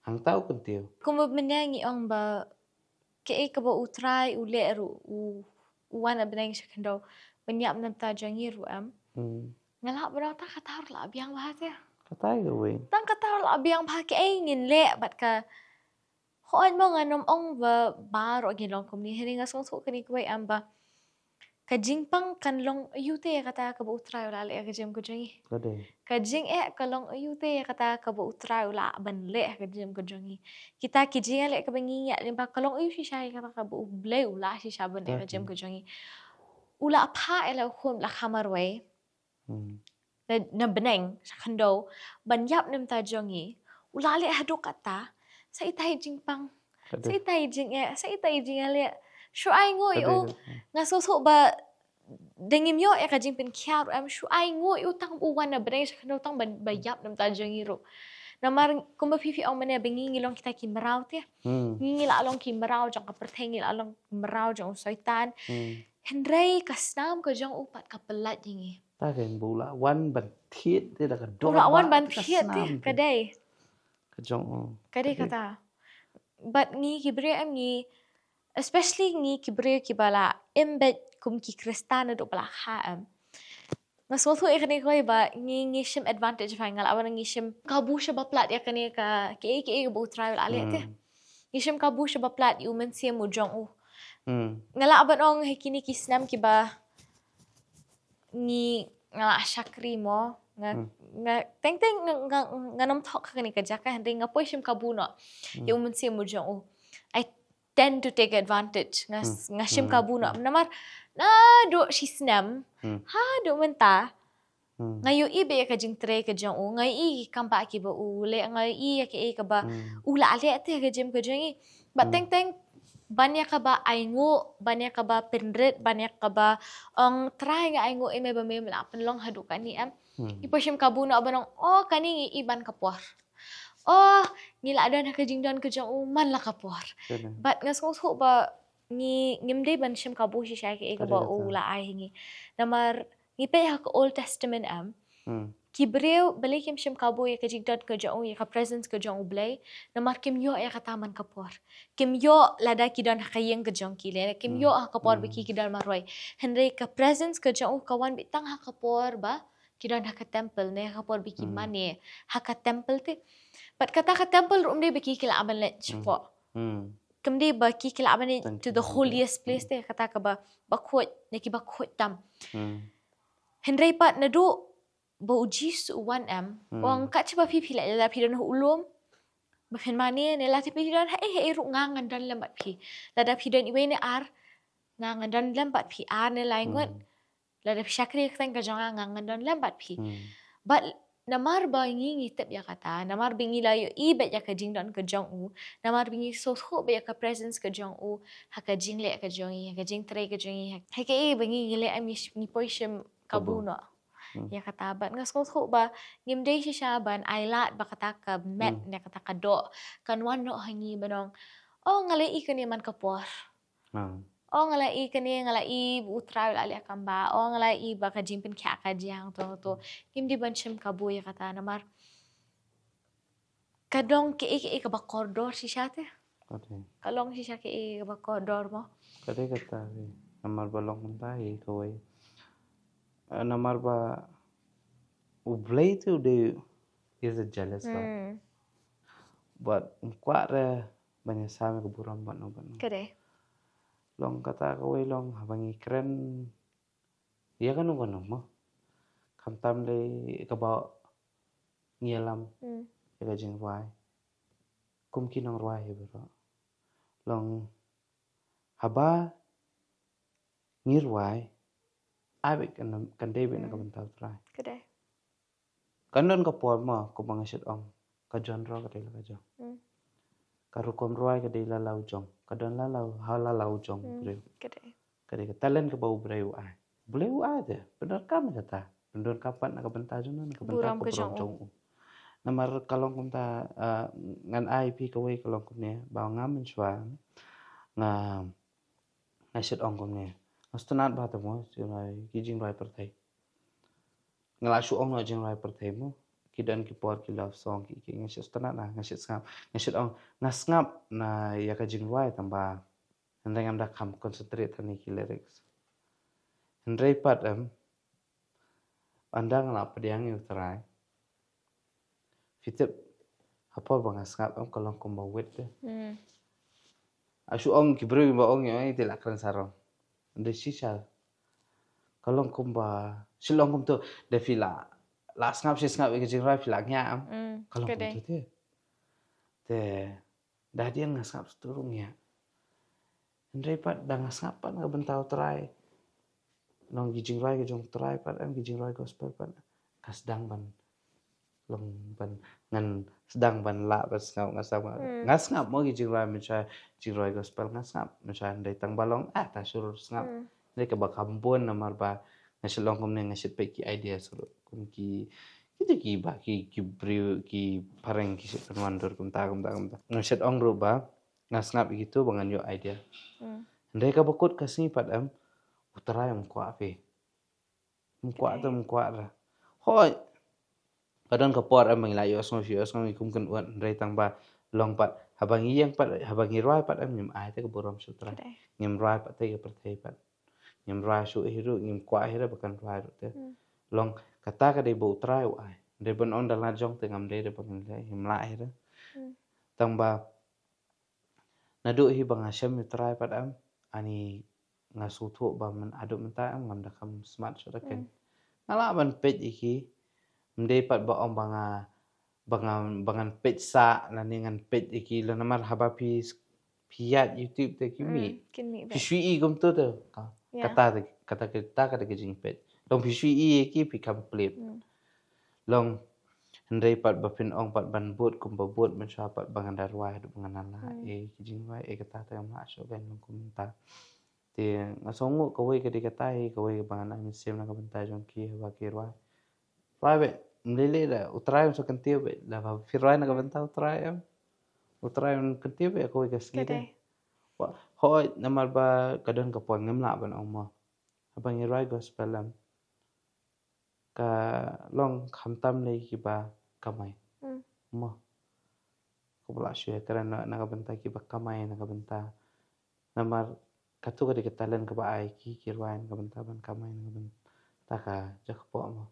hang tau kan teu Kuma menyanyi ong ba ke ka ba utrai ule ru wana benang sakando benyap nam ta jangi ru am. Ngala ba ta kata la biang ba te. katai ka we Tang kata la biang ba ke ngin le bat ka hoan mo nga nom ong ba baro gilong kum ni hininga song so kani ko am ba kajing pang kanlong ayute kata ka ba utrai ula le ka jem ko jangi. kade Kajing kalong ayute kata ka ba utrai ula ban le ka jem ko jangi. Kita kijing le ka bangi ya limba kalong ayu si shay kata ka ba uble ula si saban le ka jem ko jangi. Ula pa ela khum la khamarway. Na beneng sa kando banyap nem ta jangi. Ula le hadu kata sa itay jing pang. Sa itay jing le. Sure ay ngoy o nga so ba dengim yo ka jing pen kiar am sure ay ngoy o tang uwan na beneng sa kando tang bayap nem ta jangi ro. Na mar kung mapipi ang mana bengi ngilong kita kimaraw te. Ngila along kimaraw jang kapertengil along kimaraw jang usaitan. Henry kasnam ko jang upat kapelat jingi. Ta ken bula wan ban thiet te da ka do Ula wan ban thiet te kadai. ka jong Kadai kata. But ngi kibre am ngi especially ngi kibre kibala embed kum ki kristana do bala ha am. Mas mo tu ikani ko ba ngi shim advantage fa ngal awan ngi shim kabu sha ba plat ya kani ka ke bo trial ale te. Ngi shim kabu sha ba plat yu men sia mo jong u. Ngala aban ong hekini kisnam ki ba ngi ngala shakri mo nga teng nga nom thok kani ka jaka henry nga poy shim kabu no yu men sia mo jong u. Ai tend to take advantage ngashim kabu na namar na do shisnam Hmm. ha do menta Hmm. ngayo ibe ka jing tre ka jang u ngai i kampa ki ba u le ngai i ka e ka ba ula ale ate ka jim ka jang i ba teng teng banyak ka ba aingo banyak ka ba penret banyak ka ba ang try nga aingo ime ba me la penlong hadu kani am ipashim kabu na abanong oh kani iban kapor oh ngila ada na kajing dan kajang man la kapor but ngas ngos ho ba ngimde ban shim kabu shi shai ke ba ula ai ngi namar ngipe ha ka Old Testament am kibreu balik kim shim kabu ya kajing dan kajang ya ka presence kajang blay namar kim yo ya ka taman kapor kim yo lada kidan hakayeng kajang kile kim yo ha kapor biki kidal marwai henry ka presence kajang kawan bitang ha kapor ba kidan haka temple ne kapor biki mane haka temple te but kata ka temple room de biki kila aban le chpo kamde ba ki kila aban to the holiest place te kata ka ba khot ne ki ba khot tam henry pat na do ba uji su 1m wang ka chba pi pila la pi don ulum ba fen mane ne la ti pi don he ru ngangan dan lambat pi la da pi don iwe ne ar ngangan dan lambat pi ar ne laingot la da pi shakri kan ka janga ngangan dan lambat pi but namar ba ngi tep ya kata namar bingi la yo i bet ya ka jing don ka jong u namar bingi so ho be ya ka presence ka jong u ha ka jing le ka jong i ka jing tre ka jong i ha ke e bingi le am ni poishim kabuno ya kata bat ngas ko ho ba ngim de shi shaban ailat ba kata ka met ne kata ka do kan wan no hangi banong oh ngale i kan man kapor oh ngalai kani ngalai utra ali akamba oh ngalai baka jimpin kya ka jiang to kim di banchim kabu ya kata namar kadong ke ka ba koridor sishate kalong shisha ke ba koridor mo kade kata namar balong mentai kawai namar ba ublay tu de is a jealous but kuara banyak sama keburam ban kade long kata kawai long habangi keren ya kan mo kamtam le kabau ngialam ya jing wai kum kinong wai bro long haba ngir wai abik kan debe na kabantau try kade kanon ka por mo ko mga shit ong ka jon ro ka dela ka jong karukom roi ka dela lau jong kadon lalau halalau jong breu kade ka talen ka bau breu ai breu ada benar kam kata benar kapan nak benta jona nak benta ko jong namar kalong kumta ngan ai pi ka wei kalong kumne ba ngam chwa nga shit ong kumne astanat ba ta mo jai kijing rai perthai ngala shu ong no jing rai perthai mo kidan ki por ki love song ki ngashit astanat na ngashit ngap ngashit ong ngasngap na ya ka jing rai tamba hendai ngam da kam concentrate tani ki lyrics hendai pat anda ngala pediang yu trai fitep apa bang ngasngap kalong kumba wet asu ong ki bro ba ong ai te la kran sarong de shisha kalong kumba silong kum tu de fila la ngap ke jing rai fila nya kalong kum tu te dah dia ngasngap turung ya hendai pat dah ngasngap pat ngabentau trai nong gijing rai ke jong trai pat gijing rai gospel pat kasdang ban long ban ngan sedang ban la pas ngasngap mo gijing rai mecha jing rai gospel ngasngap mecha dai tang balong ta sur ngap dai ka ba kampun namar ba ngasilong kum ne ngasit pe ki idea sur kum ki kita ki ba ki briu ki pareng ki sit mandur kum ta ngasit ong ro ba ngasngap gitu bangan yo idea dai ka bakut kasni pat utara yang kuat pe mukwa ra hoi kadang kapor manglayo asong kum kan uan dai tang ba long pat habangi yang pat habangi roi pat nyem ai te keburam sutra nyem roi pat te perthai pat nyem roi su hiru nyem kwa hira bakan roi te long kata ka dei bo trai ai dei bon on dala jong te ngam dei de bakan dei nyem la hira tang ba nadu hi bang asem trai pat ani ngasu thu ba man adu menta ngam da kam smart sutra ken ngala ban page iki mde pat ba om bangan page sa na ningan page iki la namar haba pi Piat YouTube te kimi. Kini ba? Pisui gum tu te. Yeah. Kata ke jingpet. Long pisui ki become flip. Long Hendai pat bapin ong pat ban but kum babut men sha pat bangan darwai du bangan la kijing wai kata ta ma so ben kum ta ti ngasongu ko wei ke dikatai ko wei bangan am sem na ka bentai jong ki wa ki rwai rwai be mlele da utrai so kan tiu be la ba fir rwai na ka bentai utrai kan tiu be ko wei ka ski de wa hoi namal ba kadon ka pon ngam la ban ong ma abang rwai gospel lam ka long kham tam le ki ba kamai mo ko bla shwe karena nakabenta ki ba kamai nakabenta namar katu ka dikatalan ka ba ai ki kirwain nakabenta ban kamai nakabenta ka jakpo mo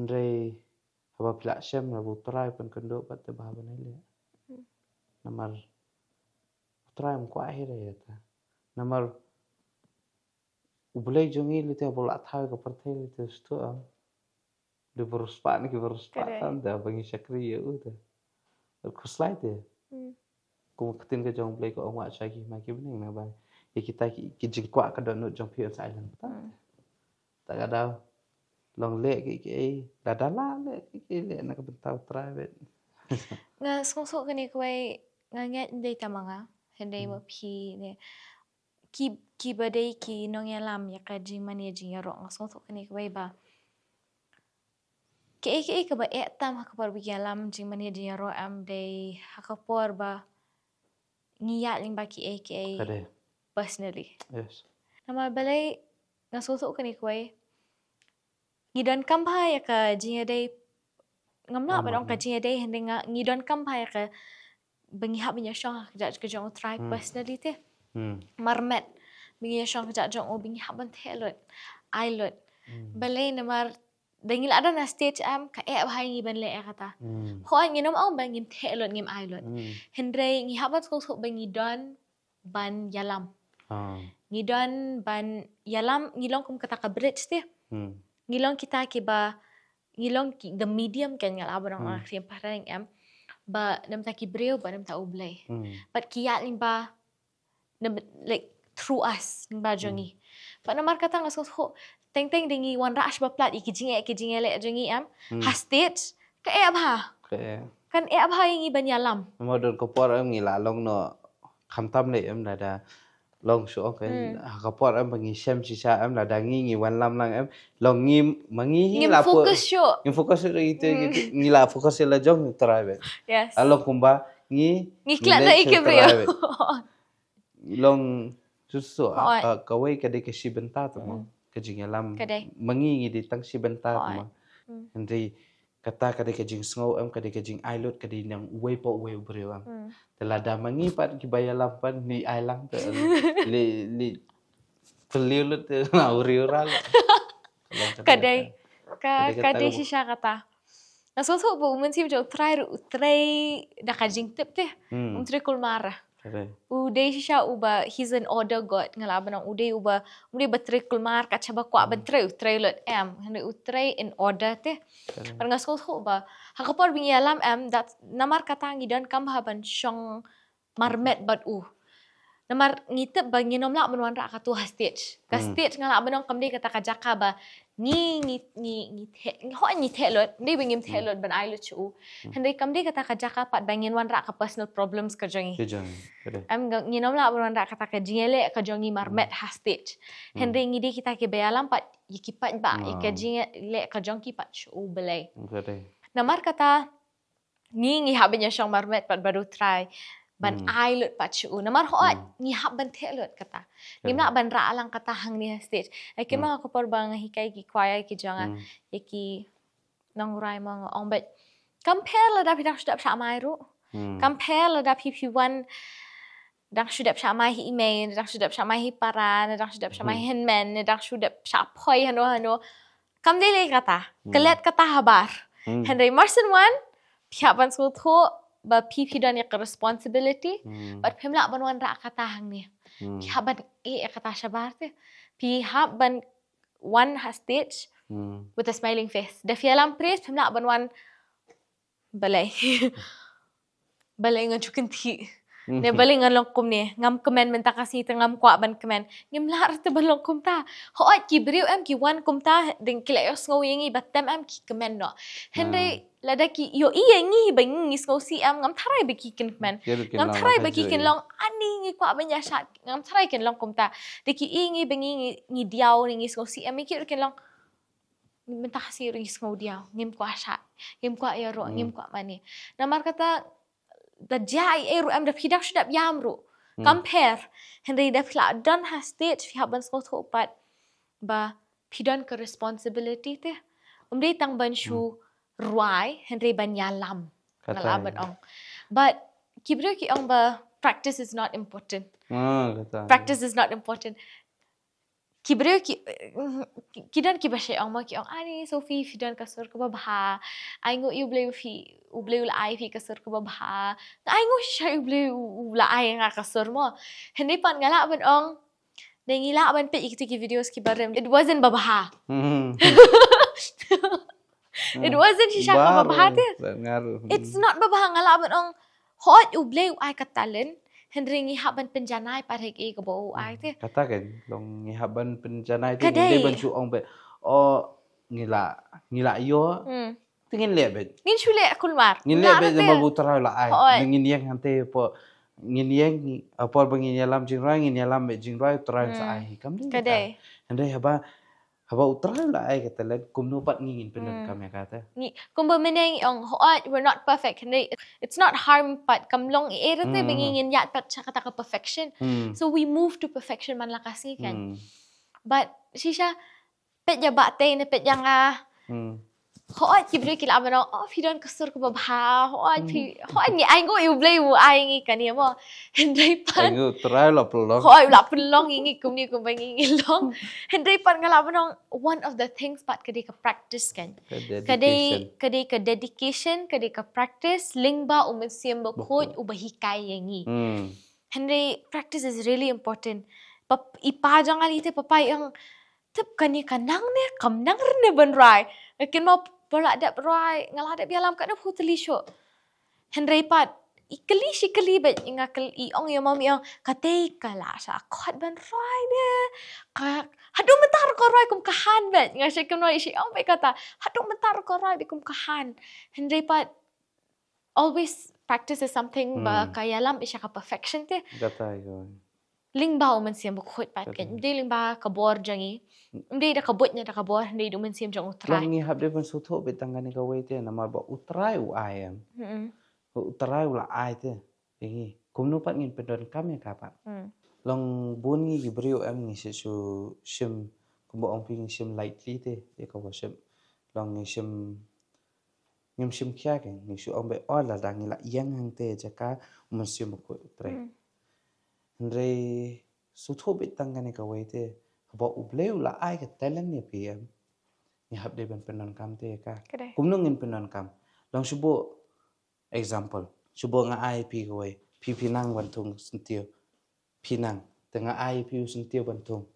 ndrei haba pla shem na butrai pan kendo pat te ba banele namar utrai am kwa hira yata namar ubulai jongi lite bola thai ka parthai lite sto de borospa ni ki borospa tan da bangi shakri ya uta kuslai te ku katin ka jong play ko wa cha ki ma ki bning na ba ya kita ki jingkwa ka don jong pi sa island ta ka da long le ki da la le ki le na ka bentau private Nga song kani kwai nga nget ndai tamanga hendai mo pi ne ki badai ki nong ya lam ya ka jing mani jing ya ro nga song kani kwai ba ke ka ba tam ha par bi lam jing mani jing ya ro am dei ha ka por ba ngiya ling ba ki kade personally yes nama balai nga song kani kwai ngidon kam ba ya ka jing ya dei ngamna ba dong ka jing ya dei hendai nga ngidon kam ba ya ka bengi hab nya shong ja ka jong try personally te marmet bengi shong ja jong bengi hab ban thelot ai lot balai namar dengil ada na stage am ka bhai ngi ban le kata ho ngi nom ang bangim thelot ngim ai lot hendrei ngi hab so bengi don ban yalam ngi don ban yalam ngilong kum kata ka bridge te ngilong kita ki ba ngilong the medium kan ngal abang orang kriam parang am ba nam ta ki breu ba nam ta ublay but kiya ling ba like through us ning ba jongi pa namar kata ngas ho teng dingi wan rash ba plat ikijing le jongi am hastage ka ba kan ba ngi ban yalam modon ko por am ngi la long no kham tam le am da long so kan ka por am bangi shem si sa am da ngi wan lam lang am long ngi mangi la po ngi fokus itu ngi la fokus la jong try yes alo kumba ngi klat na ikebreo long susu ka wei ka de ka si benta to mo ka jing lam mangi ngi di tang si benta to mo hendri kata ka de ka jing sngo am ka de ka jing ailot ka di nang wei po wei breu am telada mangi pat ki bayalam pan ni ailang te li peliulut te na uriural kadai kadai shisha kata naso bu men si jo try da ka jing tip te try kulmara uday shisha uba he's an order god ngalaban ang uday uba batri kulmar ka chaba kwa batri lot am hande utray in order te par ngasko uba hakapor bingialam am that namar katangi dan kamhaban shong marmet bat namar ngitep ba nginom la benwan ra ka tu stage ka stage ngala benong kamdi kata ka jaka ba ngi thelot ndi bingim thelot ban ai lu chu hande kamdi kata ka jaka pat bangin wan ra ka personal problems ka jongi am nginom la benwan ra kata ka jingele ka jongi marmet stage hande ngidi kita ke bayalam pat yikipat ba ka jingele ka jongi pat chu belai namar kata ngi habenya shong marmet pat baru try ban ai lut pachu namar ho ngi hab ban thelot kata ngimna ban ra alang kata hang ni stage ai kema ko por bang hikai ki kwaya ki janga yaki nong rai mong ong bet compare la da pidak sudap sa mai ru compare la da pp1 dak sudap sa mai hi email dak sudap sa mai hi paran dak sudap sa mai henmen dak sudap sa phoi hano kam dele kata kelet kata habar Henry Marson one piaban so tho ba PP dan yak responsibility but pemla ban wan ra kata hang ni piaban kata shabar te piaban one stage with a smiling face da fialam praise pemla ban wan balai balai ngajukin ti Ne balik ngan long kum ni ngam kemen menta kasi te ngam kwa ban kemen ngim lar te ban long kum ta ho ai ki briu em ki wan kum ta ding kila yo sngo yengi batem em ki kemen no henry lada ki yo i yengi ba ngi sngo si em ngam tharai ba ki ken kemen ngam tharai ba ki ken long ani ngi kwa ban ya shat ngam tharai ken long kum ta de ki i ngi ba ngi diaw ngi sngo si em ki ken long menta kasi ring sngo diaw ngim kwa shat ngim kwa ya ro ngim kwa mani namar kata da jai eru am da pidak shudap yamru compare henry da fla dan ha stage fi haban sko thopat ba pidan ke responsibility te umdei tang ban shu ruai henry ban yalam ngalaban ong but kibro ki ong ba practice is not important practice is not important kibro ki kidan ki bashe ong ma ki ong ani sofi fidan kasur ko ba ai ngo you bleu fi ubleu la ai fi kasur ko ba ai ngo shay ubleu la ai nga kasur mo hindi pan ngala ban ong nangila ban pe ikti ki videos ki barem it wasn't babaha it wasn't shisha ko babaha te it's not babaha ngala ban ong hot ubleu ai katalen Henry ngihaban penjanai parhek e ko bo ai te katakan long ngihaban penjanai te ngin ban su ong be o ngila yo tingin lebet ngin shule kulmar ngin lebet ma butra la ai ngin yang hante po ngin yang apor bangin yalam jingrai ngin yalam be jingrai trai sa ai kam ni kadai hande haba utrai la ai katalan kumno pat ngin penon kam ya kata ni kumba meneng ong hoat we're not perfect Henry it's not harm pat kamlong erete bangin yat pat kata ka perfection so we move to perfection man lakasi kan but shisha pet ya bate ne pet yang hoat kibri kila abano oh fidan kasur ko babha hoat ni ai go you blay wo ai ngi kani mo Henry pan ai try la pelong hoat la pelong ngi kumni kum bangi long Henry pan ngala abano one of the things pat kadi ka practice kan kadi ka dedication kadi ka practice lingba umensiam ba khoj ubahikai yangi Henry practice is really important ipa jangal ite papai ang tep kani kanang ne kam nang ne ban rai kin mo pola dap rai ngala dap yalam ka na putli sho Henry pat ikali bet inga kal I ong yo mami ong katei kala sa khot ban rai ne ka hadu mentar ko rai kum kahan bet nga she kum rai shi ong be kata hadu mentar ko rai kum kahan Henry pat always practice is something ba kayalam isya ka perfection te kata yo lingba uman siam bukhot pat kan di lingba kabor jangi Hindi da kabut niya da kabor hindi duman siyam jang utray. Lang ngihap de ban sutho betang gani ka wait na mar ba utray u ayam. Utray u la ay te. Ingi kumno pat ngin pedon kam ya kapat. Long bun ngi gibrio am ngi su shim kumbo ong ping shim lightly te e ka wa shim. Long ngi shim ngim shim kya ke ngi su ong be ola da ngi la yang hang te jaka uman siyam bukhot utray. Andre sutho betang gani ka wait te. Ba ubleu la ai ka talan ni PM ni hab de ban penon kam te ka kumnung in penon kam long subo example subo nga ai pi ko wei pi pinang ban tung sentio pinang tengah ai pi sentio ban tung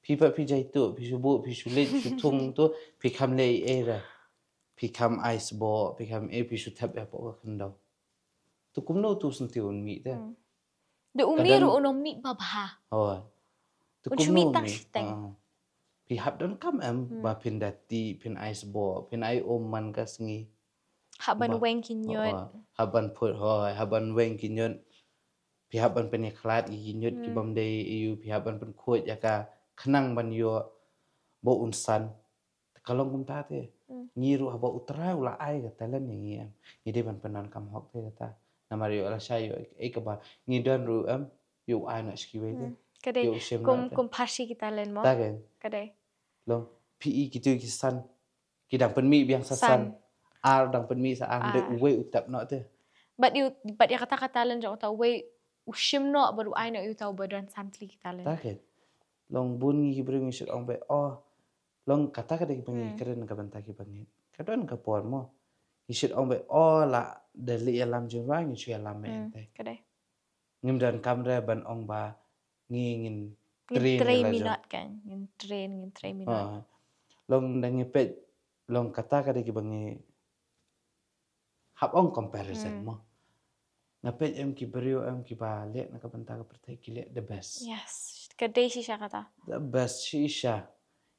pi pa pi jai tu pi subo pi sulet su tung tu pi kam le era pi kam ice bo pi kam e pi su tap ya po kan dau tu kumno tu sentio mi te de umiru unom mi babha oh Kunchumi tak siteng. Pihap don kam ba pin dati pin ice bo pin ai man ka sngi. Haban weng kinyot. Haban put hoy haban weng kinyot. Pihap ban pen khlat kinyot ki bam dei yu pihap ban pen khot ya ka khnang ban yo bo unsan. Kalong kum ta te. Ngiru haba utra ula ai ka talan ni ni de ban penan kam hok te ta. Namario ala sayo e ka ba ngidon ru yu ai na skiwe te. Kadai kum pasi kita len mo. Tagen. Kadai. Long PE gitu kisan. Kidang penmi biang sasan. Ar dang penmi sa ang de uwe utap no te. But ya kata len jang ta we ushim no baru ai no you tau badan santli kita len. Tagen. Long bun ngi bring shit ong be long kata kada ki pengi keren ka banta ki pengi. Kadon ka por mo. Shit ong be la dali alam jwa ngi chu alam me te. Kadai. Ngim dan kamera ban ong ba ngin train minat kan ngin train minat long dangi pet long kata kada ki bangi hap ong comparison mo Ngapit em ki beriu em ki balik nak benta ka pertai ki the best. Yes. Kedai shisha kata. The best shisha.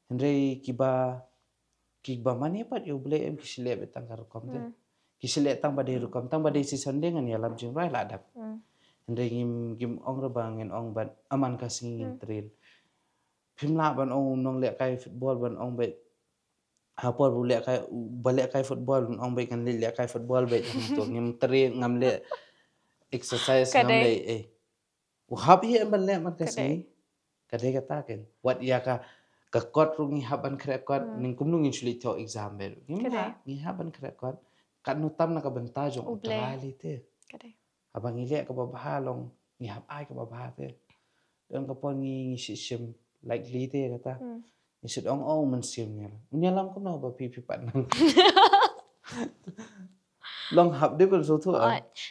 Henry kiba mani pat yo beli em ki sile betang ka rukom te. Ki sile tang badai rukom tang badai si sonde ngan ya lam jing rai la dap. Henry gim ong rebang ngin ong ban aman ka singin trail. Phim la ban ong nong lek kai football ban ong bet hapor bu lek kai balik kai football ban ong bet kan lek kai football bet to ngim trail ngam lek exercise ngam Kadai. lek hab hi em ban lek man ka singi. Kadai kata kan. Wat ya ka kot rungi haban krekot ning kumnung in sulit to exam beru. Ngi haban krekot kan nutam na ka benta jong utrali te. Kadai. Abang ilek ka babaha long ngi hab ai ka babaha te. Dan ka pon ngi sisim likely te kata. Ni sud ong men sim ni. Ni lam ko no ba pipi pat nang. Long hab de kon so tu.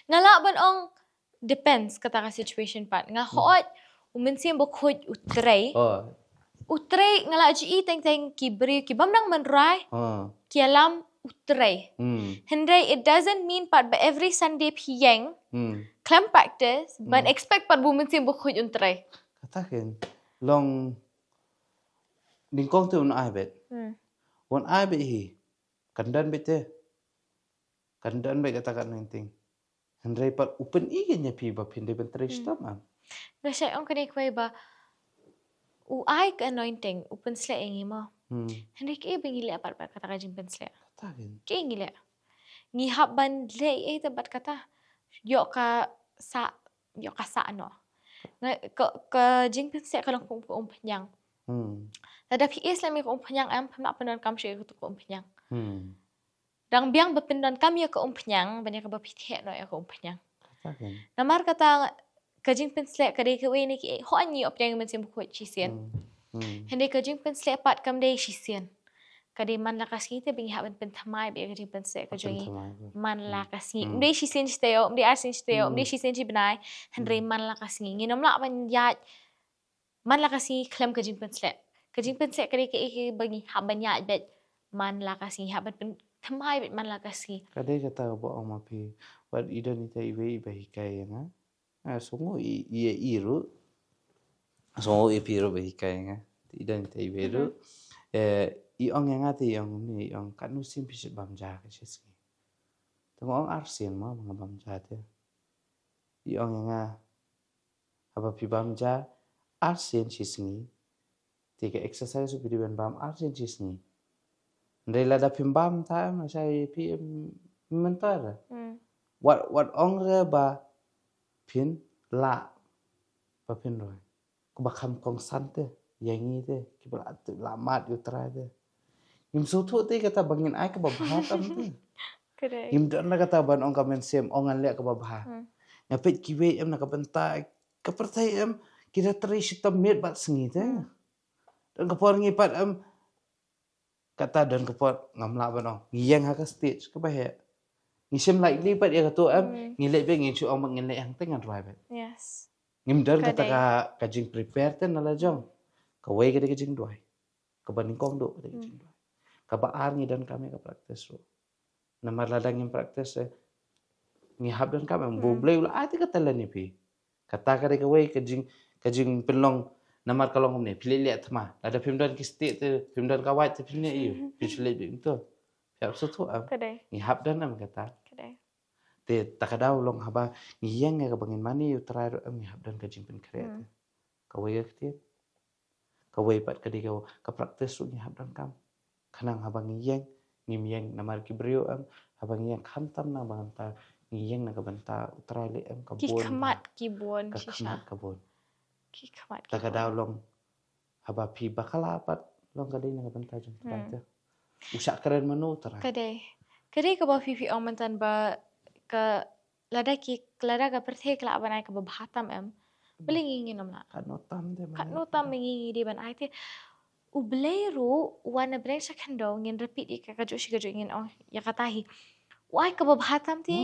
Ngala ban ong depends kata ka situation pat. Nga hoot umensim bo khoj utray. Utray ngala ji teng kibri kibam nang manrai. Kialam utray. Hendray it doesn't mean pat by every Sunday piyeng. Clam practice but expect pat bumensim bo khoj utray. Kata kan long ningkong tu un ai bet. Un ai bet hi. Kandan bet te. Kandan bet kata kan nting. Hendray pat open igen nya pi ba pinde ben trish tamam. Ngasay ong kani kway ba uay ka anointing upen sila ingi mo. Hendray ka ibang ngili apart pat kata ka jimpen sila. Kata kan. Kaya ngili. Ngihap ban lay tabat kata yo ka sa ano. Ka jimpen sila ka lang kung umpanyang. Tadapi Islam ko umpanyang am pamapanon kam siya ko umpanyang. Dang biang bapindon kami ko umpanyang banyak ka bapithe no ko umpanyang. Kata kan. Namar kata kajing pensle kade ke we ni ki ho anyi op yang men sim ko chisian. Hende kajing pensle pat kam dei chisian. Kade man la kasi te bingi haban pen thamai be kajing pensle kajing man la kasi. Dei chisian steo, dei asin steo, dei chisian chi benai. Hendre man la kasi nginom la ban ya man la kasi klem kajing pensle. Kajing pensle kade ke bingi haban ya bet man la kasi haban pen thamai bet man la kasi. Kade kata ba ong mapi wat idan ita iwe iba hikai nga. Songo iya iru. Songo ipiru ba hikai nga. Idan ita iwe ru. I ong yang ati ong ni ong kanu sim pisit bamja ka siski. Tunggu ong arsin ma mga bamja te. I ong yang apa pi bamja arsin siski. Tiga exercise upidi ben bam arsin siski. Ndai lada pimbam ta masai pi mentar. Wat ong re ba pin la ba pin rồi. Ko ba kham kong san te yangi te ki ba la mat yu tra te. Im so thu te kata bangin ai ka ba bha tam te. Kade. Im dan na kata ban ong ka men sem ong an le ka ba bha. Ngapit ki we em na ka benta ka pertai em kira tri sitam met bat sengi te. Dan ka por ngi pat em kata dan ka por ngamla ban ong ngiyang ha ka stage ka ba he. Ngisem likely pat ya katu em ngilek be ngi ong ngilek yang tengan drive. Yes. Ngim dan kata ka jing prepare ten nala jong. Ka we ka jing duai. Ka baning kong do ka jing duai. Ka ba ar ngi dan kami ka practice ro. Namar ladang ngim practice ngi hab dan kami bo blay ula ati ka talan ni pi. Kata ka ka we ka jing penlong namar kalong ni pilih lihat ma. Ada film dan ki state te film dan ka white te film ni iu. Visually be itu. Ya so tu am. Kade. Ngi hab dan am kata. Kade. Te takadaw long haba ngiyang nga bangin mani yu try ro am hab dan ka jingpen create. Ka way aktif. Ka way pat ka di ka practice ro hab dan kam. Kanang habang ngiyang ngimyang namar ki brio am habang ngiyang khantam na banta ngiyang na ka banta try le am ka Ki bon. kamat ki bon Ka shisha. kamat ka bon. Ki kamat ki Takadaw long haba pi bakala pat long ka di na ka banta jong try. Usak keren manu try. Kade ka ba fifi ong mantan ba ka lada ka perthek la banai ka ba bhatam em. Belingi nginom la. Kanotam de Kat no tam mengi di ban ai te ublero wana breng sa kando ngin repeat ka kajo ngin ong ya katahi. Wai ka ba bhatam te.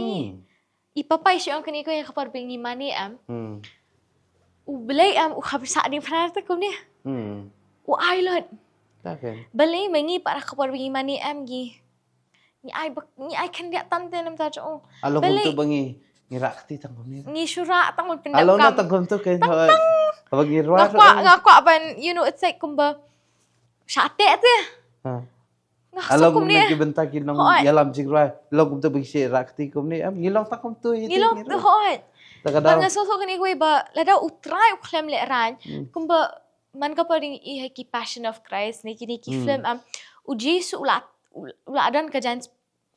Ipapay siya ang kaniko ya kapar bengi mani am. Ublay am ukhabisa di panarta ko niya. Wai lot. Taken. Balay mengi para kapar bengi mani am gi. Ni ay kan dia tante nam ta jo. Along untuk bangi ngirakti tangkom ni. Ngi syura tang mun Alaw na pendam kam. tangkom to kay habang irwa. Ngakwa ban it's like kumba syate te. Alam Ngakso mo kum ni. nagibenta kinong yalam jigra. Log to bigsi rakti kom ni. Ngilong tangkom to yiti. Ngilong to hoy. Tagadaw. Nga so kani ko ba ladaw utray uklem le ran. Kumba man ka pa ring ki Passion of Christ ni kini ki film uji su ulat uladan ka jan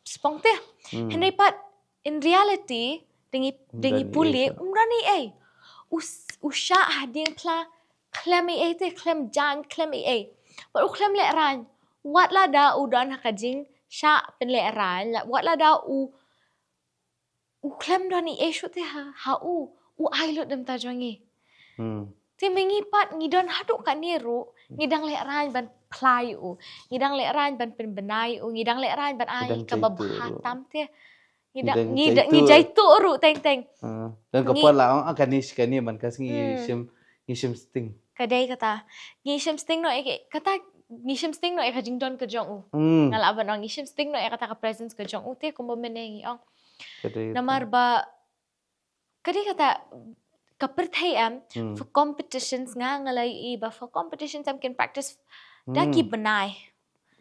spong te. Henry pat in reality dingi puli umrani usya hading pla klem te klem jan klem but uklem le ran wat la da udan hakajing sya pen le ran wat la da klem dani shu te ha u ailot dem ta jangi ti mengi pat ngidon haduk kan niru ngidang le ran ban plai ngidang le ran ban pen benai ngidang le ran ban ai ka babhatam te ngidang tu ru teng dan kapal la ang kanis kani man kas ngishim sting kadai kata ngishim sting no kata ngishim sting no kajing don ka jong ngala ban ang ngishim sting no kata ka presence ka jong te kumba menengi ang namar ba kadai kata kaperthai for competitions nga ngalai iba for competitions am can practice daki benai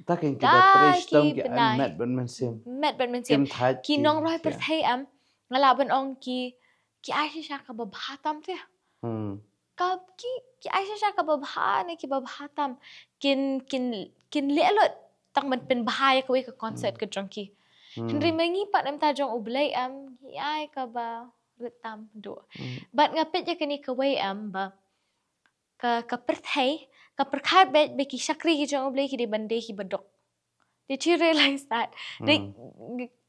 takin kita trace tong ki met ban mensim ki nong roi perthai ngala ban ong ki aisha ka babhatam te ka ki aisha ka babha ne ki babhatam kin lelot tang man pen bahaya ka ka concert ka jong ki Henry mengi pat am ta jong ublay ki ai ka ba rutam do but ngapit ya kani ka way ba ka perthai ka perkhat be ki sakri ki jong ublay ki di bande ki badok. Did you realize that?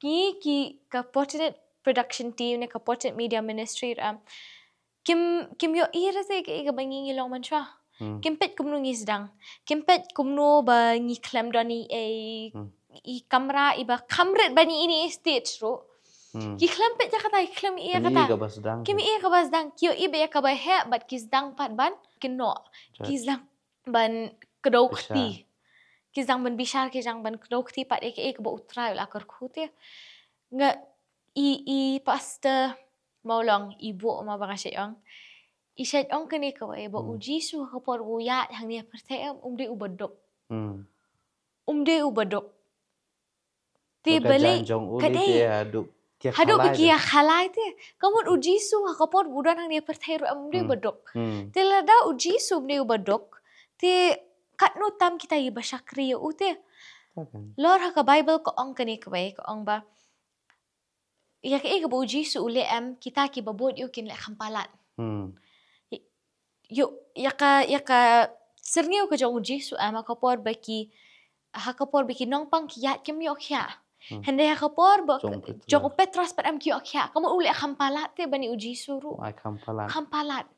Ki ka Fortunate production team ne ka Fortunate media ministry kim yo ira se ka bangi ngilong man siya. Kim pet kumno ngisdang. Kim pet kumno ba ngi klem dani i kamera iba kamret bani ini stage ro. Ki klem pet ja kata klem iya kata. Kim iya ka basdang. Kyo ibe ya ka ba he but kisdang pat ban kinno. Kisdang ban kedokti. Kisdang ban bishar kisdang ban kedokti pat ek ba utrai la kar khute. Nga i pastor maulong ibu ma ba kasyong. Isyad ong kani ka ba uji su ka por uyat hang ni perthe umde ubadok. Umde ubadok. Ti balik kadai haduk bikia khalai te kamu uji su ka por budan hang ni perthe ro umde ubadok. Ti lada uji su umde ubadok. Ti katno tam kita iba syakri ute. Lor ha ka Bible ko ong kani ka ong ba. Ya ka ba uji su ule kita ki babot yu kin le khampalat. Yo yaka serngeu ka jong uji su kapor baki hakapor baki nong pang kiat kim yo kya hende hakapor ba jong petras pat am kyo kya kamu ule khampalat te bani uji suru khampalat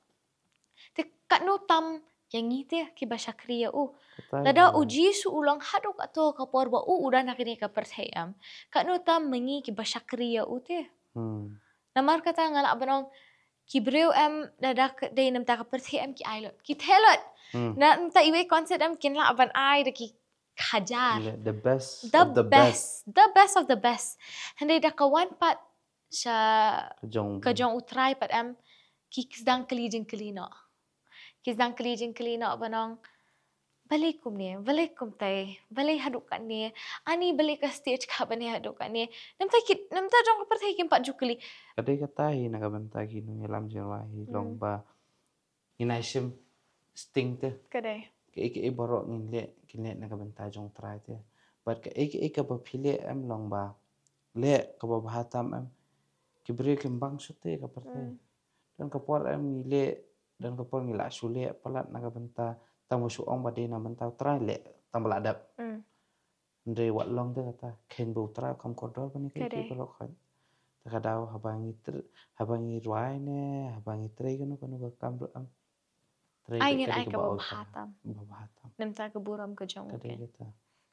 te katno tam yang ite ki ba syakriya lada uji su ulang haduk ato kapor ba udan nakini ka perthayam katno tam mengi ki ba syakriya te namar kata ngala banong Kibreu dadak day nam ta kaperthi ki ailot ki thelot na ta iwe concert kin la aban ai de ki hajar the best of the best hande da kawan pat sa kajong utrai pat ki kisdang kalijing kalino banong balikum tay balay hadukan ni ani balik ka stage ka bani hadukan ni nam ta jong kaperthi kim pat jukli kadai katahi nakabantagi nung yalam jelahi long ba inaisim sting te kadai ke borok kinle nakabanta jong try te but ke ka ba phile long ba le ka ba bhatam kibre kimbang sute ka parte dan kapor ngile dan kapor ngila sule palat nakabanta tamu suong ba de na bantau try le tambal adap ndre wat long te kata ken bu tra kam kodor bani ke borok kan kadau habangi ruai ne habangi trei kanu ka kamru trei ingin ai ka babhatam nem ta ka buram ka jong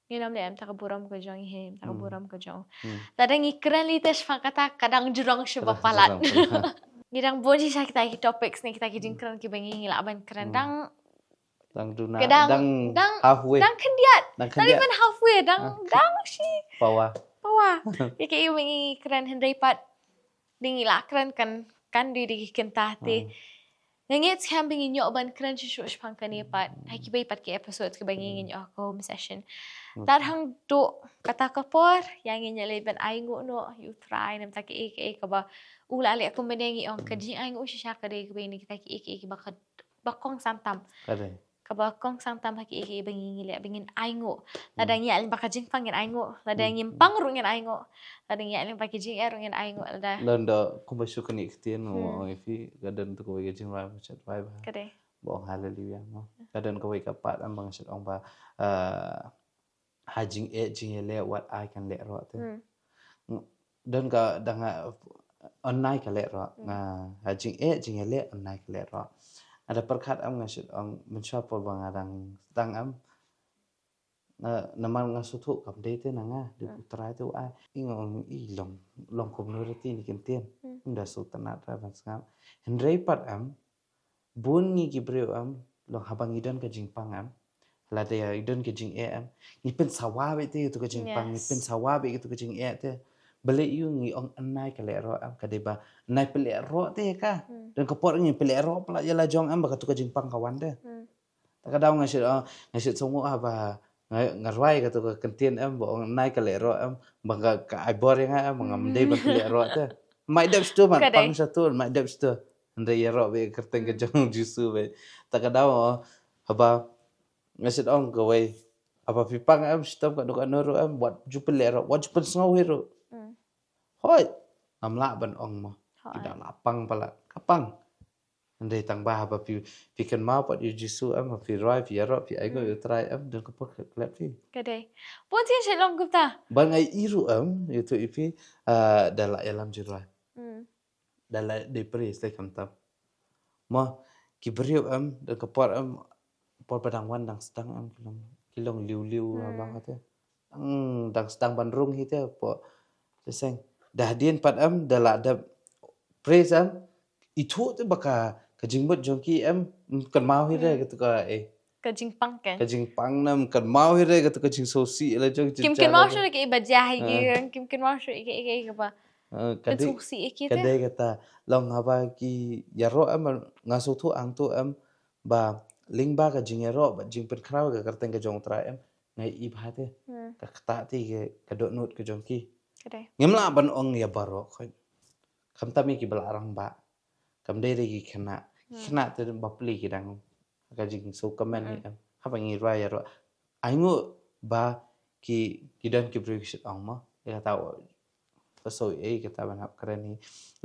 ni nam le ta ka buram ka jong he ta ka buram ka jong tadang ikran li tes fakata kadang jurong sheba palat ngirang bonji sa kita ki topics ni kita ki jingkran ki bangi ngila ban kerandang duna dang halfway dang kendiat not even halfway dang shi pawa Ike iwingi keren Henry pat Dingi lakran kan di kentah te. Ngit camping inyo ban kran shush pang kani pat. Haki bay pat ki episodes ke bangi inyo ko home session. Tarhang do kata kapor yang inya leben aingo no you try nam taki ek ba ula ale ko menengi on kaji aingo shisha kare ke bini kita ki ek bakong santam. Kadai. Kabakong santam haki iki bangin ngile bangin aingo ladang ya alin pakajing pangin aingo ladang yim pangrungin aingo ladang ya alin pakajing erungin aingo lada Landa kuma syukan iktian mo ifi gadan tu ko gajing rai machat bai ba. kade Bong haleluya mo. Gadan ko kapat am bang syat ong ba hajing jing le what I can le ro te. Dan ka danga online ka le ro nga hajing jing le online ka le ro. Ada perkat am ngasyat ong mensyapol bang adang tang am naman nga sutu kam date na nga di putra itu ingong long community ni kentien unda sultanat ravans ngam hendrei pat am bun ngi gibreu am long habang idan ka jingpang am la de idan ka jing am ni pen sawabe te itu ka jingpang ni pen sawabe itu ka jing te bale yu ngi ong anai ka le ro am ka deba nai pele ro te ka dan ka por ngi pele ro pala ya la jong am ba ka tu ka jingpang kawan de ta ka daw ngasit songo ba ngarwai ka tu ka kentien am bo nai ka le ro am bangga ka ibor yang am ngam dei ba pele ro te mai dep stu man pang satu mai dep stu ande ya ro be kerteng ka jong jusu be ta ka daw haba ngasit ong ka wei apa pipang am stop ka dukan ro am buat jupele ro wat jupen sngau hero hoi amla ban ong mo tidak lapang pala kapang andai tang bah apa pikan mau pat jusu am pi roi pi ro pi ai go try am dan ko klap fi kade pun tin shalom gupta bang ai iru am itu ipi dala alam jirai dala de pres te kam tam mo ki beriu am dan ko por am por padang wan dang sedang am kilong liu abang ate dang sedang bandrung hite po seseng dah dien pat am dala ada pres am itu tu baka kajingbot jongki am kan mau hire gitu ka kajing pang kan kajing pang nam kan mau hire gitu kajing sosi la jong kim mau shu ke ibajah gi kim mau shu ke ba kadai sosi ke kadai kata long haba ki yaro am ngaso tu ang tu am ba ling ba kajing yaro ba jing pen kraw ka karteng ka jong tra am ngai i bhate ka kata ti ke kadot nut ke jongki kade ngemla ban ong ya baro khoi kam tami ki belarang ba kam dei ki khna te bapli ki dang ka jing so kamen ni am haba ngi ra ya ro aingu ba ki dan ki break shit ong ma ya tau so kata ban hap keren ni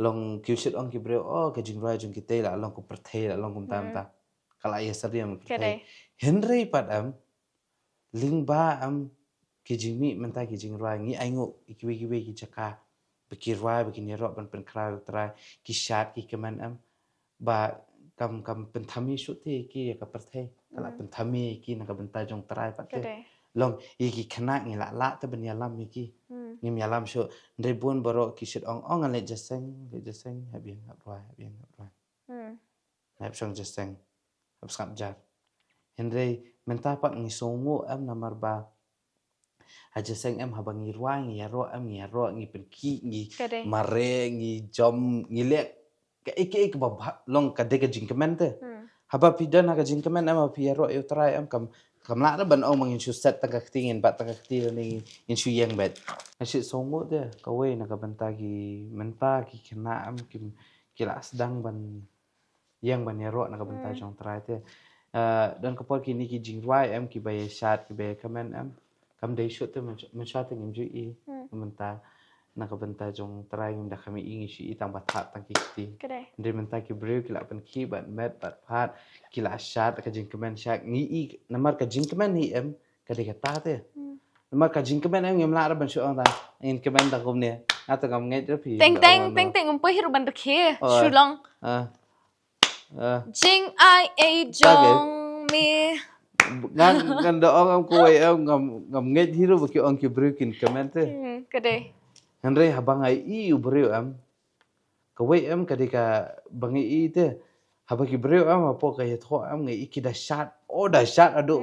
long ki shit ong ki break ka jing ra jing ki te la long ko perthei la long kum tam ta kala ya sariam perthei henry pat am ling ba am ki jing mi menta ki jing ra ngi aingu ikiwe ki chaka bekirwa begini ro ban pen kra tra ki shat ki keman am ba kam penthami shuti ki ka perthei kala penthami ki na ka benta jong trai pat ke long iki khna ngi la ta ben yalam ki ngim yalam shu ndre bun baro ki shit ong le jaseng habien roi hab shong jaseng hab skap jar hendre menta pat ngi songo am namar ba aja seng em habang ngi ruang ngi ro ngi perki ngi mare ngi jom ngi le ka ik ba long ka de ka jing kemen te haba pidan ka jing kemen em pi ro eu try em kam la ban ong mangin chu set tang ka tingin ba tang ka ti ni in chu yang bet asyik songo de ka we na ka benta ki menta ki kena am ki la sedang ban yang ban ro na ka benta jong try te dan kapol ki ni ki jing ruai em ki bay shat ki bay kemen em kam dei shoot tu mensyat ngim ju I menta nak benta jong try ngim dah kami ingi shi tang bathat tang kiti ndri menta ki brew ki la pen ki bat met bat phat ki la shat ka jing kemen shat ngi I namar ka jing kemen ni em ka de kata te namar ka jing kemen em ngim la ban shu ong ta in kemen ta kum ne ata kam ngai ter pi teng umpo hiru ban dekhe shulong jing ai jong mi ngan do ong ko em ngam ngai hiru ki ong ki brew kin kemen te kade Henry habang ai I ubreu am ka wei am ka dika bangi I te habaki breu am apo ka yetho am ngai ikida shat adu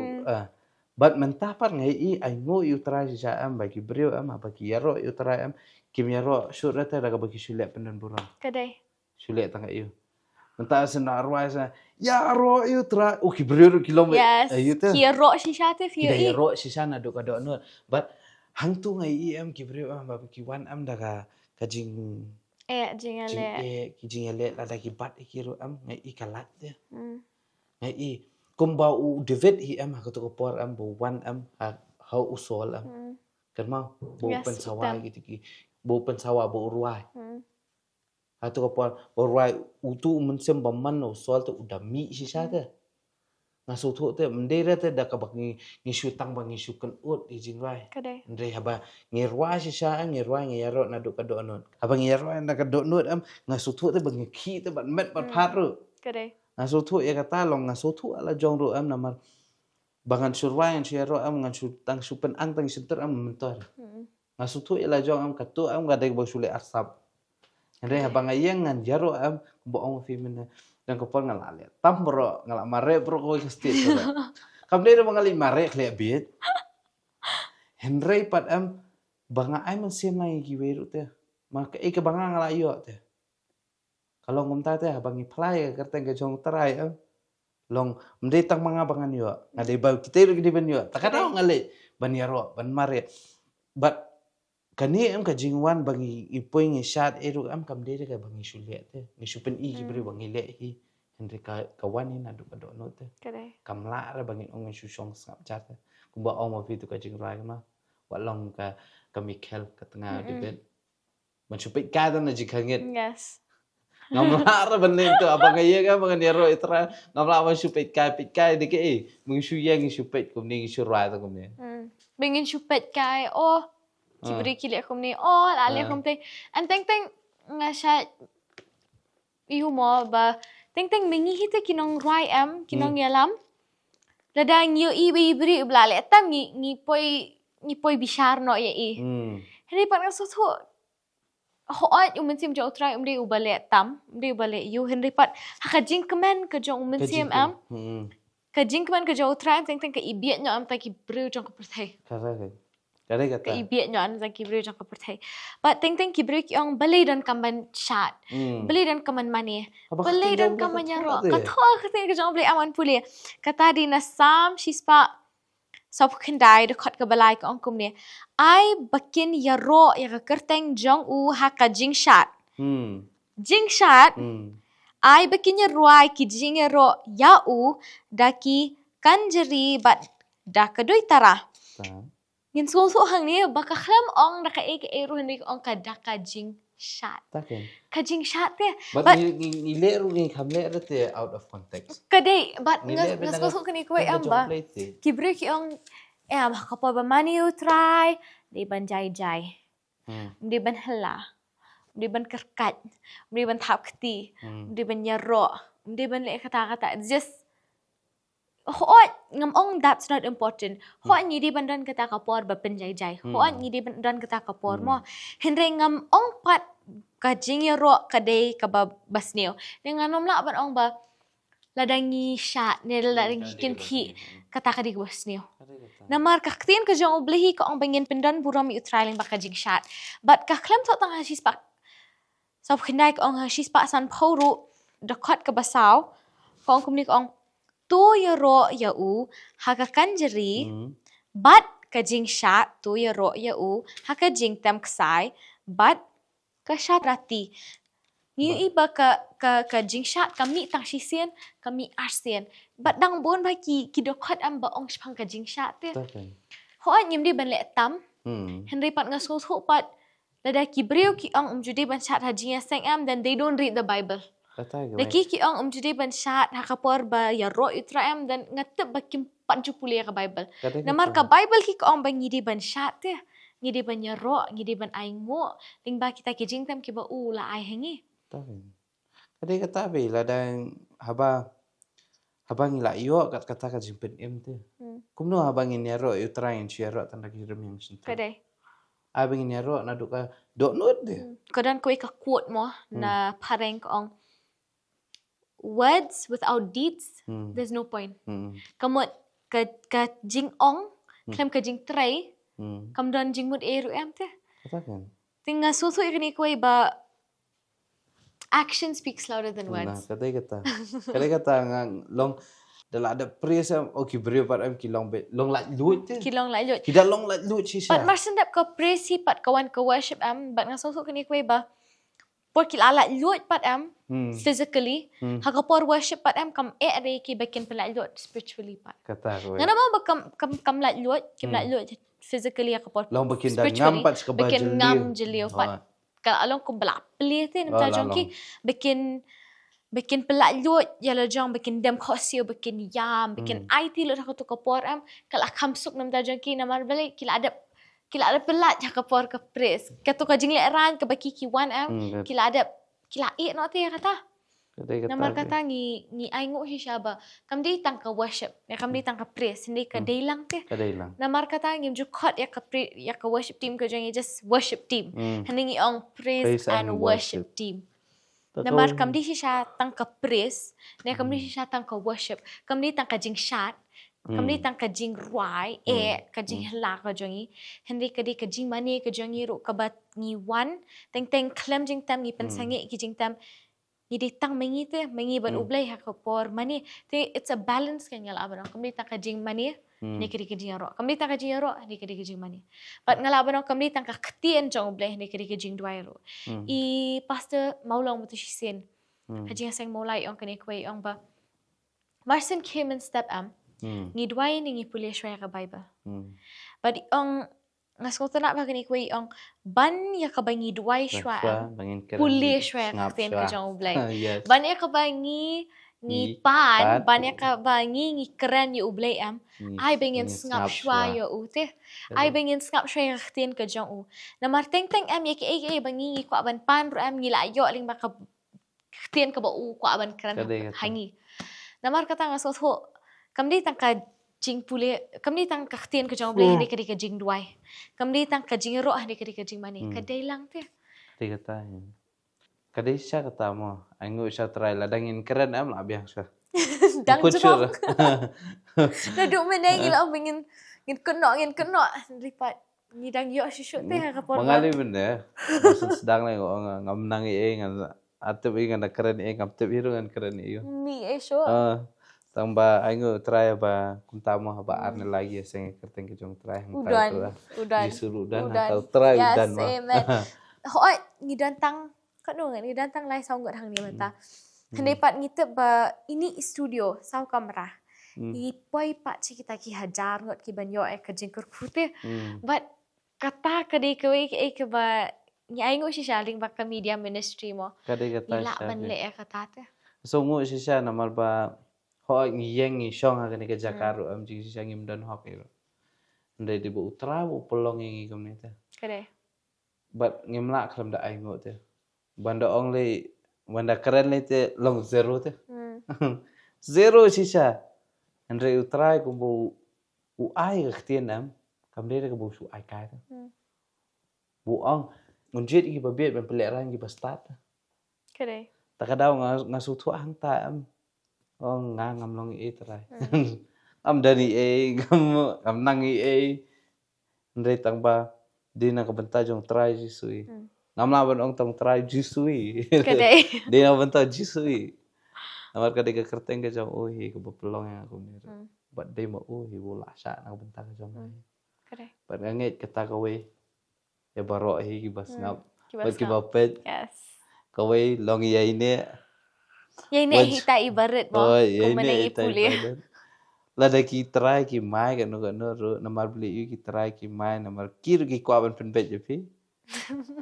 But mentapat ngai ai ngo utrai sisa am bagi brio am bagi yaro utrai am kim yaro syurata daga bagi syulek pendan burang. Kadai. Syulek tangga iu. Mentah sena arwah sa yaro utrai. Oh ki brio kilome. Yes. Ayu tu. Kia ro shisha te fio Kita i. yaro sisa na dok adok nur. But hang tu ngai am ki brio am bagi wan am daga kajing Jinga jing le. ki jing le la dagi bat ikiru am ngai kalat dia. Hmm. Ngai kumba u David am ha ko por am bo wan am ha usol am. Kan mau bo Yes, pensawai betul. gitu ki. Bo pensawa bo ruai. Hmm. Atau ko bo ruai utu mensem baman usol tu udah mi sisa tu. Ngaso tu tu mendera tu dah ka bagi ngisu tang bagi sukan ut di jingrai. Kadai. Ndre haba ngirwa sisa am ngirwa ngiyaro na dok kadok not. Haba ngirwa na kadok not am ngaso tu tu bagi ki tu bat met bat paru. Kadai. Ngaso tu ya kata long ngaso tu ala jong ro am namar bangan surwai yang siaro am ngan tang supen ang tang sentur am mentor. Ngaso tu ila jong am katu am gadai bang sule asap. Ndre haba ngayang ngan jaro am boong femina dan kopol ngalale. Tam bro ngala mare bro ko kesti. Kam dia mengali mare klek bit. Henry pat am banga ai men sem nai giweru te. Maka ke banga ngala yo te. Kalau ngom ta te bangi plai kerteng ke jong terai am. Long mde tang mga bangan yo. Ngade bau kita ru gede ban yo. Takada ngale ban yaro ban mare. But kani am ka jingwan bangi ipoy ngi shat eru am kam de ka bangi suliat te. Ngi supen i gibre bangi le hi. Henry ka kawan ni nadu ka do no te. Kadai. Kam la ra bangi ong su song ngap chat. Kumba ong ma fitu ka jing rai ma. Wa long ka Michael ka tengah debet. Man supit ka na jikangit. Yes. Ngamla ra banen tu apa kaya ka mga nero itra ngamla ma supit ka di ke mung su yang supit kum ni su rai ta kum ni. Bingin chupet kai. Oh. Kibri kili akum ni. Oh. Lali akum te. And teng nga siya. Ihu mo ba. Teng mingi hita kinong rai am. Kinong yalam. Ladang yu ibri blale. Tam ni poi bishar no ya i. Hindi pa nga susu. Hoat umensim jauh try umde ubale tam. Umde ubale yu. Hindi pa. Hakajing kemen ke jauh umensim am. Kajing kemen ke jauh try. Teng ke ibiat nyo am. Tak kibri jauh kepertai. Kare kata. Ke ibiat nyo am. Tak kibri jauh kepertai. But teng kibri yung balay dan kaman chat. Balay dan kaman mani. Balay dan kaman nyaro. Kata ke jauh balay aman puli. Kata di nasam shispa. Sa kendai dekat ke balai ke angkum ni. Ai bakin yaro ya kerteng jong u haka jingshat. Jingshat. Ai bakin yaro ai ki jing yaro ya u daki kanjeri bat da kadoi tara. Ngin so hang ni baka khlam ong daka ek eru hendik ong ka daka jingshat. Taken. Ka jingshat te. But ni leru ni kamle te out of context. Kadai but ngas so kani ko am ba. Kibre ki ong kapal ba mani utrai di ban jai. Di ban hala. Di ban kerkat. Di ban tap keti. Di ban nyaro. Di ban le kata-kata. Just hoat ngam ong that's not important. Hoat ni di ban dan kata kapor ba penjai. Hoat ni di ban dan kata kapor mo. Henry ngam ong pat kajing yaro kadai ka basneo. Dengan nomla ban ong ba ladangi shat ne ladangi kinti kata ka di basneo. Namar kaktin ka jong ublehi ka ong bangin pendan burami utrailing baka jing shat. But kaklam to tang hasis pak. So kendai ka ong hasis pak san pauru dekat ke basaw. Ka ong kumni ka ong tu yaro ya u haka kanjeri but ka jing shat tu yaro ya u haka jing tam ksai but ka shat rati. Ni iba ka jing shat kami tang sisien kami arsien. But dang bon ba ki dekat am ba ong spang ka jing shat te. Hoan nyim di ban le tam. Henry pat nga so pat lada ki breu ki ong judi ban shat hajinya seng am then they don't read the Bible. Daki ki ong judi ban shat hakapor ba ya ro itra am dan ngatep ba kim 70 ka Bible. Namar ka Bible ki ong ba ngidi ban shat te. Ngidi ban ya ro, ngidi ban aing mo. Ling ba kita ki jing tam ki ba la ai hengi. Kadai kata be ladang haba ngila iyo kat kata ka jimpen em te. Kumno haba ngin yaro yu trying yaro tanda ki rem yang sinta. Kadai. Abang ngin yaro na duka dok not de. Kadan ko ka quote mo na pareng ko ong words without deeds there's no point. Kamot ka jing ong, klem ka jing tray, Hmm. kam don jing mut eru te. Katakan. Tinga susu ikani kuai ba action speaks louder than Nah, words. Kadai kata ngang long dalam ada pres okay beri par am ki long bet long lat lut te. Kilong lai lut. Kita long lat lut si But sya. marsendap ka presi pat kawan ka worship but nga susu ikani kuai ba por kilala lut pat physically, hagapor worship pat kam re ki bakin pala lut spiritually pat. Kata ko. Nga naman ba kam lat lut, kim lat lut physically hagapor Long bakin dah ngam pat ska ba bakin ngam jeliu pat. Kalau along ko balak pelih te nam ta jongki bikin pelak lut yala jong bikin dem khosio bikin yam bikin IT lut aku tu kapor kalau kamsuk nam ta jongki namar balik kila ada pelat jak kapor ke pres katu ka jingle ran ke baki ki wan kila no te kata Kadai kata. namar kata ngi ai ngu hi syaba kam di tang ka worship ya kam di tang ka pres ni ka deilang te Kadai lang. namar kata ngim ju khot ya ka worship team ka jangi just worship team haningi ong praise and worship team. Namar kam di sha tang ka praise, ne kam di sha tang ka worship, kam di tang ka jing shat, kam di tang ka jing ruai, ka jing hla ka jangi, henry ka di ka jing mani ka jangi ru ka bat ngi wan, teng klem jing tam ngi pensangi ki jing tam ni ditang mengi te mengi ban ublay ha por mani te it's a balance kan ngala abang kam di tang ka jing mani ni kiri jing ro kam di tang ka jing ro ni kiri jing mani but ngala abang kam di tang ka ktien jong ublay ni kiri jing duai ro I pastor maulong mutu shisen hajing sang maulai ong kani kwai ong ba marsen came and step ngi duai ni ngi pulia shwaya ka bible but ong ngaskuta na ba kani kwai ong ban ya ka bangi duai shwa pulia shwaya ka ten ka jong ublay ban ya ka bangi ngi pan ban ya ka bangi ngi keren yu ublay ai bengin ngap shwa yo ute ai bengin ngap shwa ka ten ka jong u na marteng ya ki ai bangi ngi kwa ban pan ru ngi la yo ling ba ka ten ka ba u kwa ban keren hangi na mar kata ngasot ho kam di tang ka jing pule kam di tang ka ten ka jong ublay hindi ka jing duai kam di tang ka jing ro hindi ka jing mani ka dai lang te Kadai kata. Kadai sya kata mo. Angu sya try la dangin keren am la biang sya. dang jong na du meneng ila bengin ngin keno lipat ni dang yo shishu te ha kapor Mangali benda. Maksud sedang lah ngam nangi ngan atep ngan keren ngam tep hiru ngan keren mi sho Tamba angu try ba kuntamo ba arne lagi sing kerteng ke jong try udan disuruh udan atau try udan yes amen hoi ngidan tang kanu ngidan tang lai saung hang ni mata hendepat ngite ba ini studio sau kamera I poi pak ci kita ki hajar ngot ki banyo ka jingkur khute but kata kade ke ba ni ai ngo si shaling ba ka media ministry mo Kadai kata ila ban le kata te so ngu si sya namal ba ho ngiyeng ngi shong ha kani ke Jakarta am jing si sya ngim dan hok iro. Ndai di bu utra bu pelong ngi kam ni te. Kade. But ngim la klam da ai ngot te. Banda ong le banda keren le te long zero te. Zero si sya. Ndai utra ku bu u ai ke tien am kam de ke bu su ai kai te. Bu ong ngunjit ki ba biet ban peleran ki ba start. Kade. Takadaw ngasu tu ang ta am. Oh ngam long i try. Am dari ngam nangi ndai tang ba di na kabenta jong try jisui. Ngam laban ong tong try jisui. Kade. Di na benta jisui. Amar kade ke kerteng ke jong hi ke pelong yang aku ni. But dei ma hi bola sha na benta ke jong. Kade. But nganget kata kawe ya baro hi ki bas ngap. Bas ki bapet. Yes. Kawe long ya ini. Yang ni hita ibarat mo. Kumanang ipuli. Lada ki try ki mai kan ru namar beli ki try ki mai namar kir ki kwa ban pen pet jepi.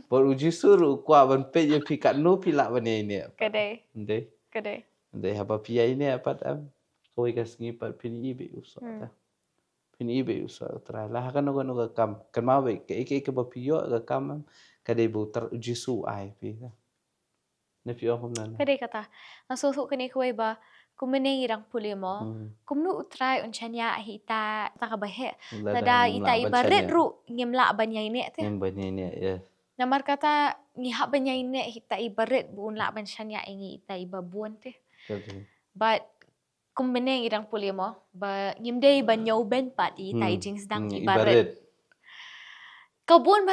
Por uji suru kwa ban pet jepi kat no pila ban ini. Kade. Ndai haba pia ini apa am. Kau ikas ngi pat pini ibe usa ta. Pini ibe usa try lah kan no kam. Kan mau ke ba pio ga kam kade bu uji su ai pi. Nepi om nan. Kade kata. Nasusu kani kuai ba kumanang irang puli mo. Kumnu utray unchanya hita takabahe. Lada ita ibarat ru ngimla banyai ne te. Banyai ne ya. Namar kata ngihak banyai ne hita ibarat buun la banchanya ingi ita ibabuan te. But kung meneng idang puli mo, ba ngimday ba nyoben pat itai jing sedang ibarat. Kibun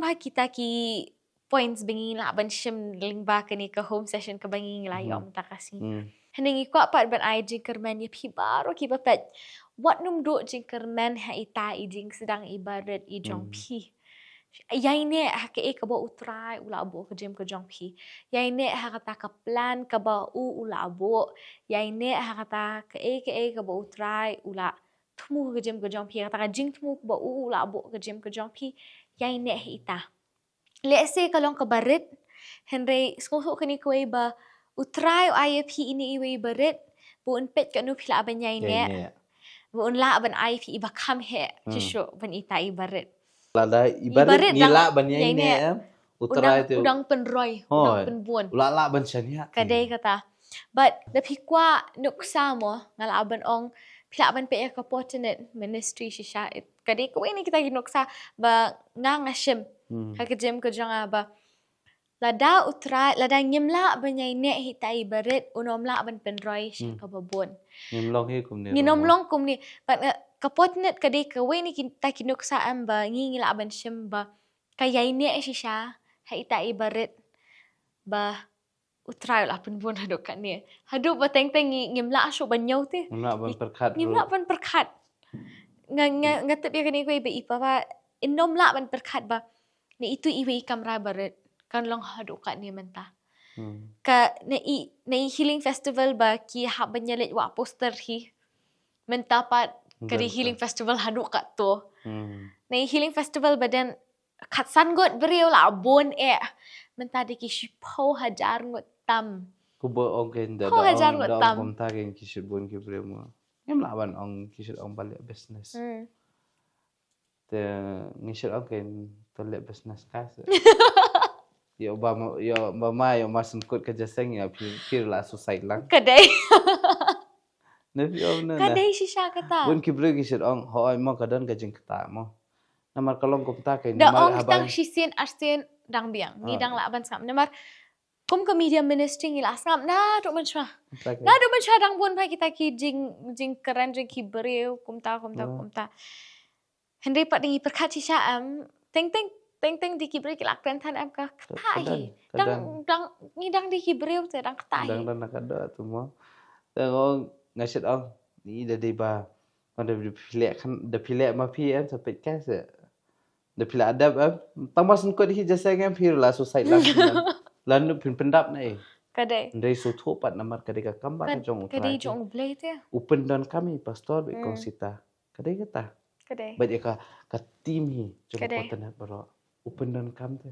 ba kita ki points bingin la ban shim lingba kani ka home session ka bangin layom ta kasi. Hening ikwa pat ban ai jing kermen ya pi baro ki ba pet. Wat num do jing kermen ha itai jing sedang ibarat i jong pi. Yai ne ha ke ka ba utrai ula abo ka jim ka jong pi. Yai ne ha kata ka plan ka ba ula abo. Yai ne ha kata ka ba utrai ula tumu ka jim ka jong pi. Kata ka jing tumu ka ba ula abo ka jim ka jong pi. Yai ne ha ita. Let's say kalong ka barit. Henry skoso kani ko ba utrai o ay pi ini iwe barit. Buon pet ka no pila ban yai ne. Buon la ban ay pi iba kam he. Chisho ban ita ibarit. Lada ibarat ngila ban yai ne utrai tu udang penroy udang penbuon ulala ban shania kadai kata but the pikwa nuksa mo ngalaban ong pila ban pe ka potenet ministry shisha kadai ko ini kita ginuksa ba ngashim kajem ko janga ba lada utrai lada ngimla ban yai ne hita ibarat unomla ban penroy shi ka babon ngimlong kumni but kapotnet kadai ka we ni kita kinuksa am ba ngingila ban shim ba kaya ini shisha ha ita ibarat ba utrai la pun bon haduk kan ni haduk ba teng ngimla asyo banyaw te ngimla ban perkat nga tebi kani ko iba ipa ba inomla ban perkat ba ni itu iwe kamera barat kan long haduk kan ni menta ka na healing festival ba ki ha banyalit wa poster hi menta pat kadi healing festival haduk kat tu. Na healing festival badan kat sangot beriau la bon menta di ki pau hajar ngot tam. Kubo ongken da hajar ngot tam. Kom ta gen ki bon ki bremo. Ngem laban ong ki ong balik business. Te ngishir ongken tolek business kas. Yo mama yo masun kut kerja seng ya pir la susai lang. Kadai. Kadai kadai shisha kata. Bun ki bregi shir ong hoy mo kadan ka jing kata mo. Namar kalong kum ta kay namar namar ong tang shisin arsin dang biang ni dang la ban sam namar kum ka media ministry ngila sam na do man sha dang bun pa kita ki jing keren jing ki breu kum ta Henry pat dingi perkat shisha teng di ki breu ki lak tan am ka kata dang di ki breu te dang kata dang nakada tu mo tengok ngasit ong ni dah ba ada pilek ma pi sampai kas dah pilek adab tamasun ko di jasa ngam pir la susai lang lan pin pendap nai kadai ndai su thopat namar kadai ka kamba ka jong kadai jong blai te open don kami pastor be konsita kadai kata kadai baik ka team hi jong potana baro open don kam te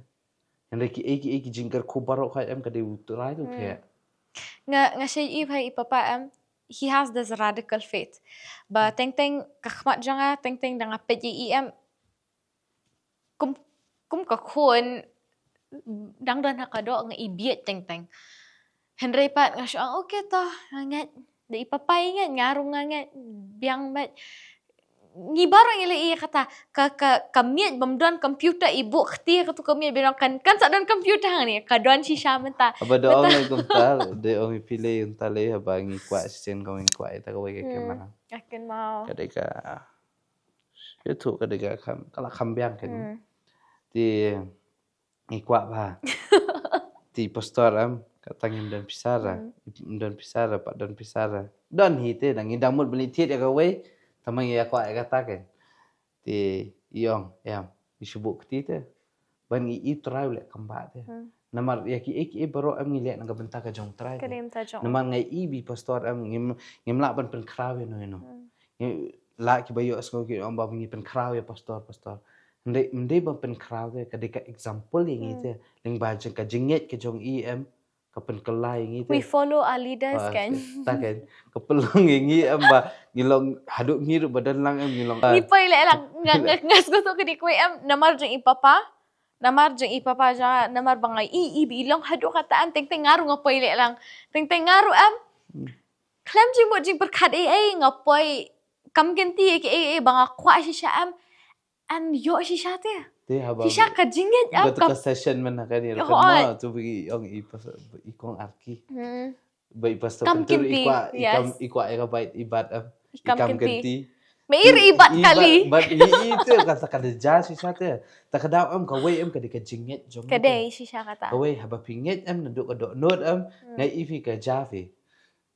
yang lagi eki jingkar ko baro kha am kadai utrai tu phe nga shay ipay ipapa he has this radical faith ba teng kakhmat janga teng danga pji kum ka khon dang dan hakado nga ibiet teng Henry pat nga syo okay ta ngat da ipapay ngarong ngat biang mat ni barang ile kata kamiet bamdon komputer ibu khti katu kamiet bilang kan sadon komputer ni kadon shisha menta abada ong kumtal de ong pile untale abangi kwa sen kawin kwa ita kawai ke mana akin mau kadeka itu kadeka kala kambiang kan di ikwa ba di pastor am katangin dan pisara pak dan pisara don hite nang indamut belitit ya kawai tamang ya kwa katakan ti iong yam disebut kita ban i try le kamba te namar ya ki baro am ngilek nang benta ka jong try namar ngai i bi pastor am ngim la ban pen krawe no la ki bayo asko ki am ba ngi pen krawe pastor ndai ban pen krawe ka de ka example ngi te ling ba jeng ka jinget ke jong i am kapan kelai ngi we follow our leaders kan taken kepelong ngi amba ngilong haduk ngiru badan lang am ngilong ni pai le lang ngas ko to kedi ko am namar jeng ipapa ja namar bangay i bilong haduk kataan teng ngaru ngapai le lang teng ngaru am klam jing mo jing berkat ngapai kam genti banga kwa shisha am yo shisha te shisha ka jinget am ka session mana kan ni ma tu bagi ong i kong arki Baik pastor Kam pentur kinti, yes. ikwa eka bait ibat Ikam ikam kinti. genti. Mair ibat kali. Ibat itu kata kada jas sate. Tak kada kawai kada kajinget jong. Kadai shisha kata. Kawai haba pinget naduk kadok not ngai ifi ka jafi.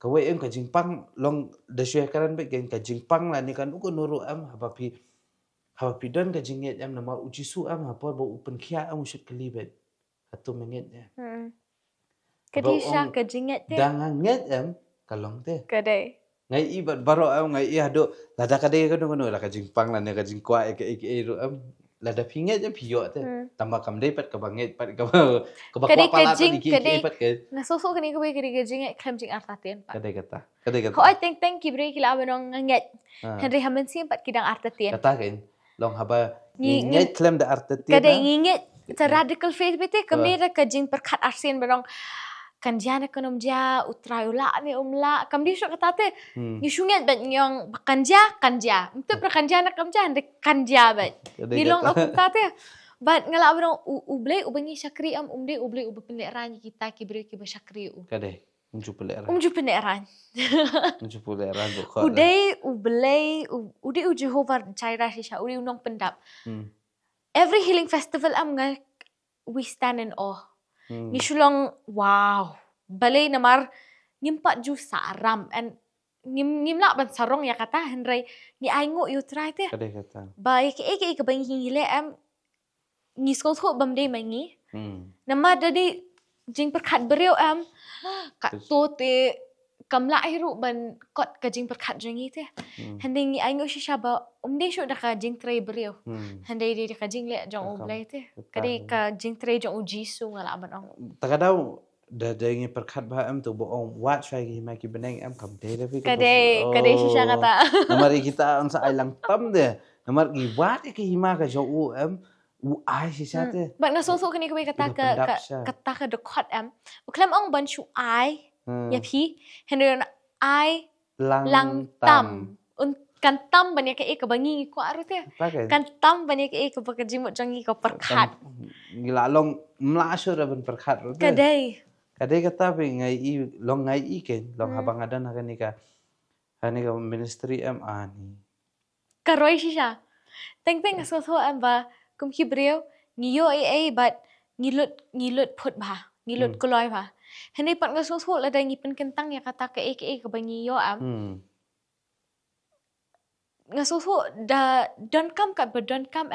Kawai kajing pang long dasya karan be gen kajing pang la ni kan uko nuru haba pi don kajinget nama ujisu hapa ba upen kia usyut kelibet. Atau menget Kadisha kajinget te. Danganget kalong te. Kadai. Ngai ibat baro ngai i hado lada kadai kanu la kajing pang la ne kajing kwa eke lada pinget piyo te. Tambah kam dai pat kabanget pat ka kwa pala ta diki pat ke. Nasuso kani ko kadi kajinget klam jing artaten pat. Kadai kata. Ko I think kibre kila abanong nget. Henry hamen sim pat kidang artaten. Kata kan long haba nget klam da artaten. Kadai nget it's a radical faith bete kamera kajing perkat arsen barong kanjana kanomja utrayula ni umla kamdi syo katate yusunget bat nyong kanja itu perkanjana kamja hande kanja bat dilong aku tate bat ngala barong ublay ubangi syakri umde ublay ubapeleran kita kibre kiba syakri Kadai unju peleran bukor uday ublay uday Jehovah caira shisha uday unong pendap every healing festival nga we stand in awe. Ni shulong wow. Balay namar nimpat ju saram and nimla ban sarong ya kata henry ni aingo you try te. Kadai kata. Ba ke bang hile ni skol bamde mangi. Nama dadi jing perkat beriau kat to te kamla hiru ban kot ka jing perkat jangi te. Henry ni aingo shisha ba umde syo da ka jing tray beriau. Henry di ka jing le jong oblay te. Kadi ka jing tray jong ujisu ngala ban ong. Takadaw da ingi perkat ba tu boong watch lagi maki beneng kam de tapi kadai shisha kata. Namari kita on sa ailang tam de. Namar gi wat ke hima ka jo ai shisha te. Ba nasoso kani ko kata ka dekot uklam ong ban shu ai ya pi henry ai lang tam un kan tam banyak ke bangi ko arute kan tam banyak ke bakajimot jangi ko perkat gilalong mlasyo ra ban perkat rute kadai kata pe ngai i ken long habang adan hani ka ministry ani karoy shisha teng so ba kum hibreu ngiyo but ngilut put ba ngilut kuloy ba henry pat ngaso la dai ngipen kentang ya kata ke bangiyo ngaso da don kam kat ba don kam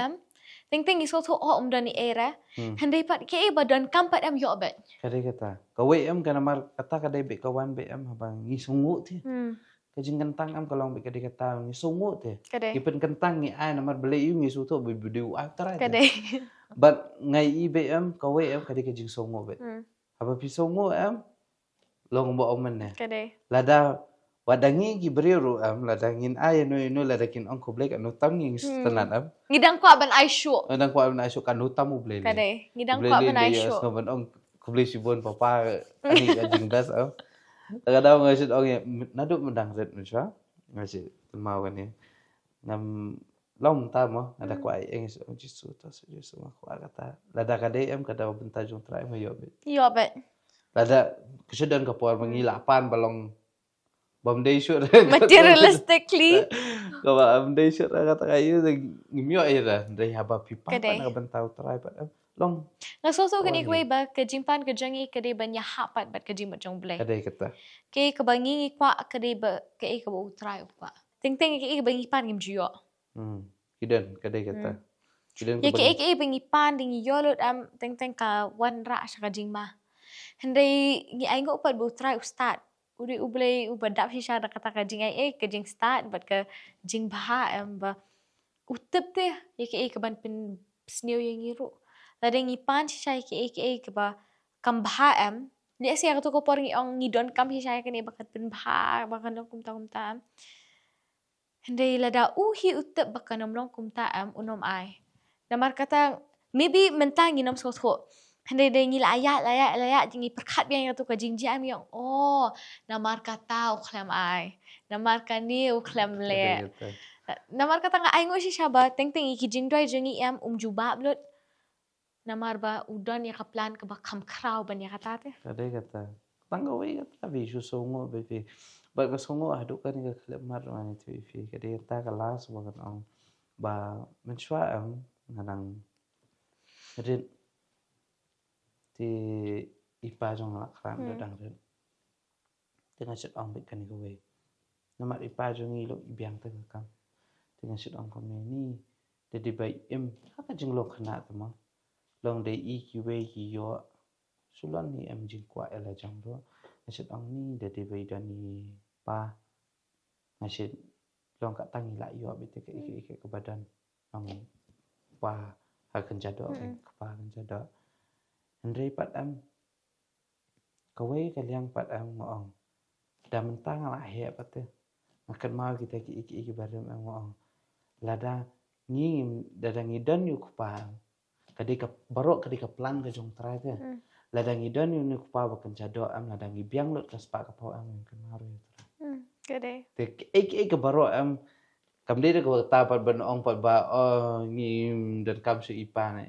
Ting iso dan ni era. Henday pat ke ba don kam pat yo bet. Kadai kata. Kawai kana mar kata kadai be kawan be habang ngisungu ti. Kajing kentang kalong be kadai kata ngisungu ti. Ipen kentang ni ai namar beli ngi suto be video after. Kadai. But ngai be kawai kadai kajing sungu be. Haba pisungu long bo omen ne. Kadai. Lada wadangi gibriru ladangin ay no ladakin ang kublek anu taming tenan ngidang ko ban aisyo ngidang ko ban aisyo kanuta mo blele kadai ngidang ko ban aisyo ngaban ang kublek sibon papa ani ajing das tagadaw nga sit ong nadu mendang set siya ngasi tumawan ni ngam long tamo ada ko ay engis ang jisu to jisu ko kata lada kadai kada bentajung try mo yobet lada kesudan ka por mangilapan balong Bamday shoot. Materialistically. Kawa bamday shoot kata kayo ngimyo ira dai haba pipa pa nagabantao try pa long. Nasoso kani ko ba kajimpan kajangi kadi ba nya hapat bat kajimot jong blay. Kadai kata. Kay kabangi kwa kadi ba kay ka ba try pa. Ting kay kabangi pan ngim jiyo. Kidan kadai kata. Kidan ko. Kay bangi pan ding yolot ting ka wan ra sa kajingma. Henday ngi ay ngo pat bo try start. Uri ublay ubadap shisha da kata kajing ay kajing start but ka jing baha ba utep te yake ka ban pin snew yang iru ladeng ipan shisha yake ka ba kam baha ni siya ko por ang ngidon kam shisha kani bakat pin baha bakan kumta hindi lada uhi utep bakan nomlong kumta unom ay namar kata maybe mentang inom so Henday day ngila layak jingi perkat biang tu ka jingji yang namar kata uklam ai namar kani uklam le namar kata nga ai ngo si syaba teng iki jingdoi jingi jubab lut namar ba udon ya ka plan ka ba kam kraw ban ya kata te kadai kata tangga wei kata visu songo befi ba ka songo aduk kan ka klep mar man itu befi kadi ta kelas banget ong ba menchua nganang rin ti ipa jong la kram do dang rin tengah sit ong bik kan ko wei nama ipa jong ilo biang tengah kam tengah sit ong kom ni jadi bai haka jing lo khana tama long de ki wei ki yo sulan ni jing kwa ela jang do nasit ong ni jadi bai dan ni pa nasit long ka tangi la yo bit ke badan ong pa hakan jado ke pa kan jado Andrei pat kawai kaliang pat ngoong da mentang la he pat makan mau kita ki baram ngoong lada ngim dada ngidan yu kupa kadi ka barok kadi ka plan ka jong trai te lada ngidan yu ni kupa bakan jado lada ngibiang lot ka spa ka pau kan maru Gede. te ke barok kam de ko ta pat ban ong pat ba ngim dan kam su ipa na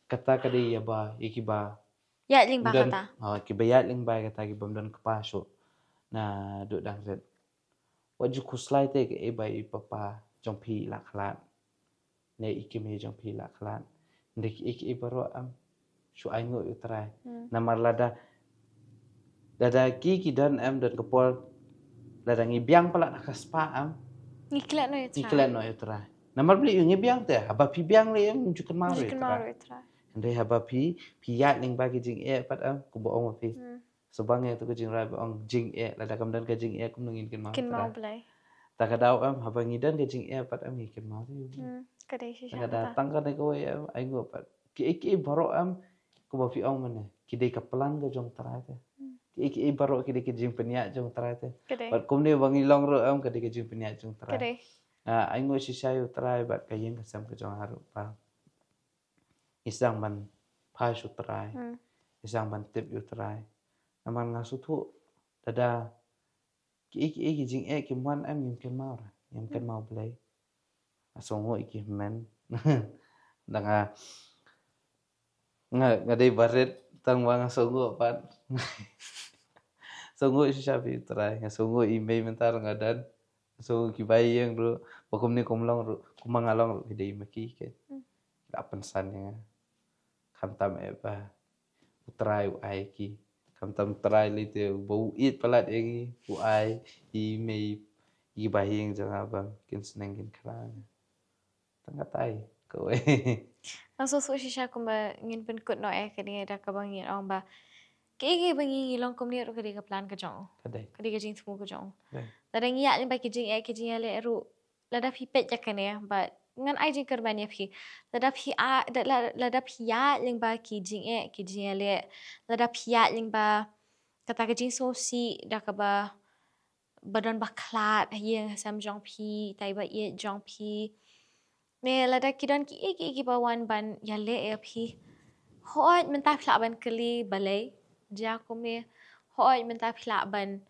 kata kadi ya ba iki ba Ya ling ba dan kata. ki bayat ling ba kata ki bam dan kepaso na duk dang red waju kuslai te ke ba papa jong pi la khalat ne iki me jong pi la khalat ndek iki baro su ai ngo utrai namar lada ki dan dan kepol lada ngi biang pala ka spa Ngiklat no itra. iklan no utrai namar beli ngi biang te haba pi biang le jukan maru Jikin utrai maru itra. Andai haba pi yat ling bagi jing pat ku boong pi sebang tu ke jing rai boong jing lada kam dan ke jing kum nungin kin mau Kin mau belai. tak kadau haba ngidan ke jing pat ngikin mau Gede sih tak datang kan ko ai ngo pat ki baro ku ba fi ong mana ki dei ka pelan ke jong trai te ki baro ki dei ke jing penya jong trai te Gede. pat kum ne bangi long ro ke dei ke jing penya jong trai Gede. ai ngo si sayu trai bat ka yeng kasam ke jong haru pa isang ban phai su trai isang ban tip yu trai naman nga su thu dada ki jing ki man yim ken mau blai asongo iki men danga nga dei baret tang wang songo pat songo si sabi trai nga songo ime mentar ngadan songo ki bayeng ro bakum ni kumlong ro kumangalong ro dei maki ke apan san nga kam tam ba utrai ai ki kam tam trai le te bau it palat egi ai mei i bayeng jang abang kin seneng kin kran tanga tai ko Ang susu shisha kumba ngin pen kut no kadi da ka bangin ong ba. Kiki bangi ngilong kum ni ro kadi ka plan ka jong. kadai Kadi ka jing tumu ka jong. kadai Lada ngiya ling ba ki jing le ru. Lada pi pet ya kane ba ngan ai jing kerban ya pi. Lada pi ya ling ba ki jing le. Lada pi ya ling ba kata ka jing so si da ka ba badan ba klat yang sam jong pi tai ba ye jong pi. Ne lada kidan ki ba wan ban ya le ya pi. Hoat mentah pila ban keli balai. Ja kumi hoat mentah pila ban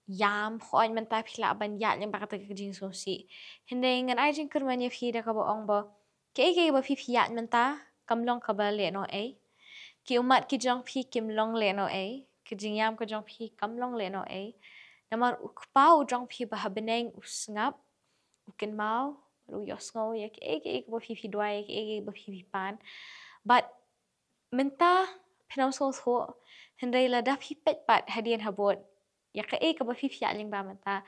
yam hoat mentah pila ban ya yang bakata ke jing so si. Hinde ngan ai jing kerman ya pi da ka ba ong ba. Ki ba pi ya mentah kamlong ka ba le no ai. Ki umat ki jong pi kim long le no ai. Ki jing yam ka jong pi kamlong le no ai. Namar ukpau jong pi ba beneng usngap. Ukin mau lu yos ngo ya ki ba pi dua ki ba pi pan. But mentah penau so so hendai la da pi pet pat hadian habot ya ka ba pi aling ba mentah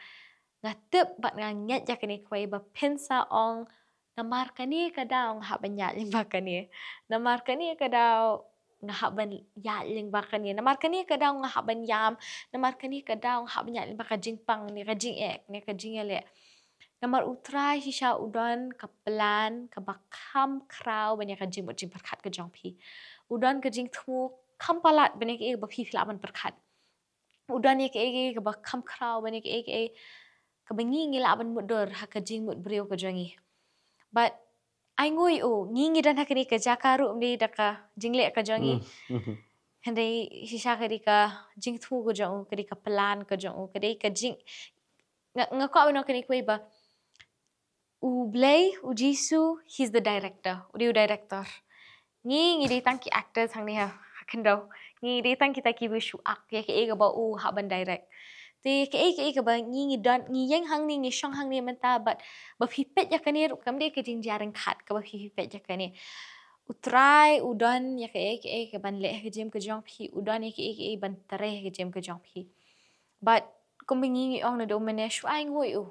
ngatep bat nganget ya kini kwai ba pensa ong namar kani kadang ha banyak ling ba kani namar kani kadang ngahak ban ya ling ba kani namar kani kadang ngahak ban yam namar kani kadang ha banyak ling ba ka jingpang ni ka jing ni ka jing le namar utrai shisha udon ka pelan ka bakam krau banyak ka jing jing perkat ke jong pi udan ke jing thu kam palat banyak ba pi laban perkat udan ye ke ba kam krau banyak ka bengi laban mudur ha ka jing mut brio ka jangi but ai ngui ngingi dan hakini ka jakaru ni da ka jingle ka jangi handai shisha ka jing thu ka jong ka pelan ka jong ka jing ngako ano kani kwai ba Blay, Jisoo, he's the director. Uriu director. Ngi di tangki actor sang ni ha kendo ngi di tang kita ki bu shu ak ya ke ga ba u ha ban direct ti ke ba ngi don ngi yang hang ni ngi shong hang ni menta ba phi pet ya kani kam de ke jing jarang khat ka ba phi pet ya kani utrai udon ya ke ban le ke jem ke jong phi udon ya ke ban tare ke jem ke jong phi but kumbingi ong na do mene shu ai ngoi u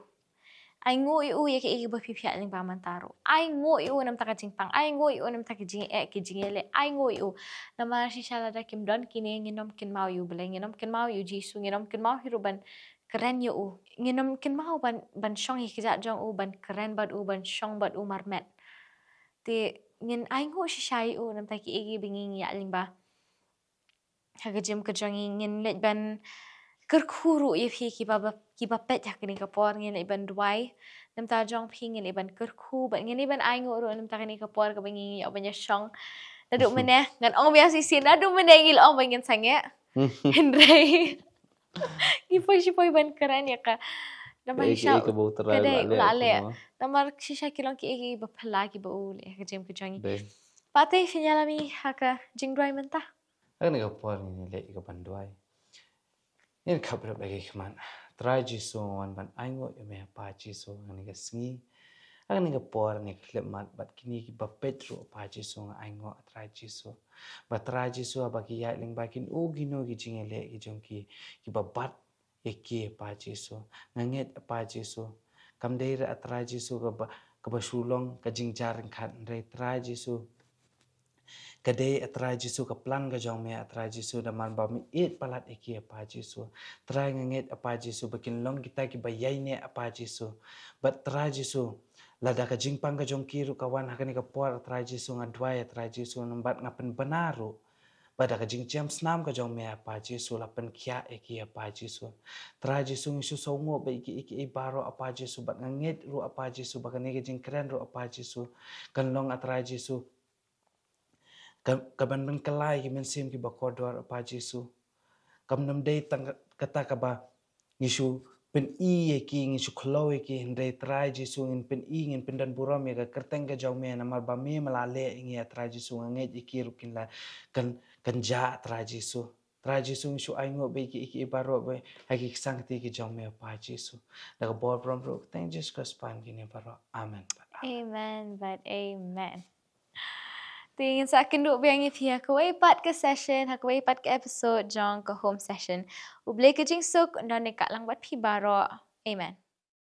ai ngoi u ya ke ba phi phi ling ba man taro ai ngoi u nam ta ka jing pang ai ngoi u nam ta ke jing ke jing le ai ngoi u na ma shi shala da kim don kini nginom kin mau yu bele nginom kin mau yu ji su nginom kin mau hiru ban keren yu u nginom kin mau ban shong hi ke ja jong u ban keren ban u ban shong ban u marmet ti ngin ai ngo shi shai u nam ta ki bingi ya ling ba ha ke jem ke jong ngin le ban kerkuru ye phi ki ba pet ya kini kapor ngin iban duai nam ta jong phi ngin iban kerku ba ngin iban ai ngo ro nam ta kini kapor ka bangi ya banya shong nadu mene ngan ong biasa si nadu mene ngil ong bangin sange henry ipo si po iban keren ya ka namar sha Ke bau terai kadai la ula le ale mo. namar shisha kilong ki ba phala ki ba ule ka jem ka jangi Dai. patay sinyalami haka jingdrai mentah Ang nagapor ni le ka banduay. Yan kabra bagi kaman. Try jiso wan ban aingo me pa jiso ngani ka sngi. Ang nagapor ni klip mat bat kini ki ba petro pa jiso nga aingo try jiso. Ba try jiso bagi ya ling bakin ugi no gi jingele ki jong ki ba bat eki pa jiso. Nganget pa jiso. Kam deira try jiso ka ba sulong ka jingjar khat re try jiso. Kadai atrai jisu ka plan ka jong me atrai jisu da man ba mi it palat eki apa jisu trai nganget apa jisu bakin long kita ki bayai ne apa jisu but trai jisu lada ka jingpang ka jong kiru kawan hakani ka por atrai jisu ngadwai atrai jisu nambat ngapen benaru pada ka jing jam snam ka jong me apa jisu lapen kya eki apa jisu trai jisu ngisu songo ba iki baro apa jisu bat nganget ru apa jisu bakani ka jing keren ru apa jisu kan long atrai jisu kaban ben kelai ki men sim ki bakodor apa jisu kam nam dei tang kata ka ba ngisu pen i ki ngisu khlo ki ndai trai jisu ngin pen i ngin pen dan buram ya ka kerteng ka jaw me na mal ba me malale ngi trai jisu nge ki rukin la kan ja trai jisu ngisu ai ngo be ki baro be ha ki sang ti ki jaw me apa jisu da ka bor prom ro thank jesus christ pan ki ne baro amen amen but amen Tingin sa akin do biyang if hakaway pat ka session, hakaway pat ka episode jong ka home session. Ublay ka jing suk, no ni ka lang bat pibaro. Amen.